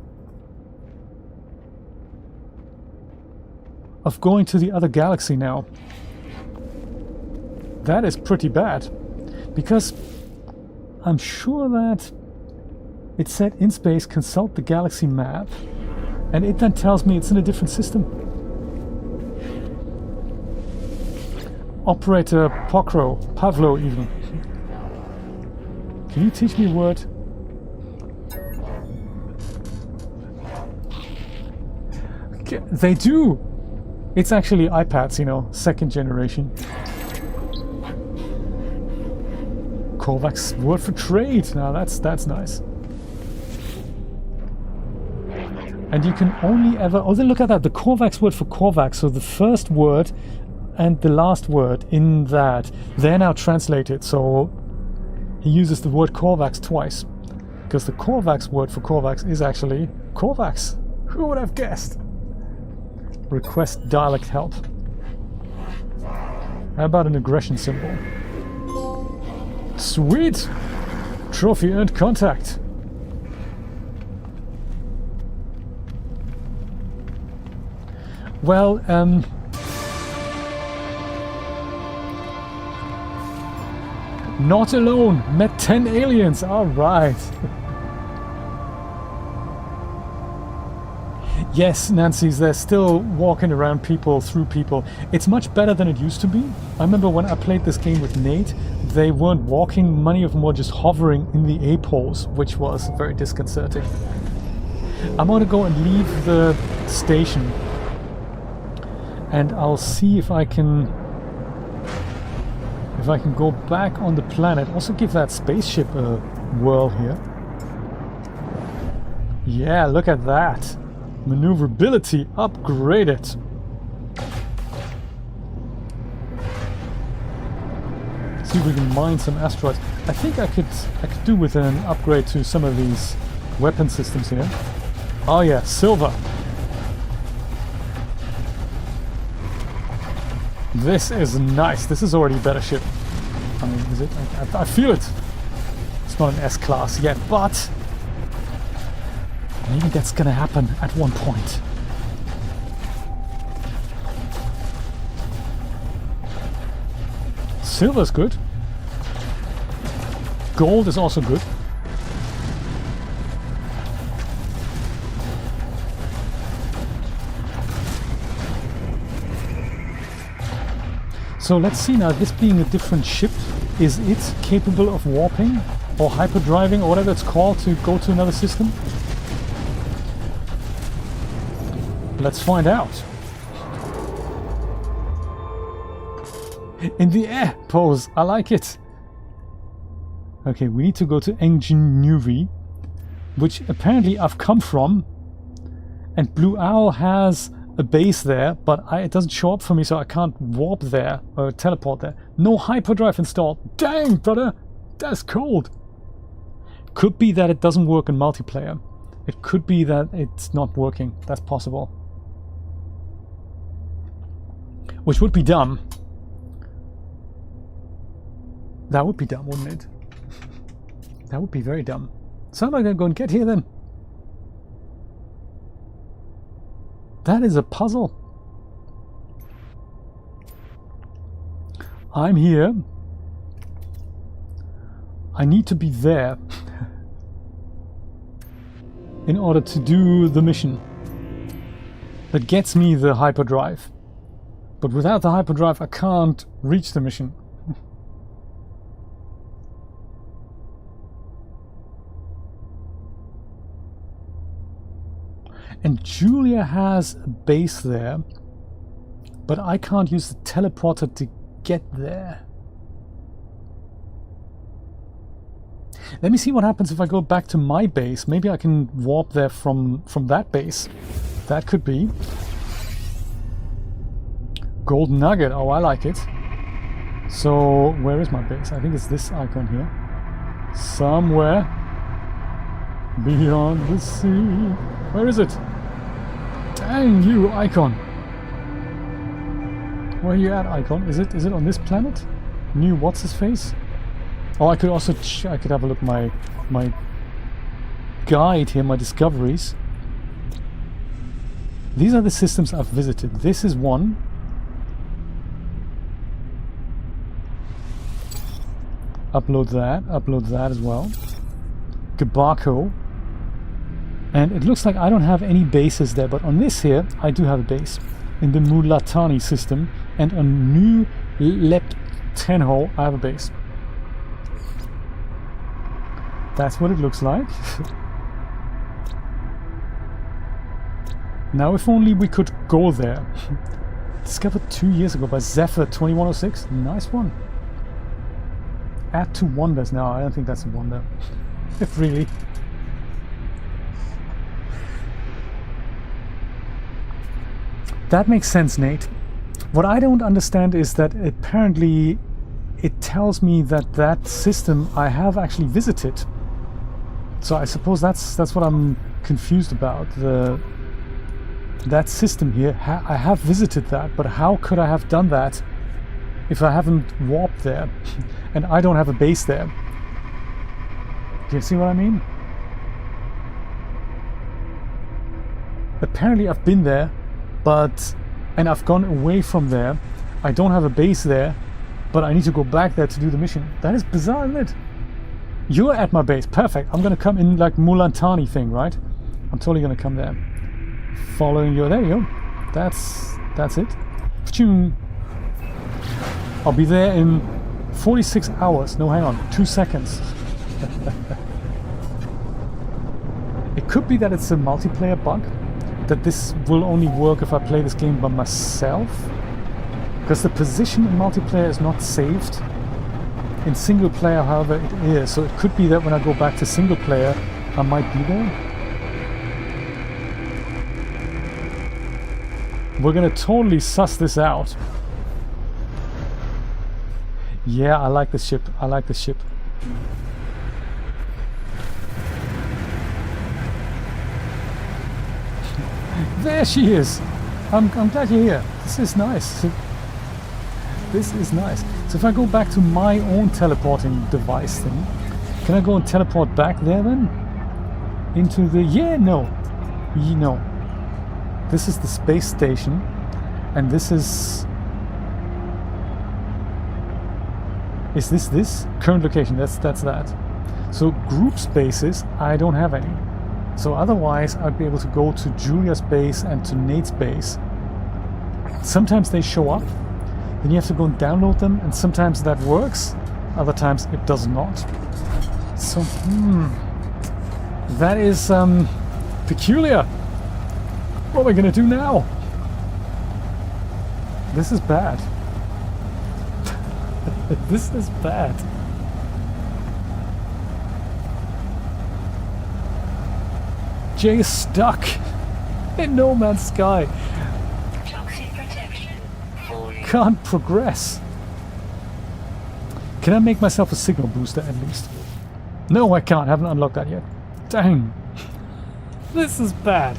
going to the other galaxy now. That is pretty bad, because I'm sure that It said in space, consult the galaxy map. And it then tells me it's in a different system. Operator Pavlo even. Can you teach me a word? They do! It's actually iPads, you know, second generation. Korvax word for trade. Now that's nice. And you can only ever... Oh, then look at that. The Korvax word for Korvax. So the first word and the last word in that, they're now translated. So he uses the word Korvax twice. Because the Korvax word for Korvax is actually Korvax. Who would have guessed? Request dialect help. How about an aggression symbol? Sweet! Trophy earned contact. Well, not alone. Met 10 aliens. All right. Yes, Nancy's, they're still walking around people, through people. It's much better than it used to be. I remember when I played this game with Nate, they weren't walking, many of them were just hovering in the A pose, which was very disconcerting. I'm going to go and leave the station. And I'll see if I can go back on the planet. Also give that spaceship a whirl here. Yeah, look at that. Maneuverability upgraded. See if we can mine some asteroids. I think I could do with an upgrade to some of these weapon systems here. Oh yeah, silver. This is nice. This is already a better ship. I mean, is it? I feel it. It's not an S-class yet, but maybe that's gonna happen at one point. Silver's good. Gold is also good. So let's see now, this being a different ship, is it capable of warping or hyperdriving or whatever it's called to go to another system? Let's find out. In the air pose, I like it. Okay, we need to go to Engineering, which apparently I've come from, and Blue Owl has a base there, but it doesn't show up for me, so I can't warp there or teleport there. No hyperdrive installed. Dang, brother, that's cold. Could be that it doesn't work in multiplayer. It could be that it's not working. That's possible. Which would be dumb. That would be dumb, wouldn't it? That would be very dumb. So am I going to go and get here then? That is a puzzle. I'm here. I need to be there in order to do the mission that gets me the hyperdrive. But without the hyperdrive, I can't reach the mission. And Julia has a base there, but I can't use the teleporter to get there. Let me see what happens if I go back to my base. Maybe I can warp there from that base. That could be. Gold nugget. Oh, I like it. So, where is my base? I think it's this icon here. Somewhere beyond the sea. Where is it? Dang you, icon. Where are you at, icon? Is it on this planet? New what's his face? Oh, I could also I could have a look at my guide here, my discoveries. These are the systems I've visited. This is one. Upload that as well. Gabako. And it looks like I don't have any bases there, but on this here, I do have a base. In the Mulatani system, and on New Leptenho, I have a base. That's what it looks like. Now if only we could go there. Discovered 2 years ago by Zephyr 2106. Nice one. Add to wonders. No, I don't think that's a wonder. If really. That makes sense, Nate. What I don't understand is that apparently it tells me that that system I have actually visited. So I suppose that's what I'm confused about. That system here, I have visited that, but how could I have done that if I haven't warped there and I don't have a base there? Do you see what I mean? Apparently I've been there, and I've gone away from there. I don't have a base there, but I need to go back there to do the mission. That is bizarre, isn't it? You're at my base. Perfect. I'm gonna come in like Mulantani thing, right? I'm totally gonna come there. Following you. There you go. That's it. I'll be there in 46 hours. No, hang on. 2 seconds. It could be that it's a multiplayer bug. That this will only work if I play this game by myself, because the position in multiplayer is not saved. In single player, however, it is. So it could be that when I go back to single player, I might be there. We're gonna totally suss this out. Yeah, I like the ship. I like the ship. There she is! I'm glad you're here. This is nice. This is nice. So if I go back to my own teleporting device thing, can I go and teleport back there then? Into the... Yeah, no. No. This is the space station. And this is... Is this? Current location, that's that. So group spaces, I don't have any. So otherwise I'd be able to go to Julia's base and to Nate's base. Sometimes they show up, then you have to go and download them, and sometimes that works, other times it does not. So, that is peculiar. What are we gonna do now? This is bad. This is bad. Jay is stuck in No Man's Sky. Toxic protection falling. Can't progress. Can I make myself a signal booster at least? No, I can't. Haven't unlocked that yet. Dang. This is bad.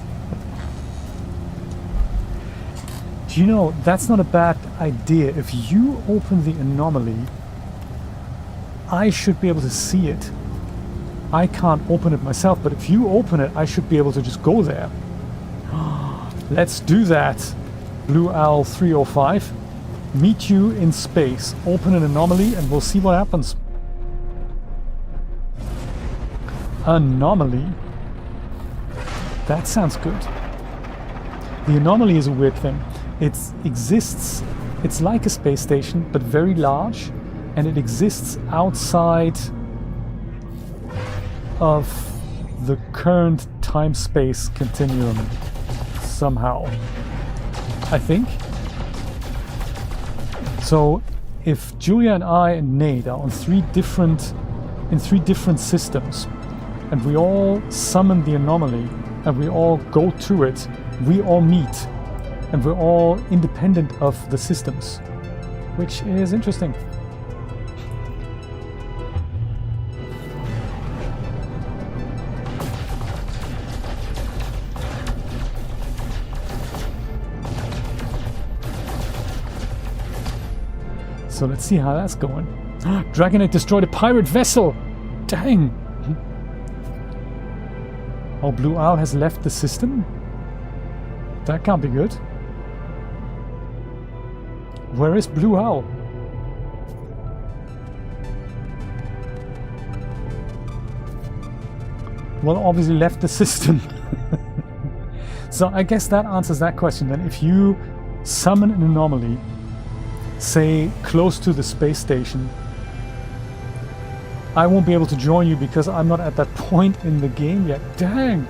Do you know, that's not a bad idea. If you open the anomaly, I should be able to see it. I can't open it myself, but if you open it, I should be able to just go there. Let's do that. Blue Owl 305. Meet you in space. Open an anomaly and we'll see what happens. Anomaly? That sounds good. The anomaly is a weird thing. It exists, it's like a space station, but very large, and it exists outside of the current time-space continuum somehow, I think. So if Julia and I and Nate are on three different systems, and we all summon the anomaly and we all go to it, we all meet, and we're all independent of the systems, which is interesting. So let's see how that's going. Dragonite destroyed a pirate vessel! Dang! Oh, Blue Owl has left the system? That can't be good. Where is Blue Owl? Well, obviously left the system. So I guess that answers that question then. If you summon an anomaly, say close to the space station, I won't be able to join you because I'm not at that point in the game yet. Dang!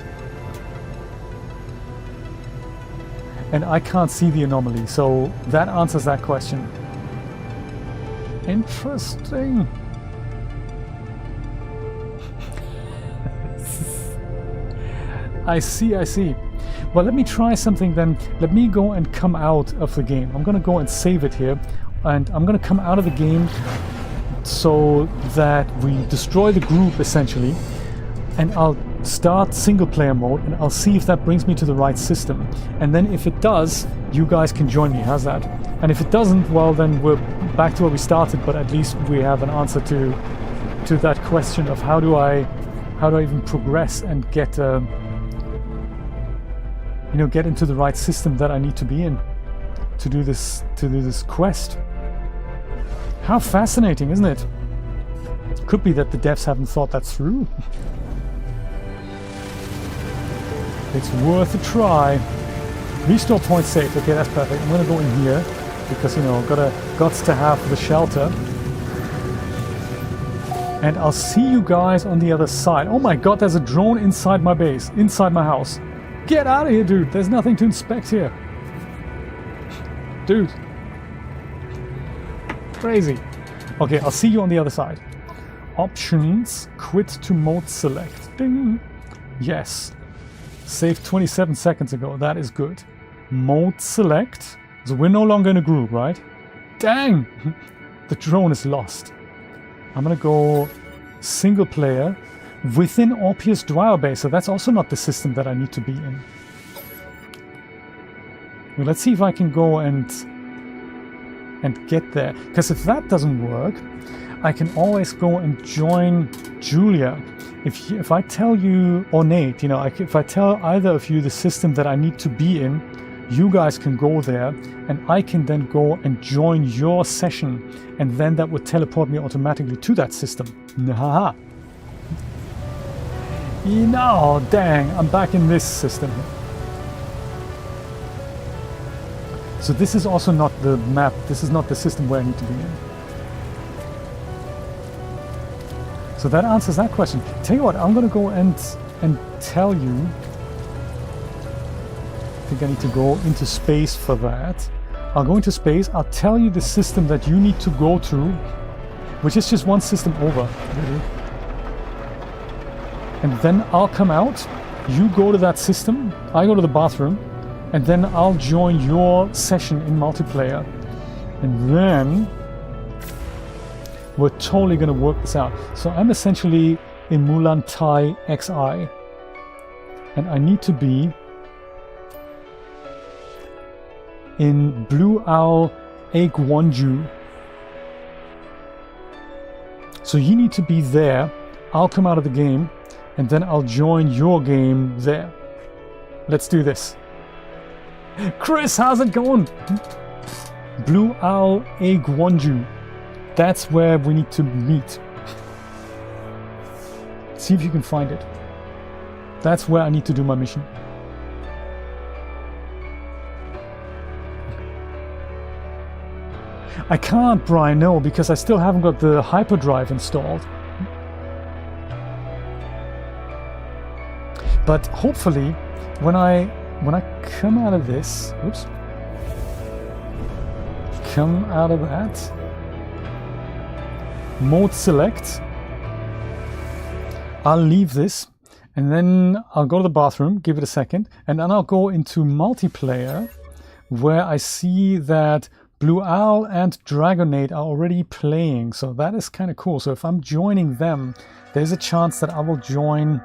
And I can't see the anomaly, so that answers that question. Interesting. I see. Well, let me try something then. Let me go and come out of the game. I'm gonna go and save it here, and I'm gonna come out of the game so that we destroy the group essentially, and I'll start single player mode and I'll see if that brings me to the right system. And then if it does, you guys can join me. How's that? And if it doesn't, well, then we're back to where we started, but at least we have an answer to that question of how do I even progress and get get into the right system that I need to be in to do this quest. How fascinating, isn't it? Could be that the devs haven't thought that through. It's worth a try. Restore point safe. Okay, that's perfect. I'm gonna go in here because gots to have the shelter. And I'll see you guys on the other side. Oh my god, there's a drone inside my base, inside my house. Get out of here, dude. There's nothing to inspect here. Dude. Crazy. Okay, I'll see you on the other side. Options. Quit to mode select. Ding. Yes. Saved 27 seconds ago. That is good. Mode select. So we're no longer in a group, right? Dang! The drone is lost. I'm gonna go single player within Orpheus Dwyer Base, so that's also not the system that I need to be in. Well, let's see if I can go and get there. Because if that doesn't work, I can always go and join Julia. If I tell you, or Nate, if I tell either of you the system that I need to be in, you guys can go there, and I can then go and join your session, and then that would teleport me automatically to that system. Haha. No, dang, I'm back in this system. So this is also not the map, this is not the system where I need to be in. So that answers that question. Tell you what, I'm gonna go and tell you. I think I need to go into space for that. I'll go into space, I'll tell you the system that you need to go to, which is just one system over, really. And then I'll come out, you go to that system, I go to the bathroom, and then I'll join your session in multiplayer. And then we're totally gonna work this out. So I'm essentially in Mulan Thai XI, and I need to be in Blue Owl A Gwonju. So you need to be there. I'll come out of the game, and then I'll join your game there. Let's do this. Chris, how's it going? Blue Owl A Gwonju. That's where we need to meet. See if you can find it. That's where I need to do my mission. I can't, Brian, no, because I still haven't got the hyperdrive installed. But hopefully, when I come out of this, oops, come out of that, mode select, I'll leave this, and then I'll go to the bathroom, give it a second, and then I'll go into multiplayer, where I see that Blue Owl and Dragonade are already playing, so that is kind of cool. So if I'm joining them, there's a chance that I will join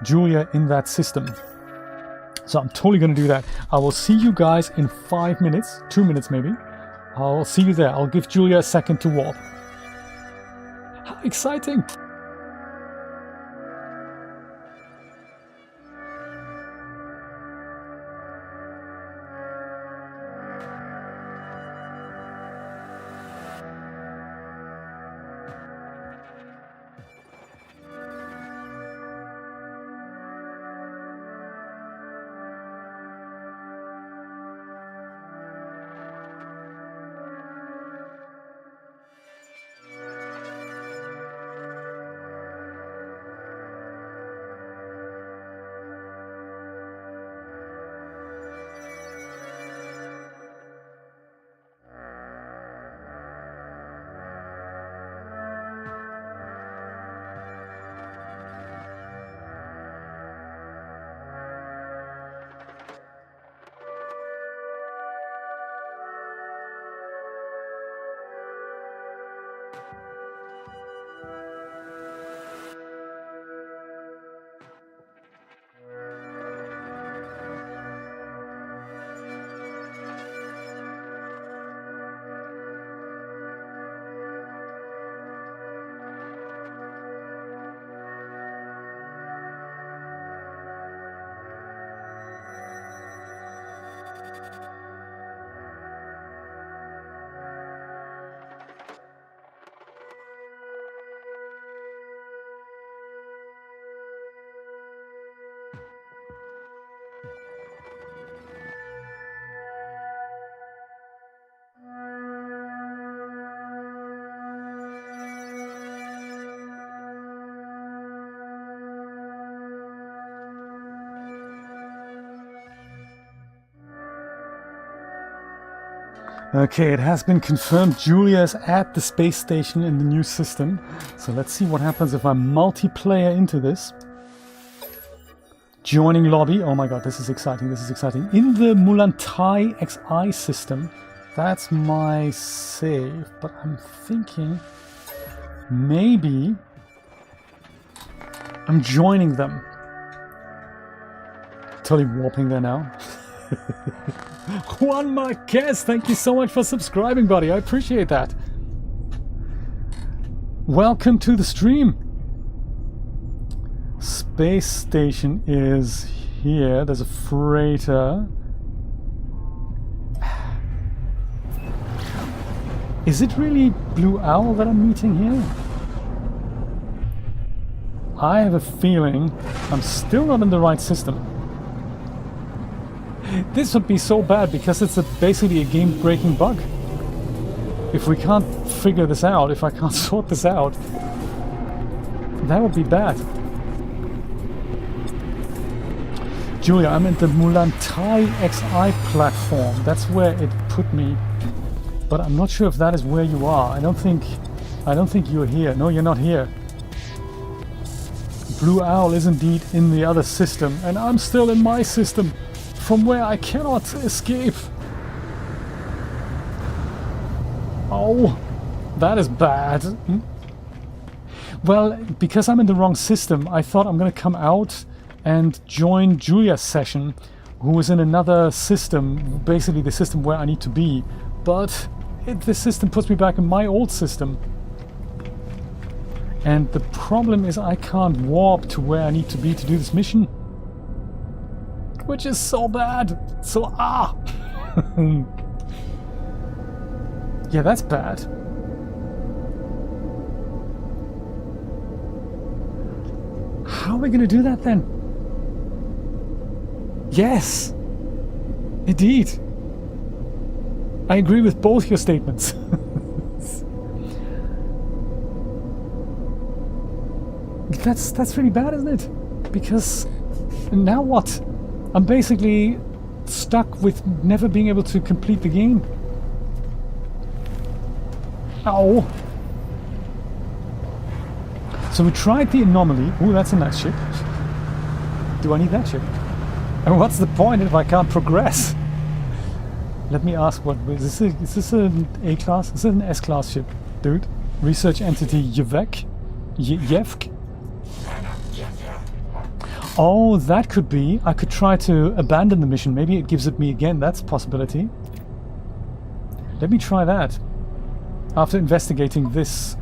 Julia in that system. So I'm totally going to do that. I will see you guys in 5 minutes, 2 minutes maybe. I'll see you there. I'll give Julia a second to warp. How exciting! Okay, it has been confirmed Julia is at the space station in the new system. So let's see what happens if I multiplayer into this. Joining lobby. Oh my god, this is exciting, this is exciting. In the Mulantai XI system. That's my save. But I'm thinking maybe I'm joining them. Totally warping there now. Juan Marquez, thank you so much for subscribing, buddy. I appreciate that. Welcome to the stream. Space station is here. There's a freighter. Is it really Blue Owl that I'm meeting here? I have a feeling I'm still not in the right system. This would be so bad because it's basically a game-breaking bug. If we can't figure this out, if I can't sort this out, that would be bad. Julia, I'm at the Mulantai XI platform. That's where it put me. But I'm not sure if that is where you are. I don't think you're here. No, you're not here. Blue Owl is indeed in the other system, and I'm still in my system, from where I cannot escape. Oh, that is bad. Well, because I'm in the wrong system, I thought I'm gonna come out and join Julia's session, who is in another system, basically the system where I need to be. But this system puts me back in my old system. And the problem is I can't warp to where I need to be to do this mission. Which is so bad. So, yeah, that's bad. How are we going to do that then? Yes. Indeed. I agree with both your statements. That's really bad, isn't it? Because now what? I'm basically stuck with never being able to complete the game. Ow! So we tried the anomaly. Ooh, that's a nice ship. Do I need that ship? And what's the point if I can't progress? Let me ask, what is this an A-class? Is it an S-class ship, dude? Research entity Yevk? Yevk? Oh, that could be. I could try to abandon the mission. Maybe it gives it me again. That's a possibility. Let me try that. After investigating this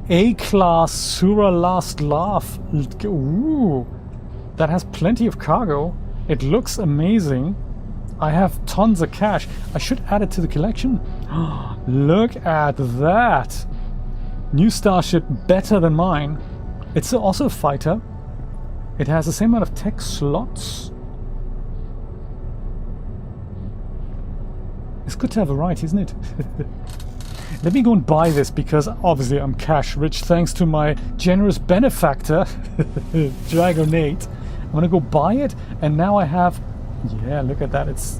A-class Sura Last Laugh. Ooh, that has plenty of cargo. It looks amazing. I have tons of cash. I should add it to the collection. Look at that. New starship, better than mine. It's also a fighter. It has the same amount of tech slots. It's good to have a right, isn't it? Let me go and buy this because obviously I'm cash rich thanks to my generous benefactor, Dragonate. I'm gonna go buy it, and now I have. Yeah, look at that. It's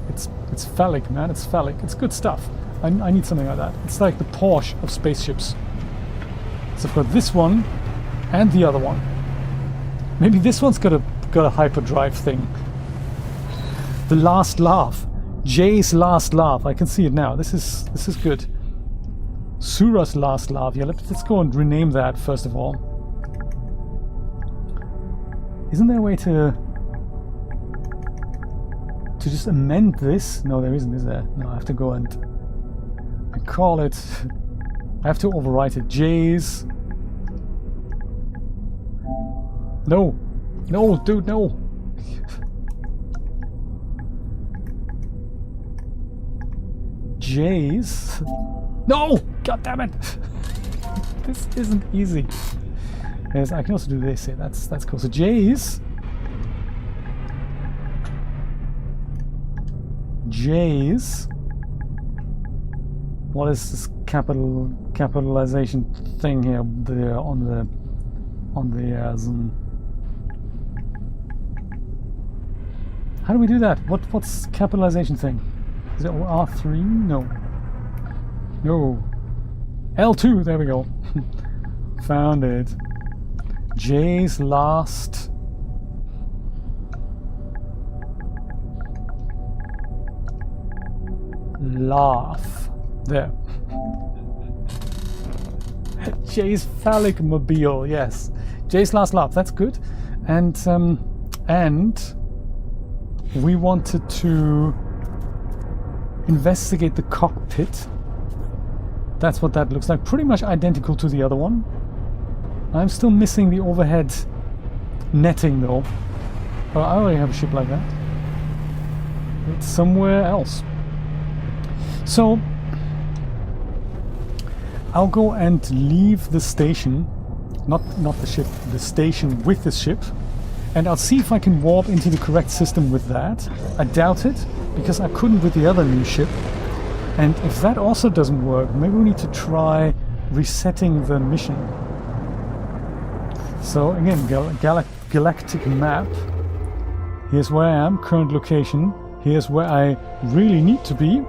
phallic, man. It's phallic. It's good stuff. I need something like that. It's like the Porsche of spaceships. So I've got this one and the other one. Maybe this one's got a hyperdrive thing. The last laugh. Jay's last laugh. I can see it now. This is good. Sura's last laugh. Yeah, let's go and rename that first of all. Isn't there a way to just amend this? No, there isn't, is there? No, I have to go and call it. I have to overwrite it. Jay's. No, no, dude, no. Jay's. No, god damn it. This isn't easy. Yes, I can also do this. Yeah, that's cool. So Jay's. What is this capitalization thing here? On the how do we do that? What's capitalization thing? Is it R3? No. No. L2, there we go. Found it. Jay's last laugh. There. Jay's phallic mobile, yes. Jay's last laugh, that's good. And we wanted to investigate the cockpit. That's what that looks like. Pretty much identical to the other one. I'm still missing the overhead netting though. Oh, I already have a ship like that. It's somewhere else. So I'll go and leave the station, not the ship, the station with the ship, and I'll see if I can warp into the correct system with that. I doubt it, because I couldn't with the other new ship. And if that also doesn't work, maybe we need to try resetting the mission. So again, galactic map. Here's where I am, current location. Here's where I really need to be.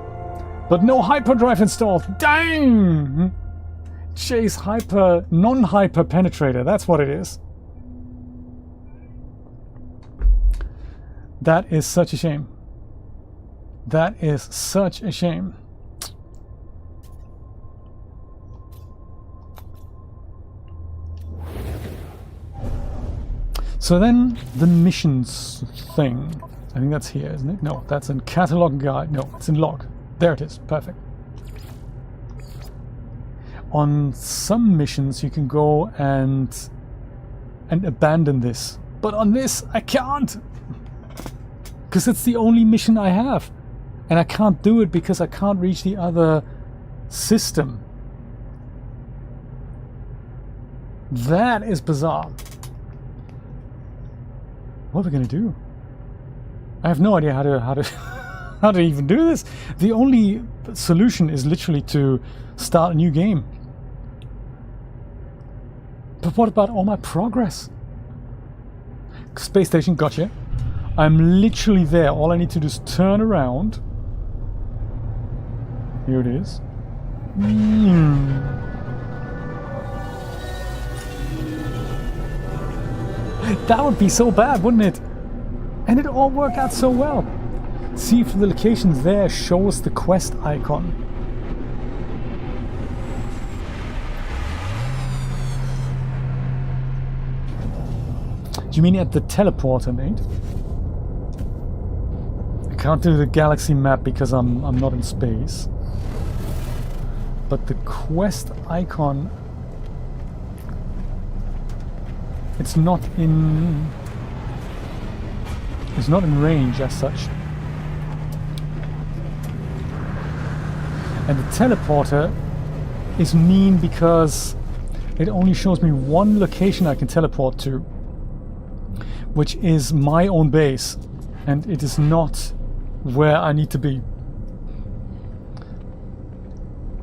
But no hyperdrive installed. Dang! Chase hyper, non-hyper penetrator. That's what it is. That is such a shame. That is such a shame. So then the missions thing. I think that's here, isn't it? No, that's in catalog guide. No, it's in log. There it is. Perfect. On some missions you can go and abandon this. But on this I can't. Because it's the only mission I have. And I can't do it because I can't reach the other system. That is bizarre. What are we gonna do? I have no idea how to how to even do this. The only solution is literally to start a new game. But what about all my progress? Space station, gotcha. I'm literally there. All I need to do is turn around. Here it is. That would be so bad, wouldn't it? And it all worked out so well. See if the location there shows the quest icon. Do you mean at the teleporter, mate? I can't do the galaxy map because I'm not in space. But the quest icon, it's not in range as such. And the teleporter is mean because it only shows me one location I can teleport to, which is my own base, and it is not where I need to be.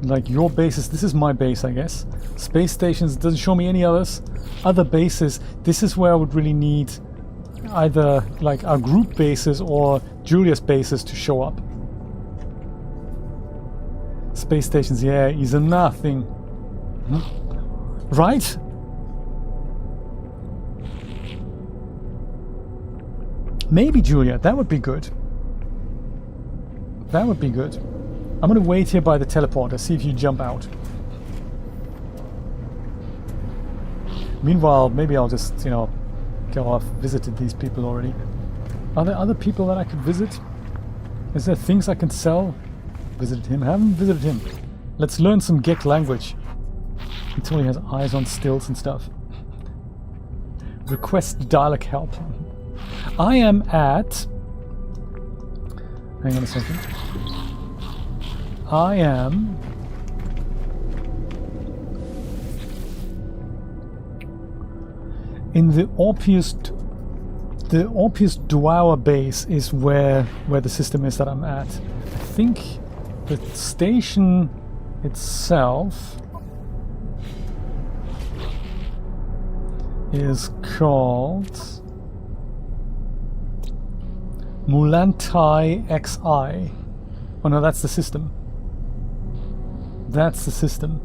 Like your bases, this is my base, I guess. Space stations doesn't show me any others. Other bases, this is where I would really need either like our group bases or Julia's bases to show up. Space stations, yeah, is a nothing. Right? Maybe Julia, that would be good. That would be good. I'm gonna wait here by the teleporter, see if you jump out. Meanwhile, maybe I'll just, you know, go off. Visited these people already. Are there other people that I could visit? Is there things I can sell? Visited him, haven't visited him. Let's learn some Gek language. He totally has eyes on stilts and stuff. Request dialect help. I am at... Hang on a second. I am... in the Orpheus Duawa base is where the system is that I'm at. I think the station itself is called Mulantai XI. Oh no, that's the system. That's the system.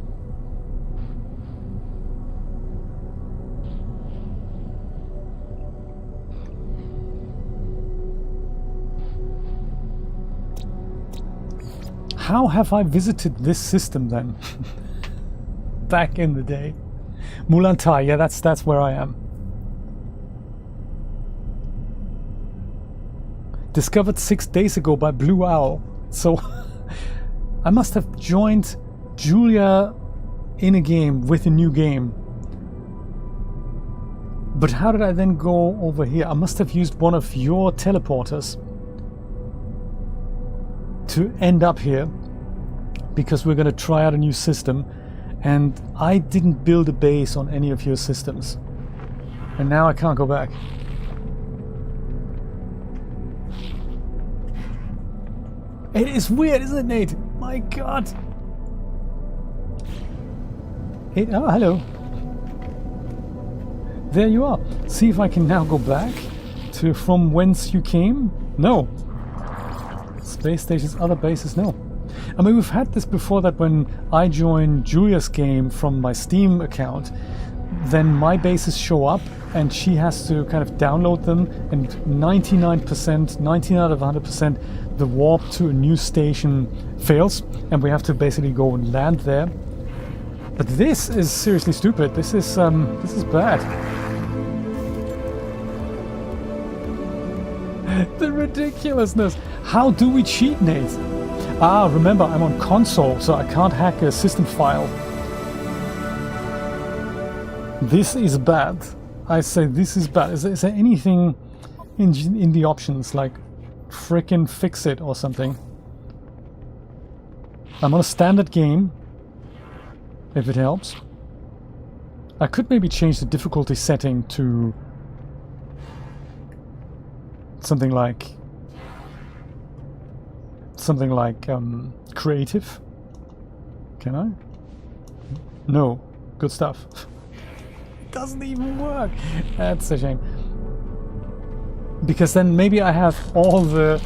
How have I visited this system then? Back in the day. Mulantai, yeah, that's where I am. Discovered 6 days ago by Blue Owl. So I must have joined Julia in a game with a new game. But how did I then go over here? I must have used one of your teleporters to end up here, because we're going to try out a new system, and I didn't build a base on any of your systems, and now I can't go back. It is weird, isn't it, Nate? My God. Hey, oh, hello. There you are. See if I can now go back to from whence you came. No. Space stations, other bases, no. I mean, we've had this before, that when I join Julia's game from my Steam account, then my bases show up and she has to kind of download them, and 99%, 19 out of 100%, the warp to a new station fails, and we have to basically go and land there. But this is seriously stupid. This is bad. The ridiculousness. How do we cheat, Nate? Ah, remember, I'm on console, so I can't hack a system file. This is bad. I say this is bad. Is there anything in the options, like frickin' fix it or something? I'm on a standard game, if it helps. I could maybe change the difficulty setting to something like creative. Can I? No. Good stuff. It doesn't even work. That's a shame. Because then maybe I have all the...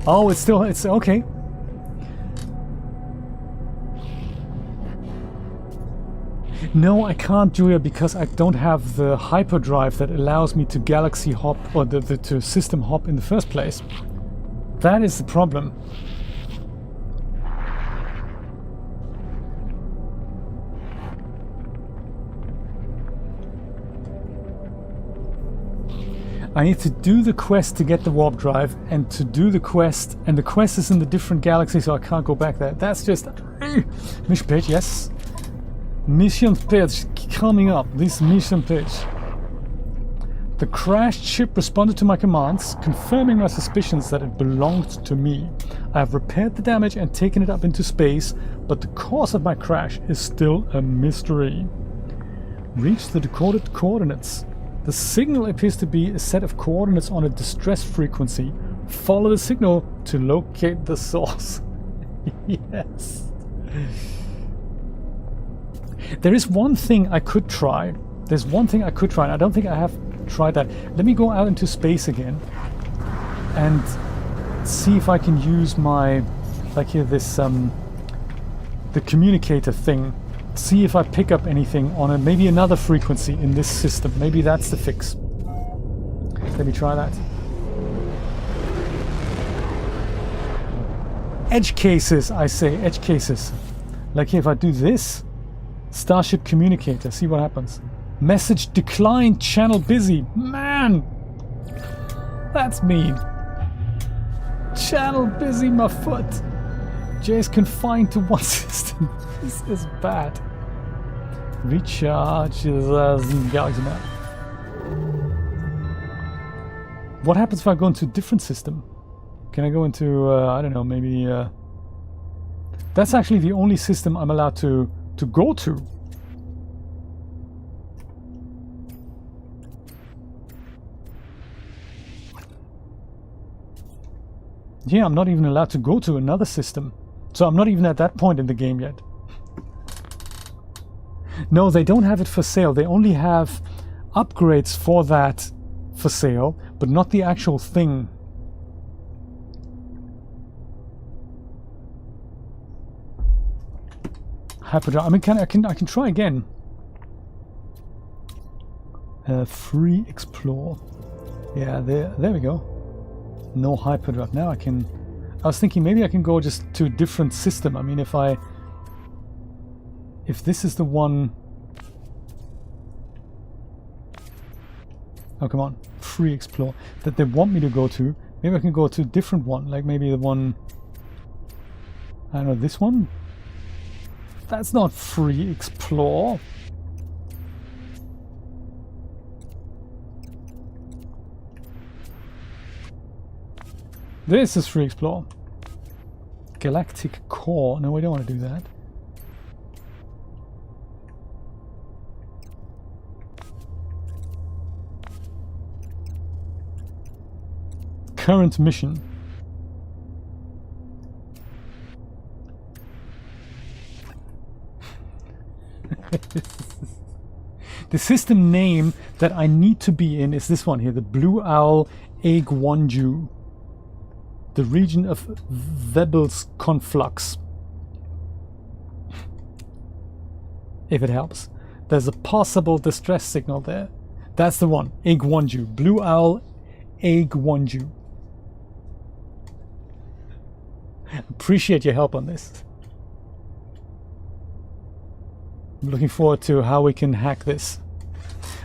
Oh, it's okay. No, I can't, Julia, because I don't have the hyperdrive that allows me to galaxy hop, or to system hop in the first place. That is the problem. I need to do the quest to get the warp drive, and to do the quest, and the quest is in the different galaxy, so I can't go back there. That's just... Mission page, yes. Mission pitch coming up. This mission pitch. The crashed ship responded to my commands, confirming my suspicions that it belonged to me. I have repaired the damage and taken it up into space, but the cause of my crash is still a mystery. Reach the decoded coordinates. The signal appears to be a set of coordinates on a distress frequency. Follow the signal to locate the source. Yes. There is one thing I could try. There's one thing I could try, and I don't think I have tried that. Let me go out into space again and see if I can use my, like here, this the communicator thing. See if I pick up anything on maybe another frequency in this system. Maybe that's the fix. Let me try that. Edge cases, I say, edge cases. Like here, if I do this, Starship communicator, see what happens. Message declined, channel busy. Man! That's mean. Channel busy, my foot. Jay's confined to one system. This is bad. Recharge Galaxy map. What happens if I go into a different system? Can I go into, I don't know, maybe... That's actually the only system I'm allowed to go to. Yeah, I'm not even allowed to go to another system. So I'm not even at that point in the game yet. No, they don't have it for sale. They only have upgrades for that for sale, but not the actual thing. hyperdrive. I mean, I can try again. Free explore. Yeah, there we go. No hyperdrive. Now I can. I was thinking maybe I can go just to a different system. I mean, if this is the one. Oh, come on. Free explore. That they want me to go to. Maybe I can go to a different one. Like maybe the one... I don't know, this one? That's not free explore. This is free explore. Galactic core. No, we don't want to do that. Current mission. The system name that I need to be in is this one here, the Blue Owl Aigwonju. The region of Webble's conflux. If it helps. There's a possible distress signal there. That's the one. Aigwonju. Blue Owl Aigwonju. Appreciate your help on this. I'm looking forward to how we can hack this.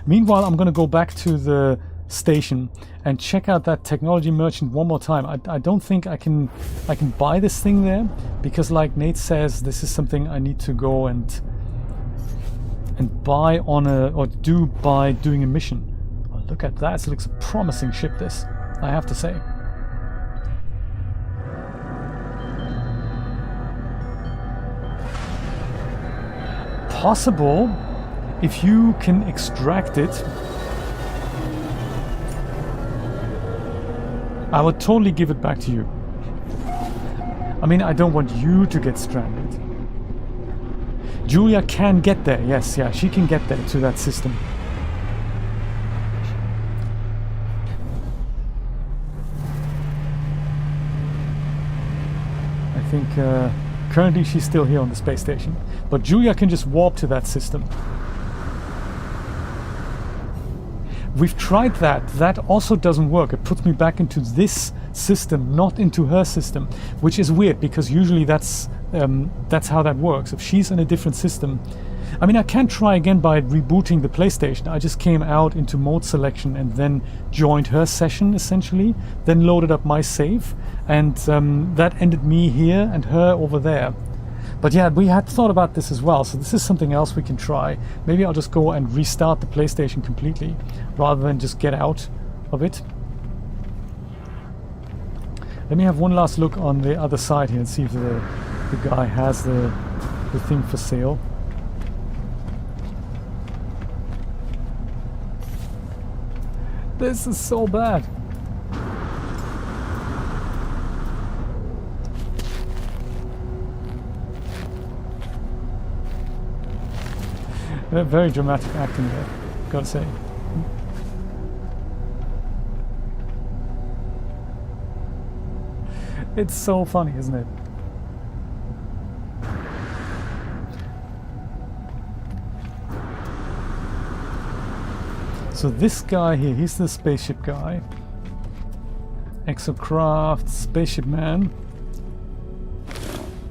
Meanwhile, I'm going to go back to the station and check out that technology merchant one more time. I don't think I can buy this thing there, because like Nate says, this is something I need to go and buy on do by doing a mission. Oh, look at that. It looks a promising ship, this, I have to say. Possible if you can extract it. I would totally give it back to you. I mean, I don't want you to get stranded. Julia can get there. Yes, yeah, she can get there to that system. I think currently she's still here on the space station. But Julia can just warp to that system. We've tried that. That also doesn't work. It puts me back into this system, not into her system, which is weird because usually that's how that works. If she's in a different system, I mean, I can try again by rebooting the PlayStation. I just came out into mode selection and then joined her session essentially, then loaded up my save, and that ended me here and her over there. But yeah, we had thought about this as well, so this is something else we can try. Maybe I'll just go and restart the PlayStation completely, rather than just get out of it. Let me have one last look on the other side here and see if the guy has the thing for sale. This is so bad. Very dramatic acting there, gotta say. It's so funny, isn't it? So this guy here, he's the spaceship guy. Exocraft, spaceship man.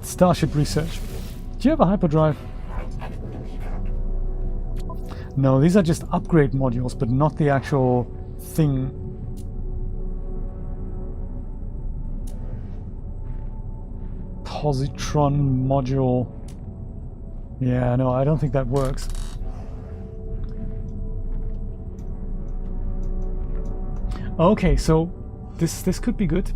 Starship research. Do you have a hyperdrive? No, these are just upgrade modules, but not the actual thing. Positron module. Yeah, no, I don't think that works. Okay, so this could be good.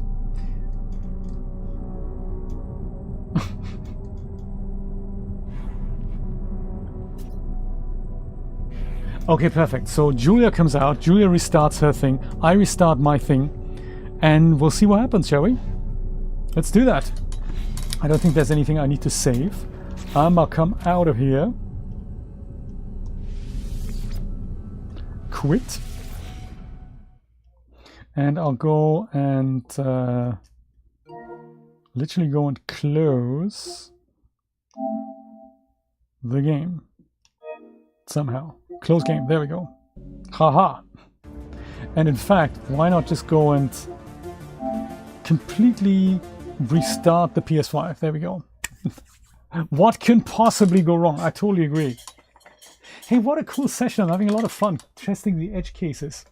Okay, perfect. So Julia comes out, Julia restarts her thing, I restart my thing, and we'll see what happens, shall we? Let's do that. I don't think there's anything I need to save. I'll come out of here. Quit. And I'll go and literally go and close. the game. Somehow. Close game. There we go. Haha. And in fact, why not just go and completely restart the PS5? There we go. What can possibly go wrong? I totally agree. Hey, what a cool session. I'm having a lot of fun testing the edge cases.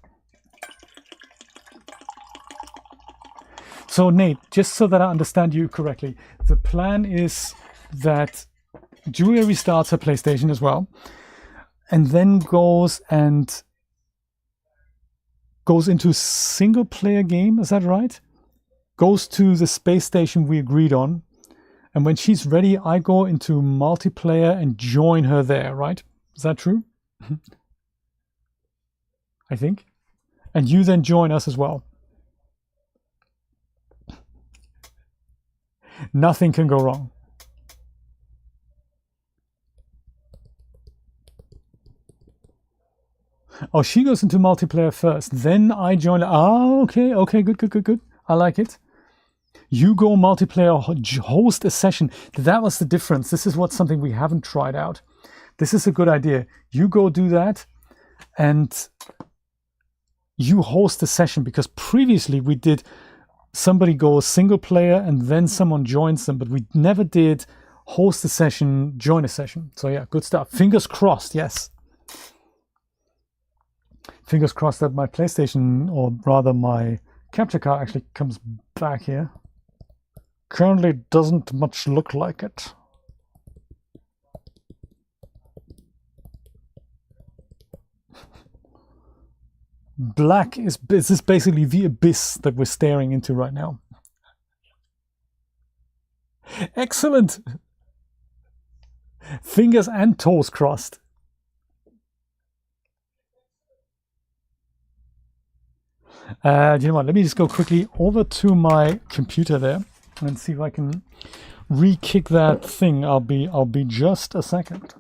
So Nate, just so that I understand you correctly, the plan is that Julia restarts her PlayStation as well, and then goes into single player game, is that right? Goes to the space station we agreed on, and when she's ready, I go into multiplayer and join her there, right? Is that true? I think. And you then join us as well. Nothing can go wrong. Oh, she goes into multiplayer first. Then I join. Ah, okay, good. I like it. You go multiplayer, host a session. That was the difference. This is something we haven't tried out. This is a good idea. You go do that, and you host a session, because previously we did somebody goes single player and then someone joins them, but we never did host a session, join a session. So yeah, good stuff. Fingers crossed, yes. Fingers crossed that my PlayStation, or rather my capture card, actually comes back here. Currently doesn't much look like it. Black is basically the abyss that we're staring into right now. Excellent! Fingers and toes crossed. You know what, let me just go quickly over to my computer there and see if I can re-kick that thing. I'll be just a second.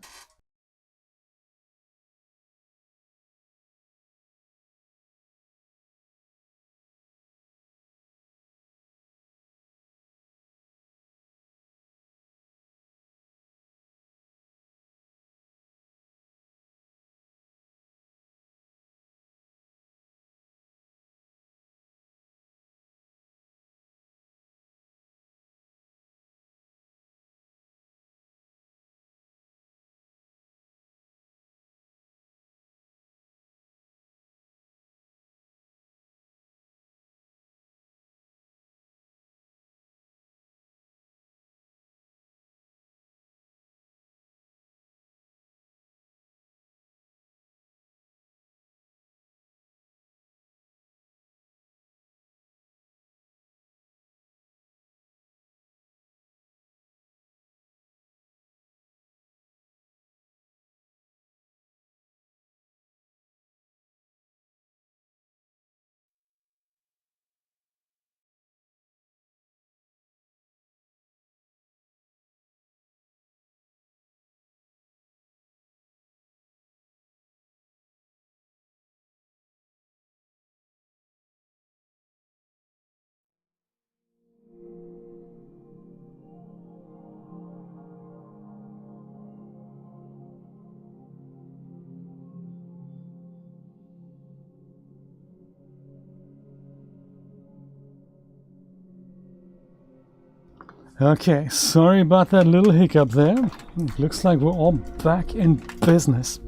Okay, sorry about that little hiccup there. Looks like we're all back in business.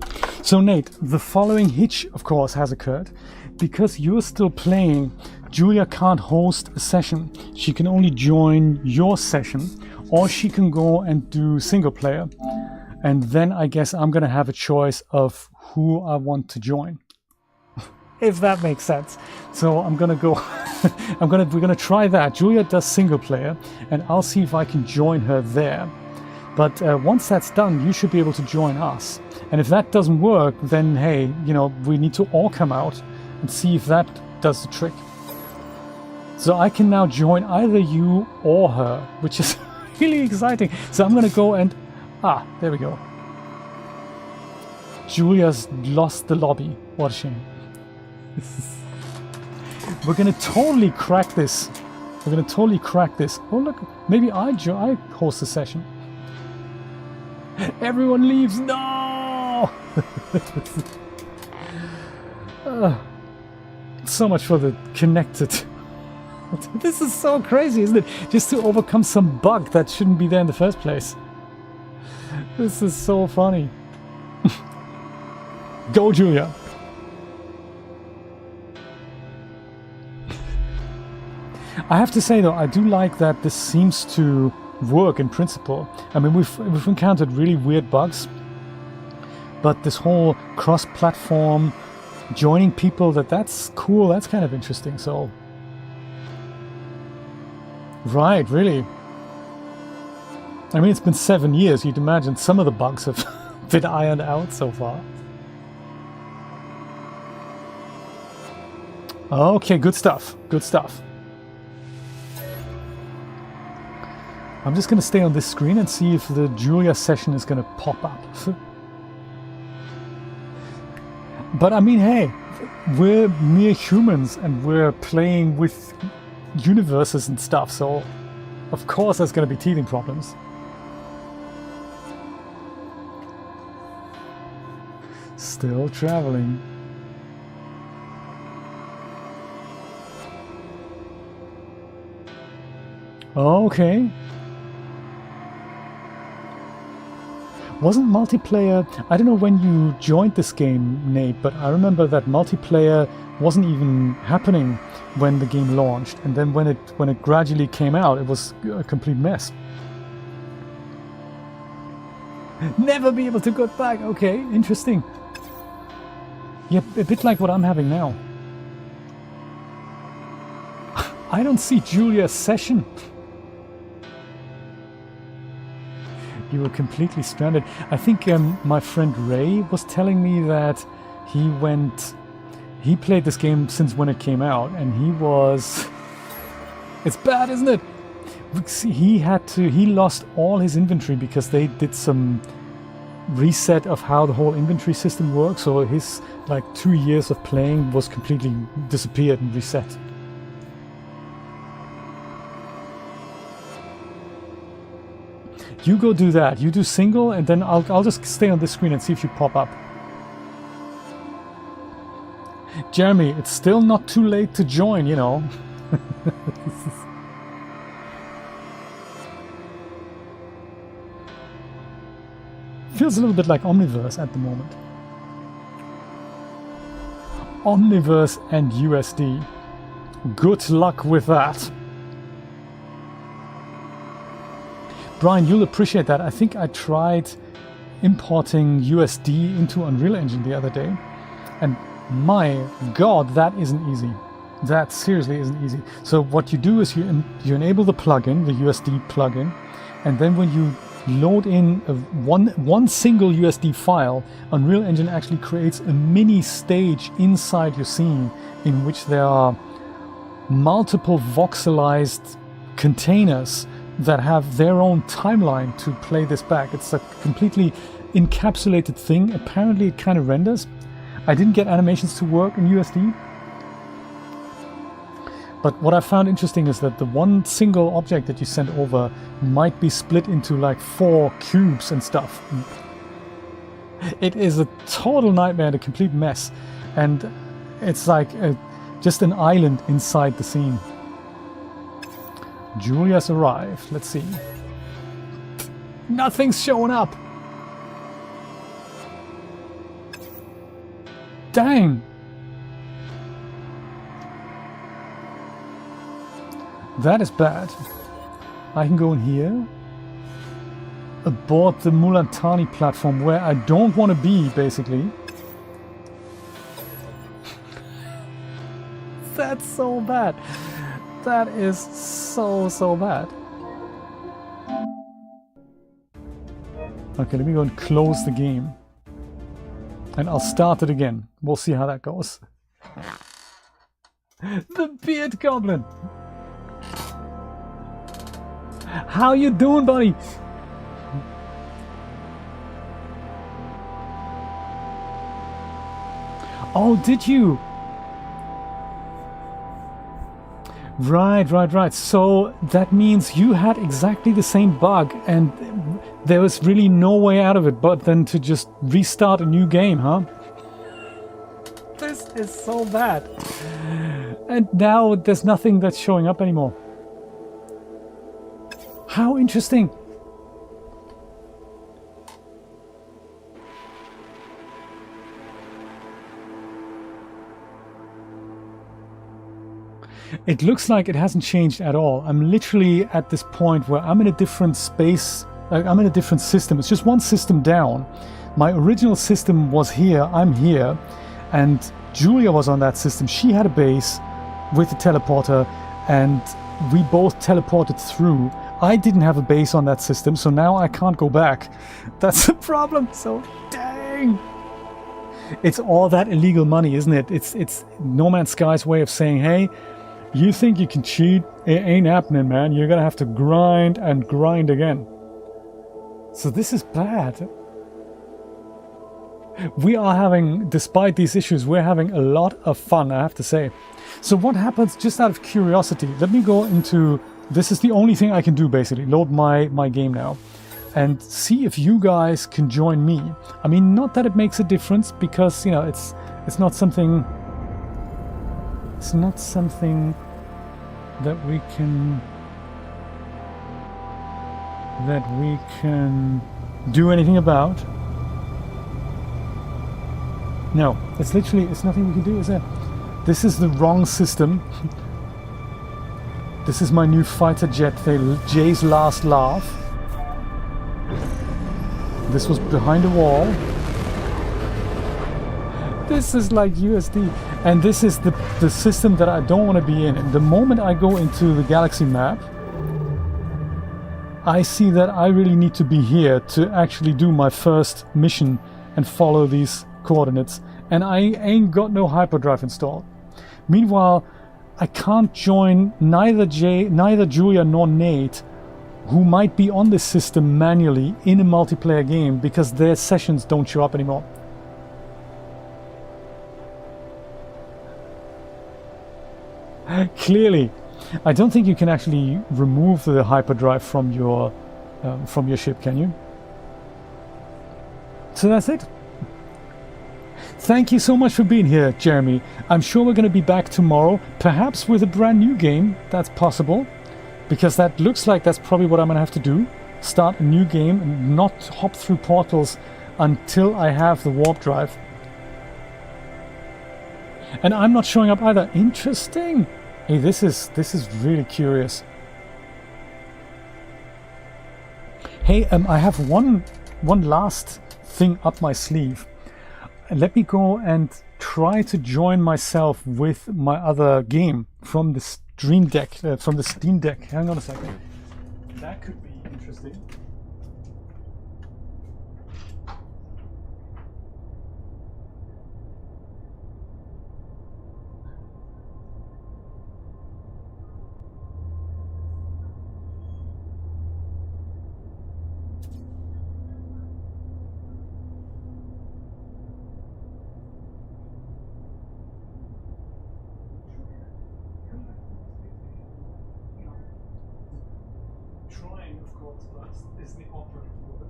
So Nate, the following hitch, of course, has occurred. Because you're still playing, Julia can't host a session. She can only join your session, or she can go and do single player. And then I guess I'm gonna have a choice of who I want to join. If that makes sense. So I'm gonna go we're gonna try that. Julia does single player, and I'll see if I can join her there. But once that's done, you should be able to join us. And if that doesn't work, then hey, you know, we need to all come out and see if that does the trick. So I can now join either you or her, which is really exciting. So I'm gonna go and there we go. Julia's lost the lobby. What a shame. We're gonna totally crack this. Oh look, maybe I host a session. Everyone leaves. No! So much for the connected. This is so crazy, isn't it? Just to overcome some bug that shouldn't be there in the first place. This is so funny. Go, Julia! I have to say though, I do like that this seems to work in principle. I mean, we've encountered really weird bugs, but this whole cross-platform joining people, that's cool, that's kind of interesting, so... Right, really. I mean, it's been 7 years, you'd imagine some of the bugs have been ironed out so far. Okay, good stuff, good stuff. I'm just going to stay on this screen and see if the Julia session is going to pop up. But I mean, hey, we're mere humans and we're playing with universes and stuff, so of course there's going to be teething problems. Still traveling. Okay. Wasn't multiplayer... I don't know when you joined this game, Nate, but I remember that multiplayer wasn't even happening when the game launched, and then when it gradually came out, it was a complete mess. Never be able to go back. Okay, interesting. Yeah, a bit like what I'm having now. I don't see Julia's session. You were completely stranded. I think my friend Ray was telling me that he played this game since when it came out, and he was... It's bad, isn't it? He lost all his inventory because they did some reset of how the whole inventory system works, so his like 2 years of playing was completely disappeared and reset. You go do that. You do single, and then I'll just stay on this screen and see if you pop up. Jeremy, it's still not too late to join, you know. Feels a little bit like Omniverse at the moment. Omniverse and USD. Good luck with that. Brian, you'll appreciate that. I think I tried importing USD into Unreal Engine the other day, and my god, that isn't easy. That seriously isn't easy. So what you do is you enable the plugin, the USD plugin, and then when you load in one single USD file, Unreal Engine actually creates a mini stage inside your scene in which there are multiple voxelized containers that have their own timeline to play this back. It's a completely encapsulated thing. Apparently it kind of renders. I didn't get animations to work in USD. But what I found interesting is that the one single object that you send over might be split into like 4 cubes and stuff. It is a total nightmare and a complete mess. And it's like just an island inside the scene. Julia's arrived. Let's see. Nothing's showing up. Dang. That is bad. I can go in here. Aboard the Mulantani platform where I don't want to be, basically. That's so bad. That is so bad. Okay, let me go and close the game. And I'll start it again. We'll see how that goes. The Beard Goblin! How you doing, buddy? Oh, did you? Right. So that means you had exactly the same bug, and There was really no way out of it but then to just restart a new game, huh? This is so bad. And now there's nothing that's showing up anymore. How interesting. It looks like it hasn't changed at all. I'm literally at this point where I'm in a different space, like I'm in a different system. It's just one system down. My original system was here, I'm here, and Julia was on that system. She had a base with the teleporter, and we both teleported through. I didn't have a base on that system, so now I can't go back. That's the problem, so dang. It's all that illegal money, isn't it? It's No Man's Sky's way of saying, hey, you think you can cheat? It ain't happening, man. You're gonna have to grind and grind again. So this is bad. We are having, despite these issues, we're having a lot of fun, I have to say. So what happens, just out of curiosity, let me go into, this is the only thing I can do basically, load my game now, and see if you guys can join me. I mean, not that it makes a difference, because, you know, it's not something, it's not something that we can do anything about. No, it's literally, it's nothing we can do, is there? This is the wrong system. This is my new fighter jet thing, Jay's last laugh. This was behind a wall. This is like USD. And this is the system that I don't want to be in. And the moment I go into the galaxy map, I see that I really need to be here to actually do my first mission and follow these coordinates. And I ain't got no hyperdrive installed. Meanwhile, I can't join neither Julia nor Nate, who might be on this system manually in a multiplayer game, because their sessions don't show up anymore. Clearly, I don't think you can actually remove the hyperdrive from your ship, can you? So that's it. Thank you so much for being here, Jeremy. I'm sure we're going to be back tomorrow, perhaps with a brand new game. That's possible, because that looks like that's probably what I'm going to have to do. Start a new game and not hop through portals until I have the warp drive. And I'm not showing up either. Interesting. Hey, this is really curious. Hey, I have one last thing up my sleeve. Let me go and try to join myself with my other game from the Steam Deck. Hang on a second. That could be interesting. Trying, of course, but is the operative word.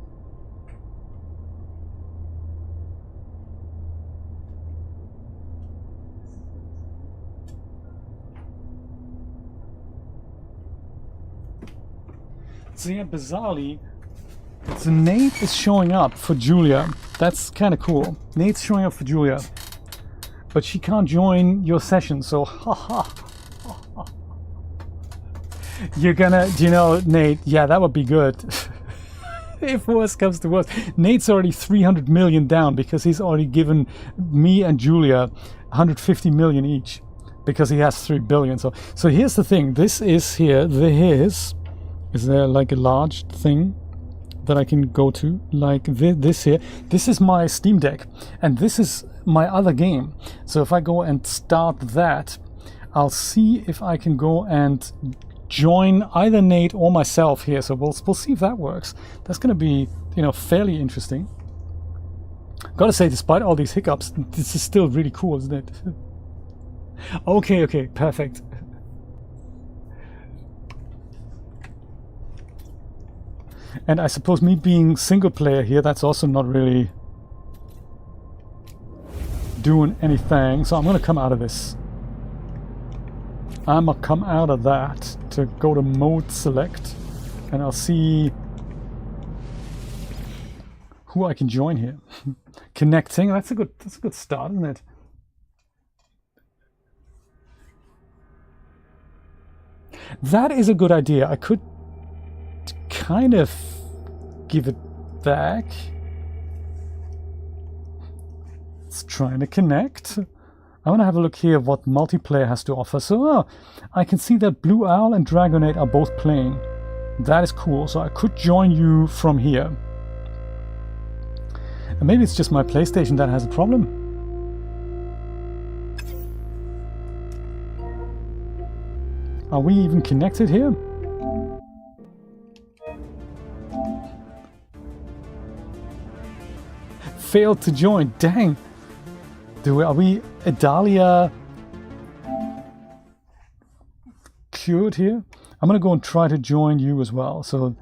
So yeah, bizarrely, so Nate is showing up for Julia. That's kind of cool. Nate's showing up for Julia, but she can't join your session. So, haha. You're gonna, you know, Nate, yeah, that would be good. If worse comes to worse. Nate's already 300 million down because he's already given me and Julia 150 million each because he has 3 billion. So here's the thing. This is here. Is there like a large thing that I can go to? Like this here. This is my Steam Deck. And this is my other game. So if I go and start that, I'll see if I can go and join either Nate or myself here. So we'll see if that works. That's going to be, you know, fairly interesting. Gotta say, despite all these hiccups, this is still really cool, isn't it? Okay, perfect. And I suppose me being single player here, that's also not really doing anything. So I'm gonna come out of this. I'm gonna come out of that to go to mode select, and I'll see who I can join here. Connecting, that's a good start, isn't it? That is a good idea. I could kind of give it back. It's trying to connect. I want to have a look here what multiplayer has to offer. So I can see that Blue Owl and Dragonade are both playing. That is cool. So I could join you from here. And maybe it's just my PlayStation that has a problem. Are we even connected here? Failed to join. Dang. Are we Adalia cured here? I'm gonna go and try to join you as well. So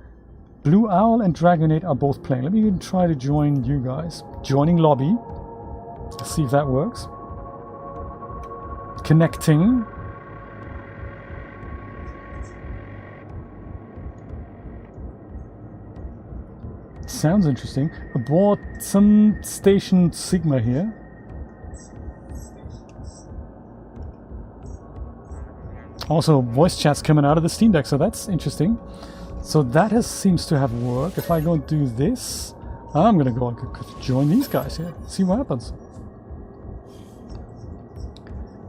Blue Owl and Dragonade are both playing. Let me even try to join you guys. Joining lobby. Let's see if that works. Connecting. Sounds interesting. Aboard some station Sigma here. Also, voice chat's coming out of the Steam Deck, so that's interesting. So that seems to have worked. If I go and do this, I'm gonna go and join these guys here. See what happens.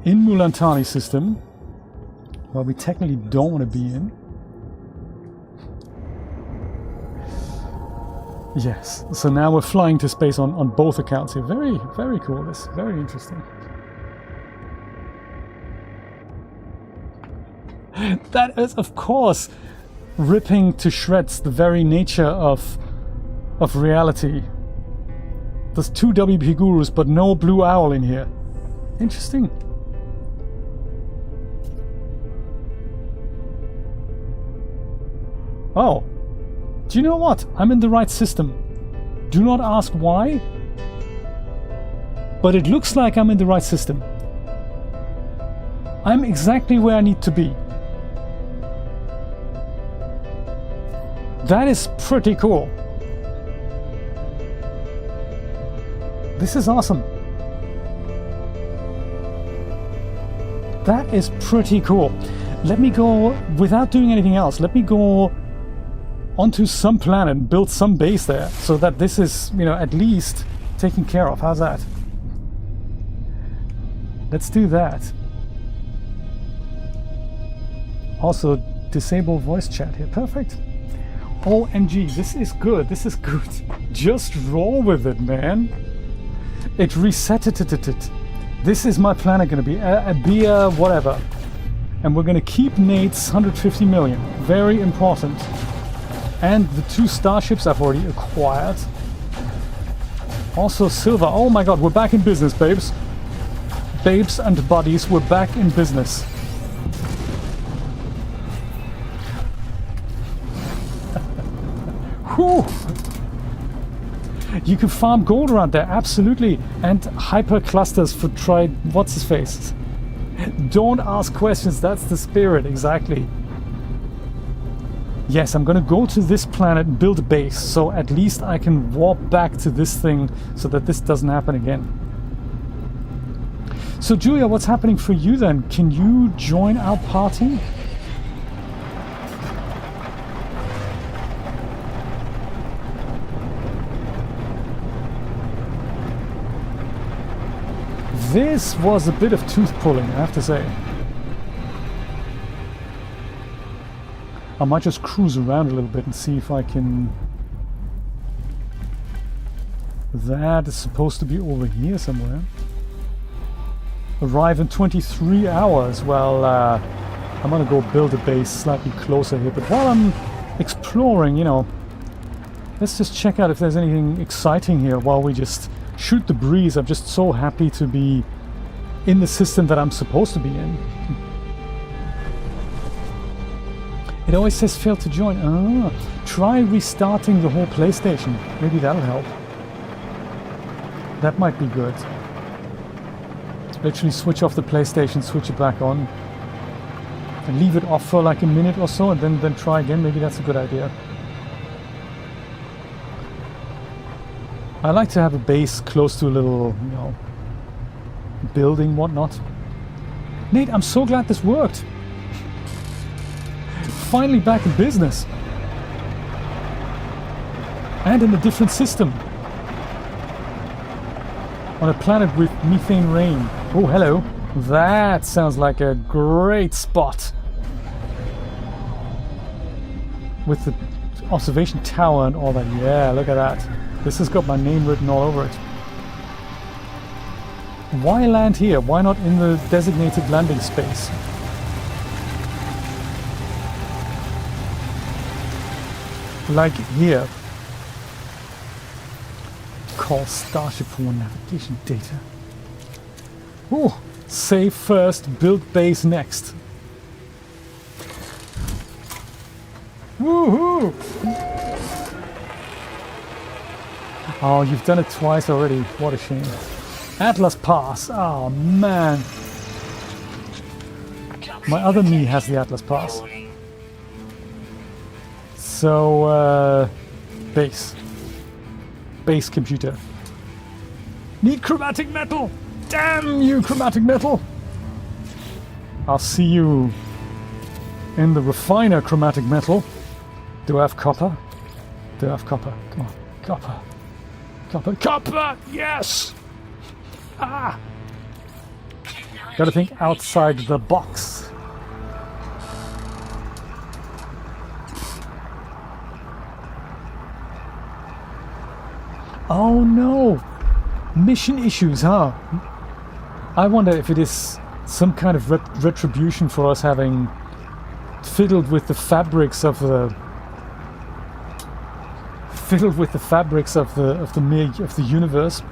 In Mulantani system, where we technically don't want to be in. Yes, so now we're flying to space on both accounts here. Very, very cool. This is very interesting. That is, of course, ripping to shreds the very nature of reality. There's 2 WP Gurus, but no Blue Owl in here. Interesting. Oh. Do you know what? I'm in the right system. Do not ask why, but it looks like I'm in the right system. I'm exactly where I need to be. That is pretty cool. This is awesome. That is pretty cool. Let me go, without doing anything else, let me go onto some planet, build some base there, so that this is, you know, at least taken care of. How's that? Let's do that. Also, disable voice chat here. Perfect. OMG, this is good. This is good. Just roll with it, man. It resetted it. This is my planet going to be a beer, whatever. And we're going to keep Nate's 150 million. Very important. And the 2 starships I've already acquired. Also silver. Oh my god, we're back in business, babes. Babes and buddies, we're back in business. Whew. You can farm gold around there, absolutely. And hyper clusters for what's his face. Don't ask questions, that's the spirit, exactly. Yes, I'm gonna go to this planet and build a base, so at least I can warp back to this thing so that this doesn't happen again. So Julia, what's happening for you then? Can you join our party? This was a bit of tooth pulling, I have to say. I might just cruise around a little bit and see if I can... That is supposed to be over here somewhere. Arrive in 23 hours. Well, I'm gonna go build a base slightly closer here. But while I'm exploring, you know, let's just check out if there's anything exciting here while we just shoot the breeze. I'm just so happy to be in the system that I'm supposed to be in. It always says failed to join. Ah, try restarting the whole PlayStation. Maybe that'll help. That might be good. Literally switch off the PlayStation, switch it back on. And leave it off for like a minute or so and then try again. Maybe that's a good idea. I like to have a base close to a little, you know, building, whatnot. Nate, I'm so glad this worked. Finally back in business. And in a different system. On a planet with methane rain. Oh, hello. That sounds like a great spot. With the observation tower and all that. Yeah, look at that. This has got my name written all over it. Why land here? Why not in the designated landing space? Like here. Call Starship for navigation data. Ooh, save first, build base next. Woohoo! Oh, you've done it twice already. What a shame. Atlas Pass. Oh, man. My other me has the Atlas Pass. So, base. Base computer. Need chromatic metal! Damn you, chromatic metal! I'll see you in the refiner, chromatic metal. Do I have copper? Do I have copper? Come on. Copper. Copper. Copper! Yes! Ah! Gotta think outside the box. Oh no! Mission issues, huh? I wonder if it is some kind of retribution for us having fiddled with the fabrics of the universe.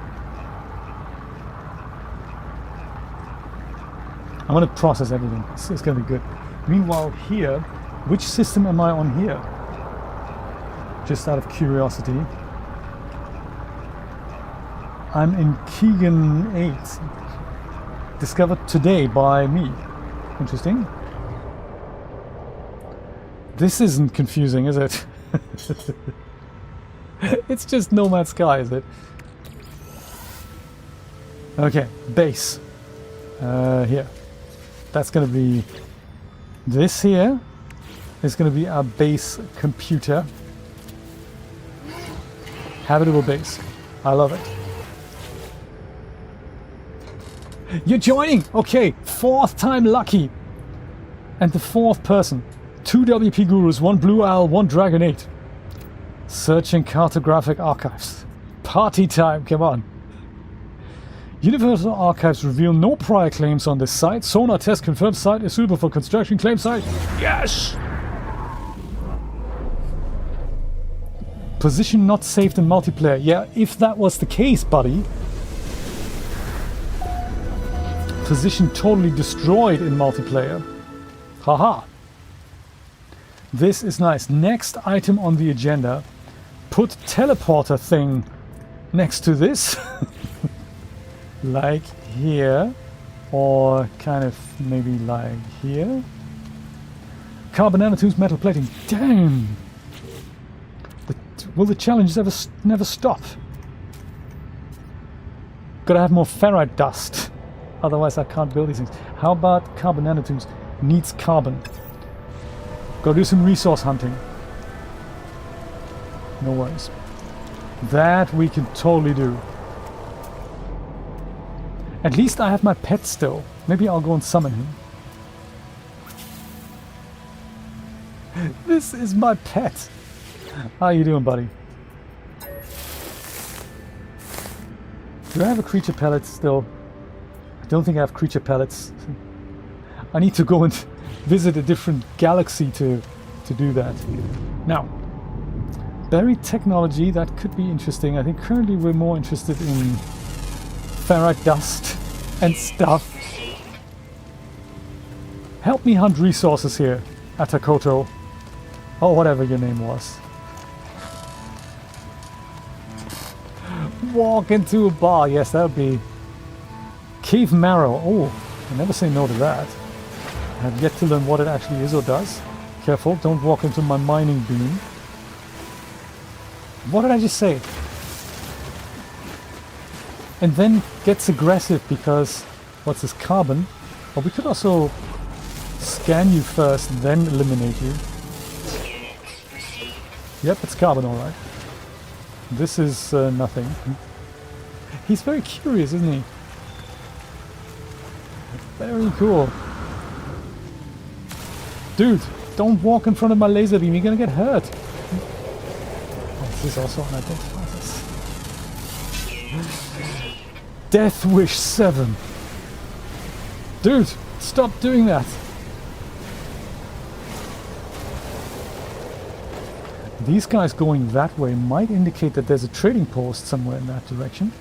I'm gonna process everything. It's gonna be good. Meanwhile, here, which system am I on here? Just out of curiosity. I'm in Keegan 8. Discovered today by me. Interesting. This isn't confusing, is it? It's just Nomad Sky, is it? Okay, base. Here. That's gonna be... This here is gonna be our base computer. Habitable base. I love it. You're joining! Okay, 4th time lucky. And the 4th person. 2 WP Gurus, 1 Blue Owl, 1 Dragon 8. Searching cartographic archives. Party time, come on. Universal Archives reveal no prior claims on this site. Sonar test confirms site is suitable for construction. Claim site. Yes! Position not saved in multiplayer. Yeah, if that was the case, buddy. Position totally destroyed in multiplayer. Haha. This is nice. Next item on the agenda. Put teleporter thing next to this. Like here. Or kind of maybe like here. Carbon nanotubes, metal plating. Damn! Will the challenges ever never stop? Gotta have more ferrite dust. Otherwise I can't build these things. How about carbon nanotubes? Needs carbon. Gotta do some resource hunting. No worries. That we can totally do. At least I have my pet still. Maybe I'll go and summon him. This is my pet. How you doing, buddy? Do I have a creature pellet still? I don't think I have creature pellets. I need to go and visit a different galaxy to do that. Now, buried technology, that could be interesting. I think currently we're more interested in ferrite dust and stuff. Help me hunt resources here, Atakoto. or whatever your name was. Walk into a bar. Yes, that would be Cave Marrow. Oh, I never say no to that. I have yet to learn what it actually is or does. Careful, don't walk into my mining beam. What did I just say? And then gets aggressive because, what's this, carbon? Or we could also scan you first, then eliminate you. Yep, it's carbon, alright. This is nothing. He's very curious, isn't he? Very cool. Dude, don't walk in front of my laser beam, you're gonna get hurt. Oh, this is also unidentified. Death Wish 7. Dude, stop doing that. These guys going that way might indicate that there's a trading post somewhere in that direction.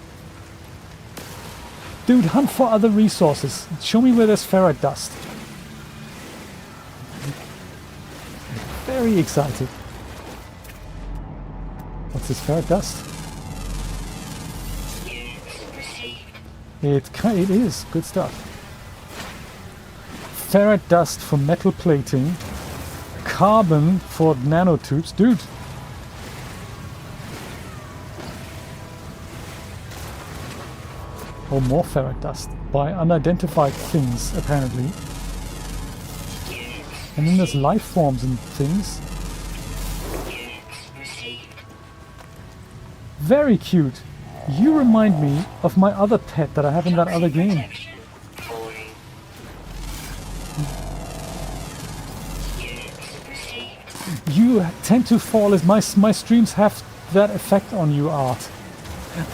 Dude, hunt for other resources. Show me where there's ferrite dust. Very excited. What's this ferrite dust? It is good stuff. Ferrite dust for metal plating. Carbon for nanotubes. Dude. Or more ferrite dust by unidentified things, apparently. And then there's life forms and things. Very cute. You remind me of my other pet that I have in that other game. You tend to fall as my streams have that effect on you, Art.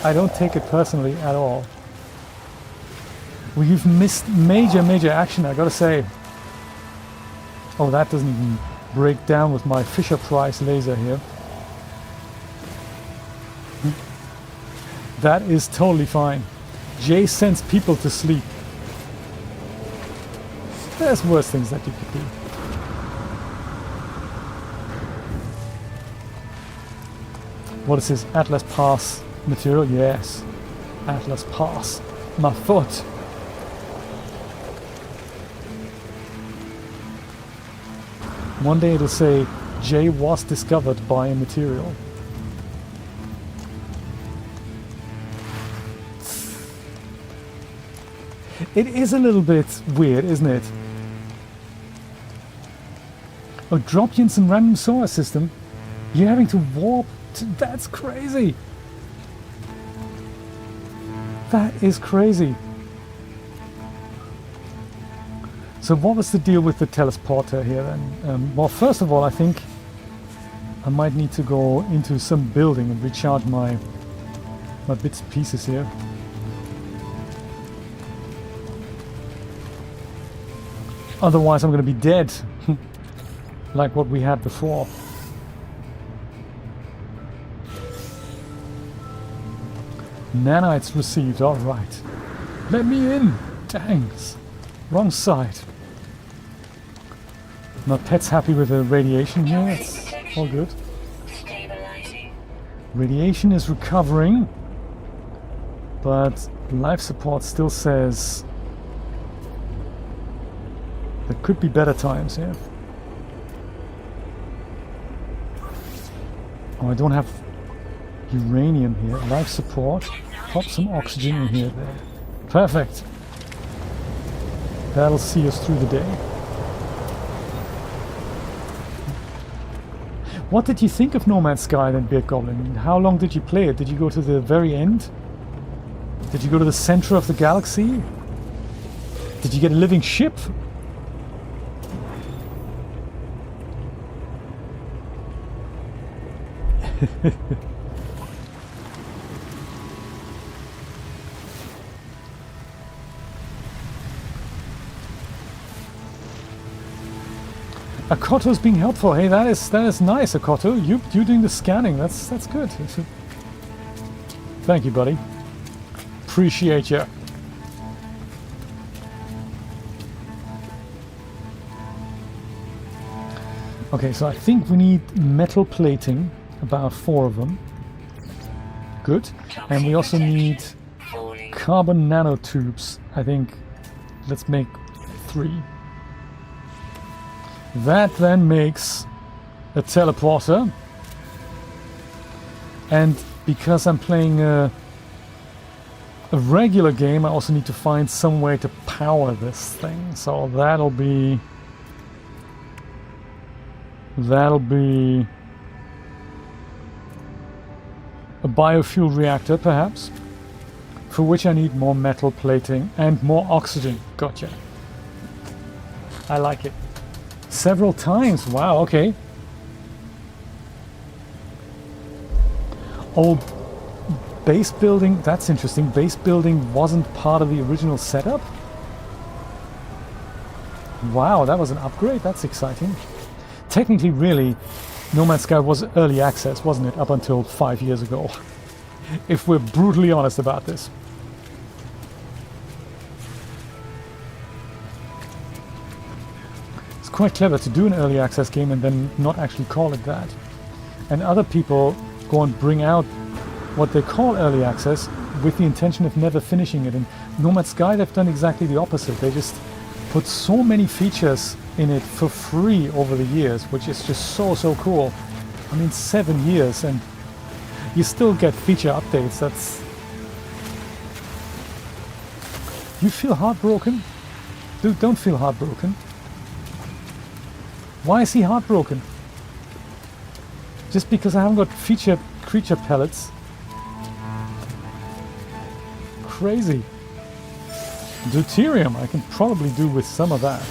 I don't take it personally at all. Well, you've missed major action, I gotta say. Oh, that doesn't even break down with my Fisher Price laser here. That is totally fine. Jay sends people to sleep. There's worse things that you could do. What is this? Atlas Pass material? Yes. Atlas Pass. My foot. One day it'll say, Jay was discovered by a material. It is a little bit weird, isn't it? Oh, drop you in some random solar system. You're having to warp. That's crazy. That is crazy. So what was the deal with the teleporter here then? Well, first of all, I think I might need to go into some building and recharge my bits and pieces here. Otherwise I'm going to be dead. Like what we had before. Nanites received, alright. Let me in! Thanks. Wrong side. My pet's happy with the radiation here, it's all good. Radiation is recovering, but life support still says there could be better times here. Oh, I don't have uranium here. Life support. Pop some oxygen in here there. Perfect. That'll see us through the day. What did you think of No Man's Sky then, Beard Goblin? How long did you play it? Did you go to the very end? Did you go to the center of the galaxy? Did you get a living ship? Akoto's being helpful. Hey, that is nice, Akoto. You doing the scanning. That's good. Thank you, buddy. Appreciate you. Okay, so I think we need metal plating, about 4 of them. Good. And we also need carbon nanotubes. I think let's make 3. That then makes a teleporter. And because I'm playing a regular game, I also need to find some way to power this thing. So that'll be a biofuel reactor, perhaps, for which I need more metal plating and more oxygen. Gotcha. I like it. Several times. Wow, okay. Oh, base building. That's interesting. Base building wasn't part of the original setup? Wow, that was an upgrade. That's exciting. Technically, really, No Man's Sky was early access, wasn't it? Up until 5 years ago. If we're brutally honest about this. It's quite clever to do an early access game and then not actually call it that. And other people go and bring out what they call early access with the intention of never finishing it. And No Man's Sky, they've done exactly the opposite. They just put so many features in it for free over the years, which is just so cool. I mean, 7 years and you still get feature updates. That's... You feel heartbroken? Dude, don't feel heartbroken. Why is he heartbroken? Just because I haven't got feature creature pellets? Crazy. Deuterium, I can probably do with some of that.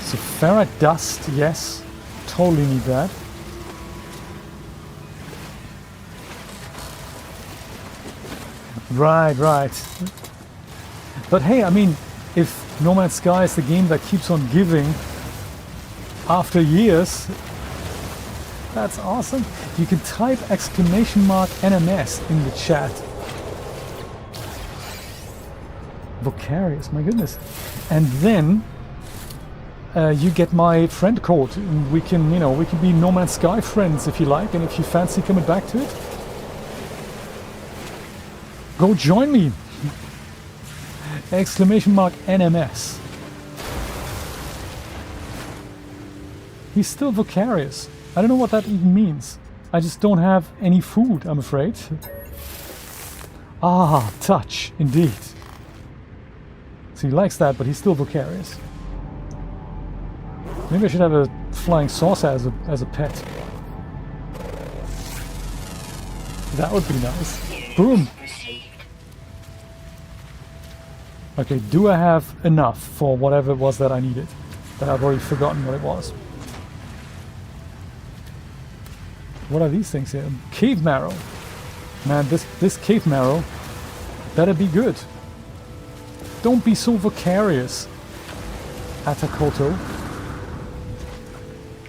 So ferrite dust, yes, totally need that. Right. But hey, I mean, if No Man's Sky is the game that keeps on giving after years, that's awesome. You can type !NMS in the chat. Vocarious, my goodness. And then you get my friend code. And we can be No Man's Sky friends if you like, and if you fancy coming back to it, go join me. !NMS. He's still vocarious. I don't know what that even means. I just don't have any food, I'm afraid. Ah, touch, indeed. So he likes that, but he's still vocarious. Maybe I should have a flying saucer as a pet. That would be nice. Boom! Okay, do I have enough for whatever it was that I needed? That I've already forgotten what it was. What are these things here? Cave marrow. Man, this cave marrow better be good. Don't be so vocarious, Atakoto.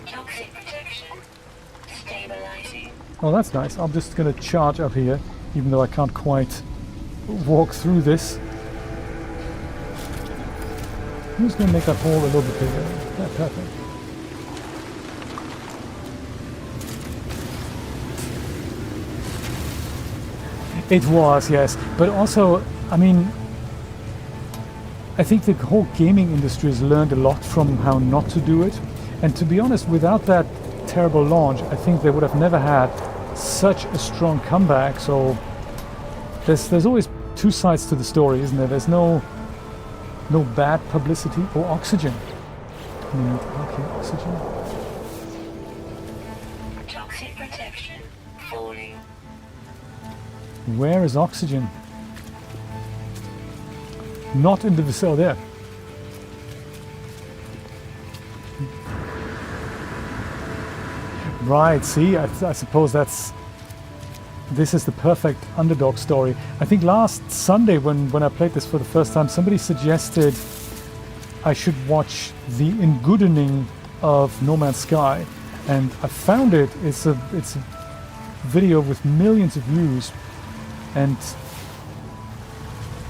Toxic protection. Stabilizing. Oh, that's nice. I'm just gonna charge up here, even though I can't quite walk through this. I'm just gonna make that hole a little bit bigger. Yeah, perfect. It was, yes. But also, I mean, I think the whole gaming industry has learned a lot from how not to do it. And to be honest, without that terrible launch, I think they would have never had such a strong comeback. So there's always two sides to the story, isn't there? There's no bad publicity. Or oxygen. Okay, oxygen. Toxic protection. Falling. Where is oxygen? Not in the vicinity. There. Right, see, I suppose this is the perfect underdog story. I think last Sunday when I played this for the first time, somebody suggested I should watch the engoodening of No Man's Sky, and I found it. It's a video with millions of views, and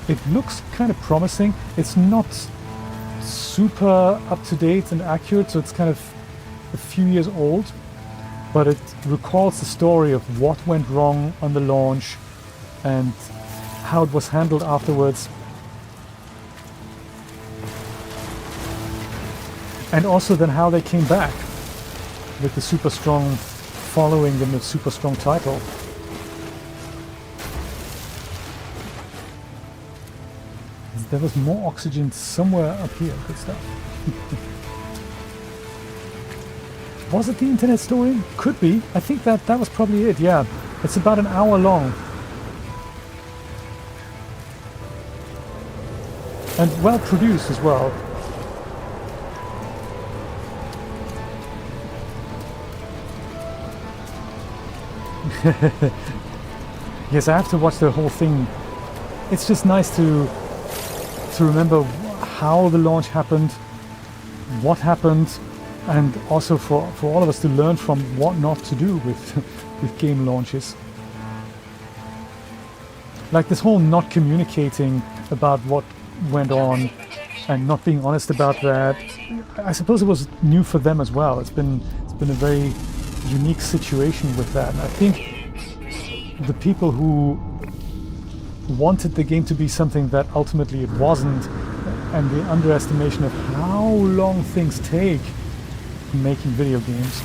It looks kind of promising. It's not super up-to-date and accurate, so it's kind of a few years old, but it recalls the story of what went wrong on the launch and how it was handled afterwards. And also then how they came back with the super strong following and the super strong title. There was more oxygen somewhere up here. Good stuff. Was it the internet story? Could be. I think that was probably it, yeah. It's about an hour long. And well produced as well. Yes, I have to watch the whole thing. It's just nice to remember how the launch happened, what happened, and also for all of us to learn from what not to do with with game launches. Like this whole not communicating about what went on and not being honest about that. I suppose it was new for them as well. It's been a very unique situation with that. And I think the people who wanted the game to be something that ultimately it wasn't, and the underestimation of how long things take making video games,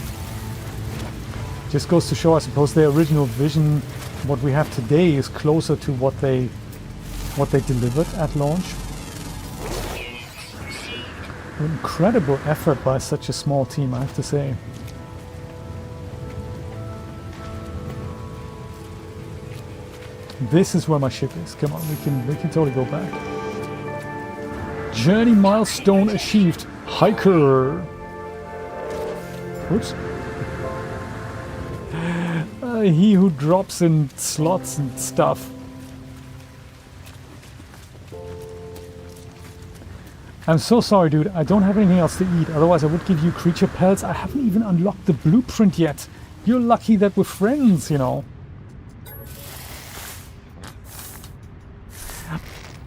just goes to show, I suppose, their original vision, what we have today, is closer to what they delivered at launch. An incredible effort by such a small team, I have to say. This is where my ship is. Come on, we can totally go back. Journey milestone achieved. Hiker. Oops. He who drops in slots and stuff. I'm so sorry, dude. I don't have anything else to eat. Otherwise, I would give you creature pelts. I haven't even unlocked the blueprint yet. You're lucky that we're friends, you know.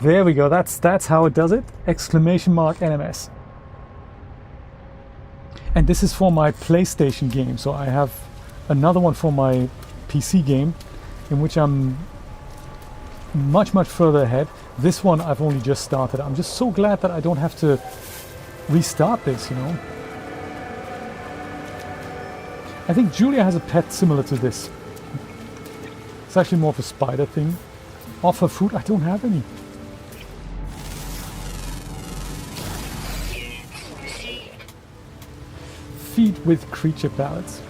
There we go. That's how it does it. Exclamation mark NMS. And this is for my PlayStation game. So I have another one for my PC game, in which I'm much further ahead. This one I've only just started. I'm just so glad that I don't have to restart this, you know. I think Julia has a pet similar to this. It's actually more of a spider thing. Offer food? I don't have any. Feed with creature pallets.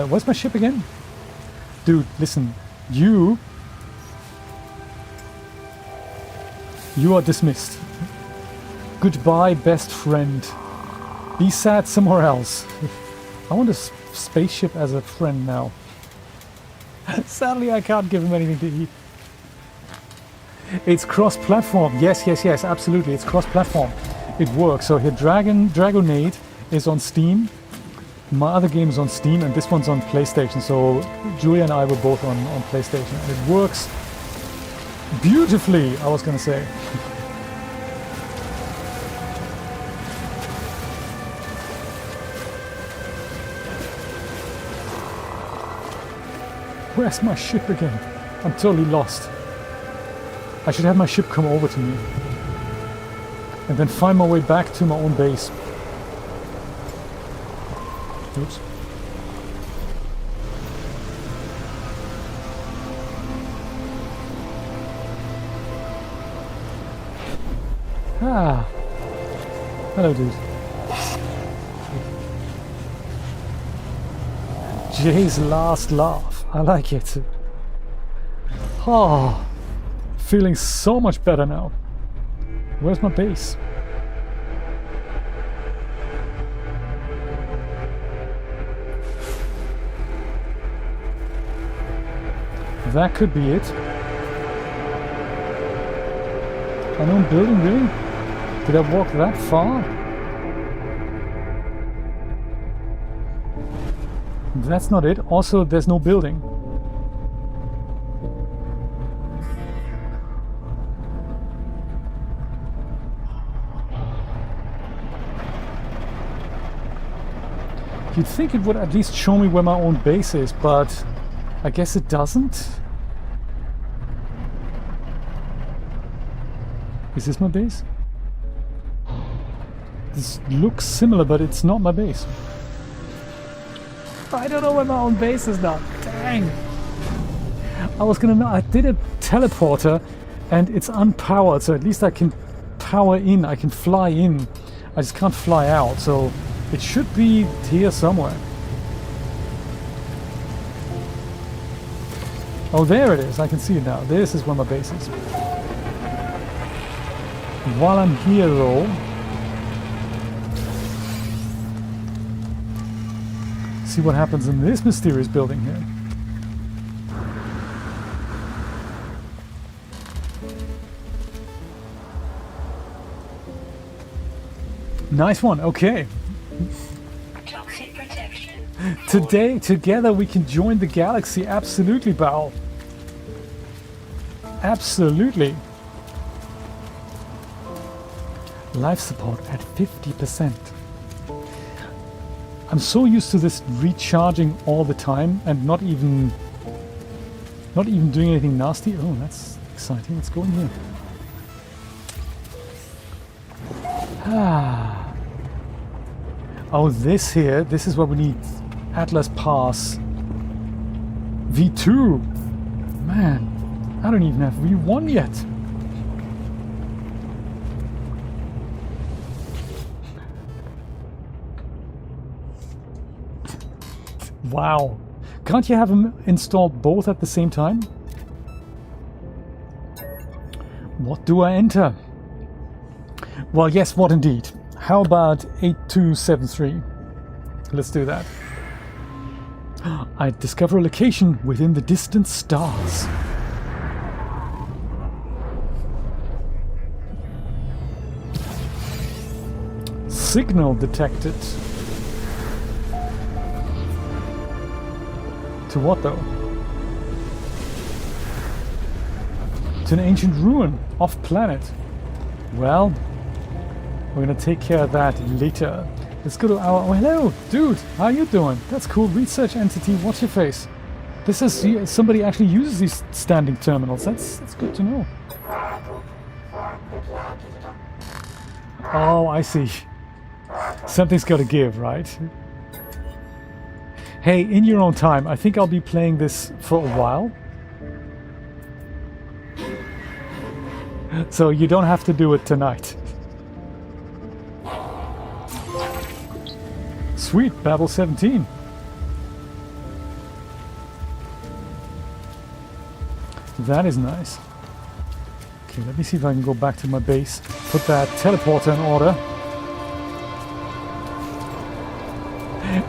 Where's my ship again? Dude, listen. You are dismissed. Goodbye, best friend. Be sad somewhere else. I want a spaceship as a friend now. Sadly, I can't give him anything to eat. It's cross-platform. Yes, absolutely. It's cross-platform. It works. So here, Dragonade is on Steam. My other game is on Steam, and this one's on PlayStation. So Julia and I were both on PlayStation, and it works beautifully, I was going to say. Where's my ship again? I'm totally lost. I should have my ship come over to me. And then find my way back to my own base. Oops. Ah. Hello, dude. Jay's last laugh. I like it. Oh, feeling so much better now. Where's my base? That could be it. Unknown building, really? Did I walk that far? That's not it. Also, there's no building. You'd think it would at least show me where my own base is, but I guess it doesn't. Is this my base? This looks similar, but it's not my base. I don't know where my own base is now. Dang. I was gonna know. I did a teleporter and it's unpowered, so at least I can power in. I can fly in. I just can't fly out, so it should be here somewhere. Oh, there it is. I can see it now. This is where my base is. While I'm here, though, see what happens in this mysterious building here. Nice one. Okay. Toxic protection. Today, together we can join the galaxy. Absolutely, Bao. Absolutely. Life support at 50%. I'm so used to this recharging all the time and not even doing anything nasty. Oh, that's exciting. Let's go in here. Ah. Oh, this here. This is what we need. Atlas Pass. V2. Man, I don't even have V1 yet. Wow. Can't you have them installed both at the same time? What do I enter? Well, yes, what indeed. How about 8273? Let's do that. I discover a location within the distant stars. Signal detected. To what though? To an ancient ruin off planet. Well, we're gonna take care of that later. Let's go to our... Oh, hello, dude. How you doing? That's cool. Research entity. What's your face? This is... Somebody actually uses these standing terminals. That's good to know. Oh, I see. Something's got to give, right? Hey, in your own time, I think I'll be playing this for a while. So you don't have to do it tonight. Sweet, Babel 17. That is nice. Okay, let me see if I can go back to my base. Put that teleporter in order.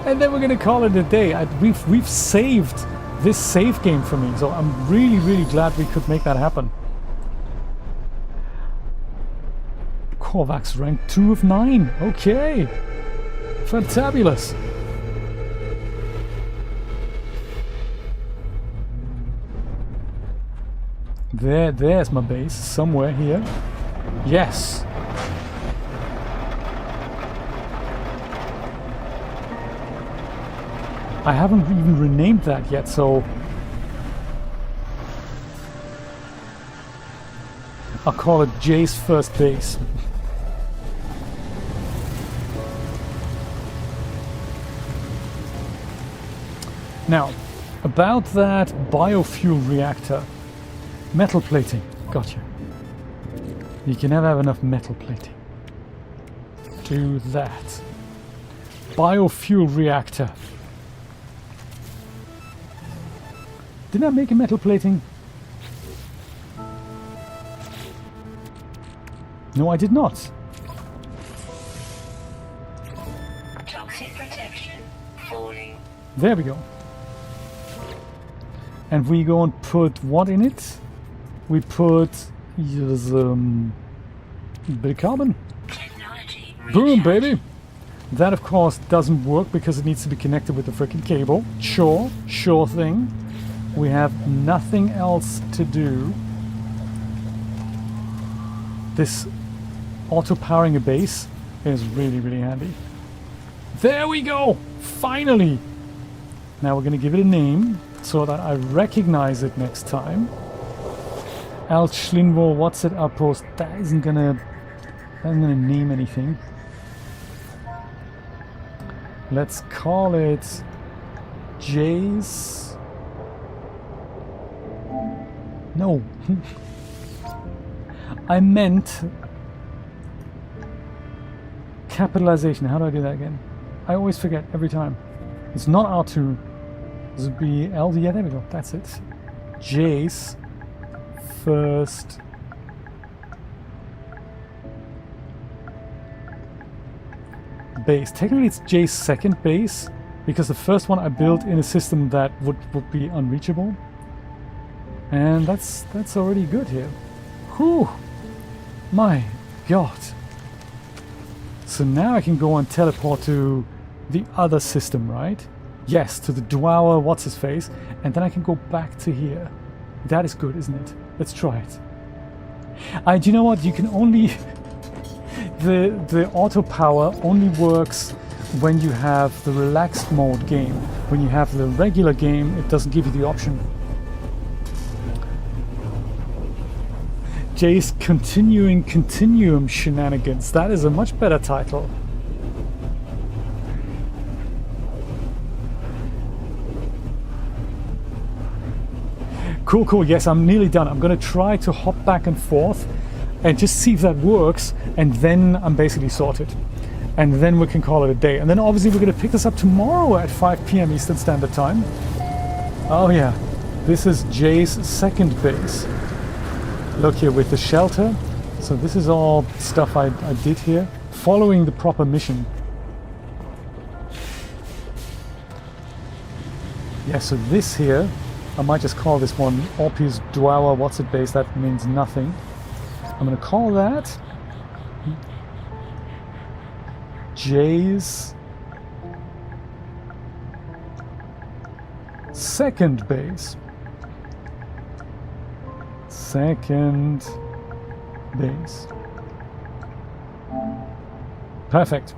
And then we're gonna call it a day. We've saved this save game for me, so I'm really, really glad we could make that happen. Korvax rank 2 of 9. Okay. Fantabulous. There's my base, somewhere here. Yes. I haven't even renamed that yet, so I'll call it Jay's first base. Now, about that biofuel reactor. Metal plating. Gotcha. You can never have enough metal plating. Do that. Biofuel reactor. Did I make a metal plating? No, I did not. Toxic protection falling. There we go. And we go and put what in it? We put Bit of carbon. Technology Boom, recharge. baby! That, of course, doesn't work because it needs to be connected with the freaking cable. Sure thing. We have nothing else to do. This auto-powering a base is really, really handy. There we go! Finally! Now we're going to give it a name so that I recognize it next time. Al Schlinwo, what's it outpost? That isn't gonna name anything. Let's call it Jace. No. I meant capitalization. How do I do that again? I always forget every time. It's not R2. This would be L. Yeah, there we go. That's it. Jace first base. Technically it's J's second base because the first one I built in a system that would be unreachable, and that's already good here. Whew, my god. So now I can go and teleport to the other system, right? Yes, to the Dweller what's his face, and then I can go back to here. That is good, isn't it? Let's try it. Do you know what? You can only the auto power only works when you have the relaxed mode game. When you have the regular game, it doesn't give you the option. Jay's Continuum Shenanigans. That is a much better title. Cool, cool. Yes, I'm nearly done. I'm going to try to hop back and forth and just see if that works, and then I'm basically sorted. And then we can call it a day. And then obviously we're going to pick this up tomorrow at 5 p.m. Eastern Standard Time. Oh yeah, this is Jay's second base. Look here with the shelter. So this is all stuff I did here, following the proper mission. Yeah, so this here, I might just call this one Orpheus Dweller what's it base. That means nothing. I'm going to call that Jay's second base. Second base. Perfect.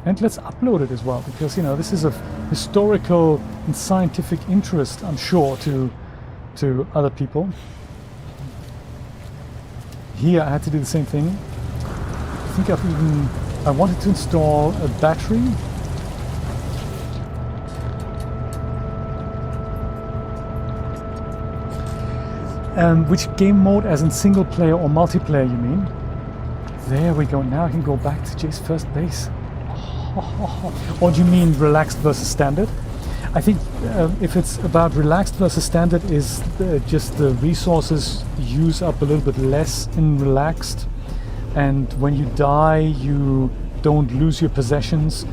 And let's upload it as well, because you know this is of historical and scientific interest, I'm sure, to other people. Here I had to do the same thing. I think I wanted to install a battery. Which game mode, as in single player or multiplayer, you mean? There we go. Now I can go back to Jay's first base. Or do you mean relaxed versus standard? I think if it's about relaxed versus standard, is just the resources use up a little bit less in relaxed, and when you die you don't lose your possessions.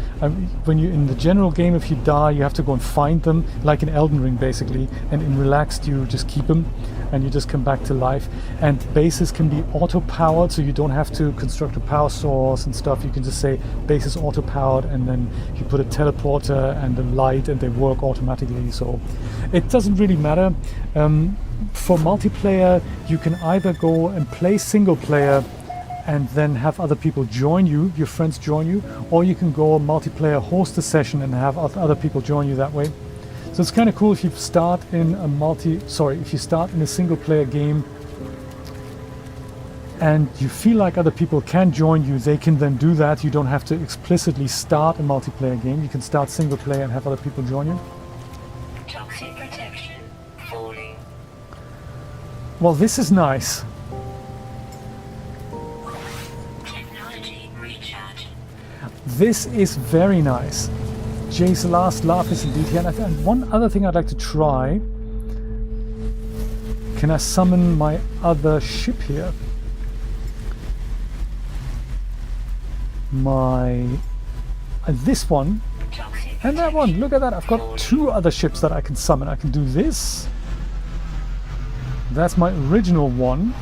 When you in the general game, if you die you have to go and find them, like in Elden Ring basically, and in relaxed you just keep them and you just come back to life. And bases can be auto-powered, so you don't have to construct a power source and stuff. You can just say base is auto-powered, and then you put a teleporter and a light and they work automatically. So it doesn't really matter. For multiplayer you can either go and play single player and then have other people join you, your friends join you, or you can go multiplayer, host a session and have other people join you that way. So it's kind of cool if you start in if you start in a single player game and you feel like other people can join you, they can then do that. You don't have to explicitly start a multiplayer game. You can start single player and have other people join you. Toxic protection falling. Well, this is nice. Technology recharge. This is very nice. Jay's last laugh is indeed here. And one other thing I'd like to try. Can I summon my other ship here? This one Toxic and that one. Look at that. I've got falling. 2 other ships that I can summon. I can do this. That's my original one.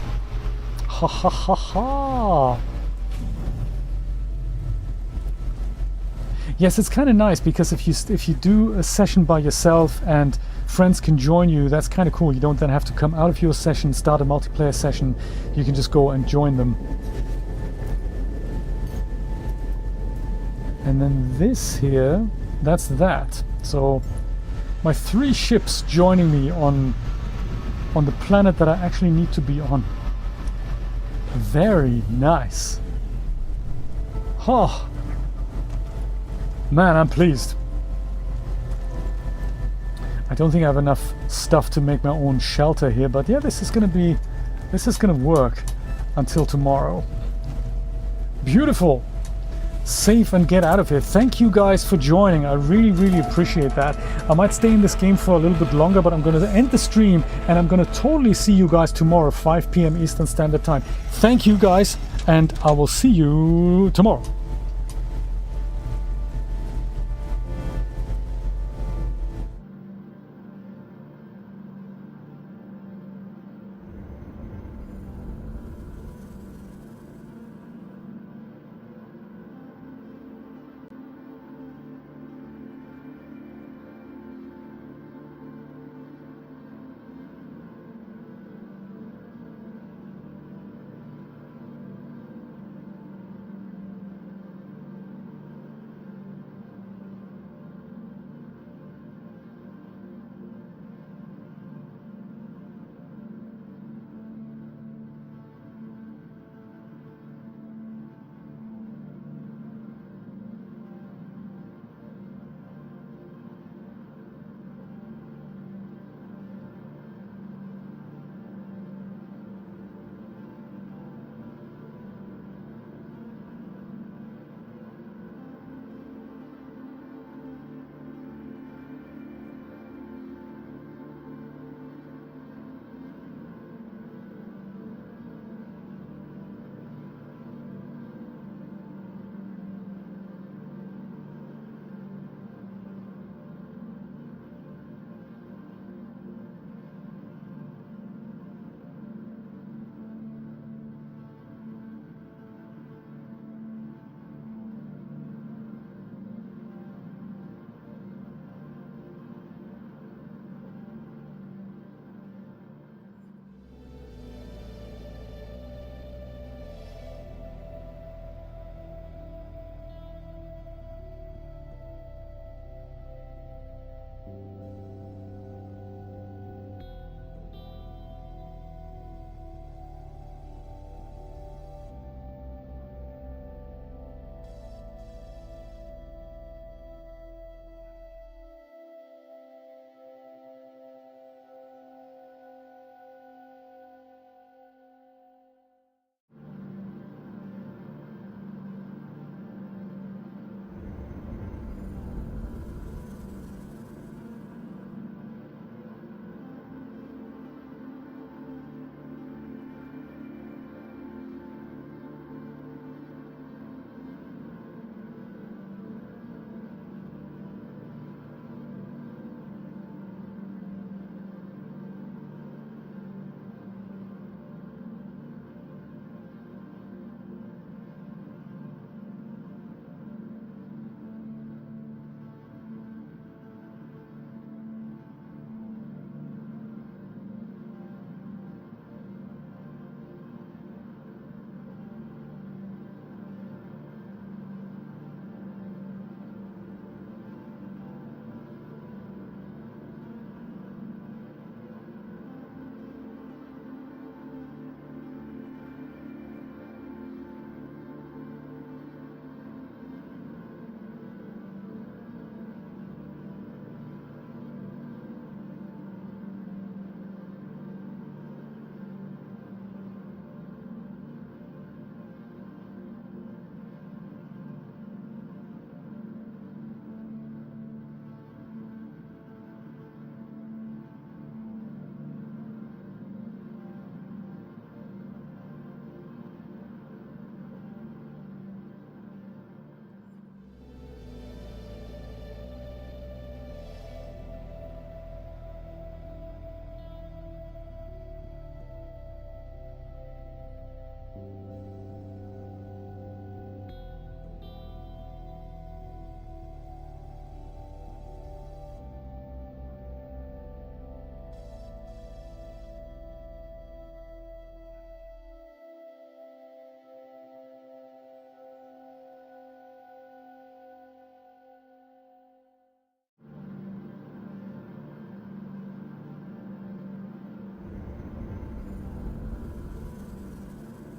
Ha ha ha ha. Yes, it's kind of nice because if you do a session by yourself and friends can join you, that's kind of cool. You don't then have to come out of your session, start a multiplayer session. You can just go and join them. And then this here, that's that. So my 3 ships joining me on the planet that I actually need to be on. Very nice. Oh, man, I'm pleased. I don't think I have enough stuff to make my own shelter here, but yeah, this is gonna work until tomorrow. Beautiful. Save and get out of here. Thank you guys for joining. I really appreciate that. I might stay in this game for a little bit longer, but I'm going to end the stream and I'm going to totally see you guys tomorrow, 5 p.m. Eastern Standard Time. Thank you guys, and I will see you tomorrow.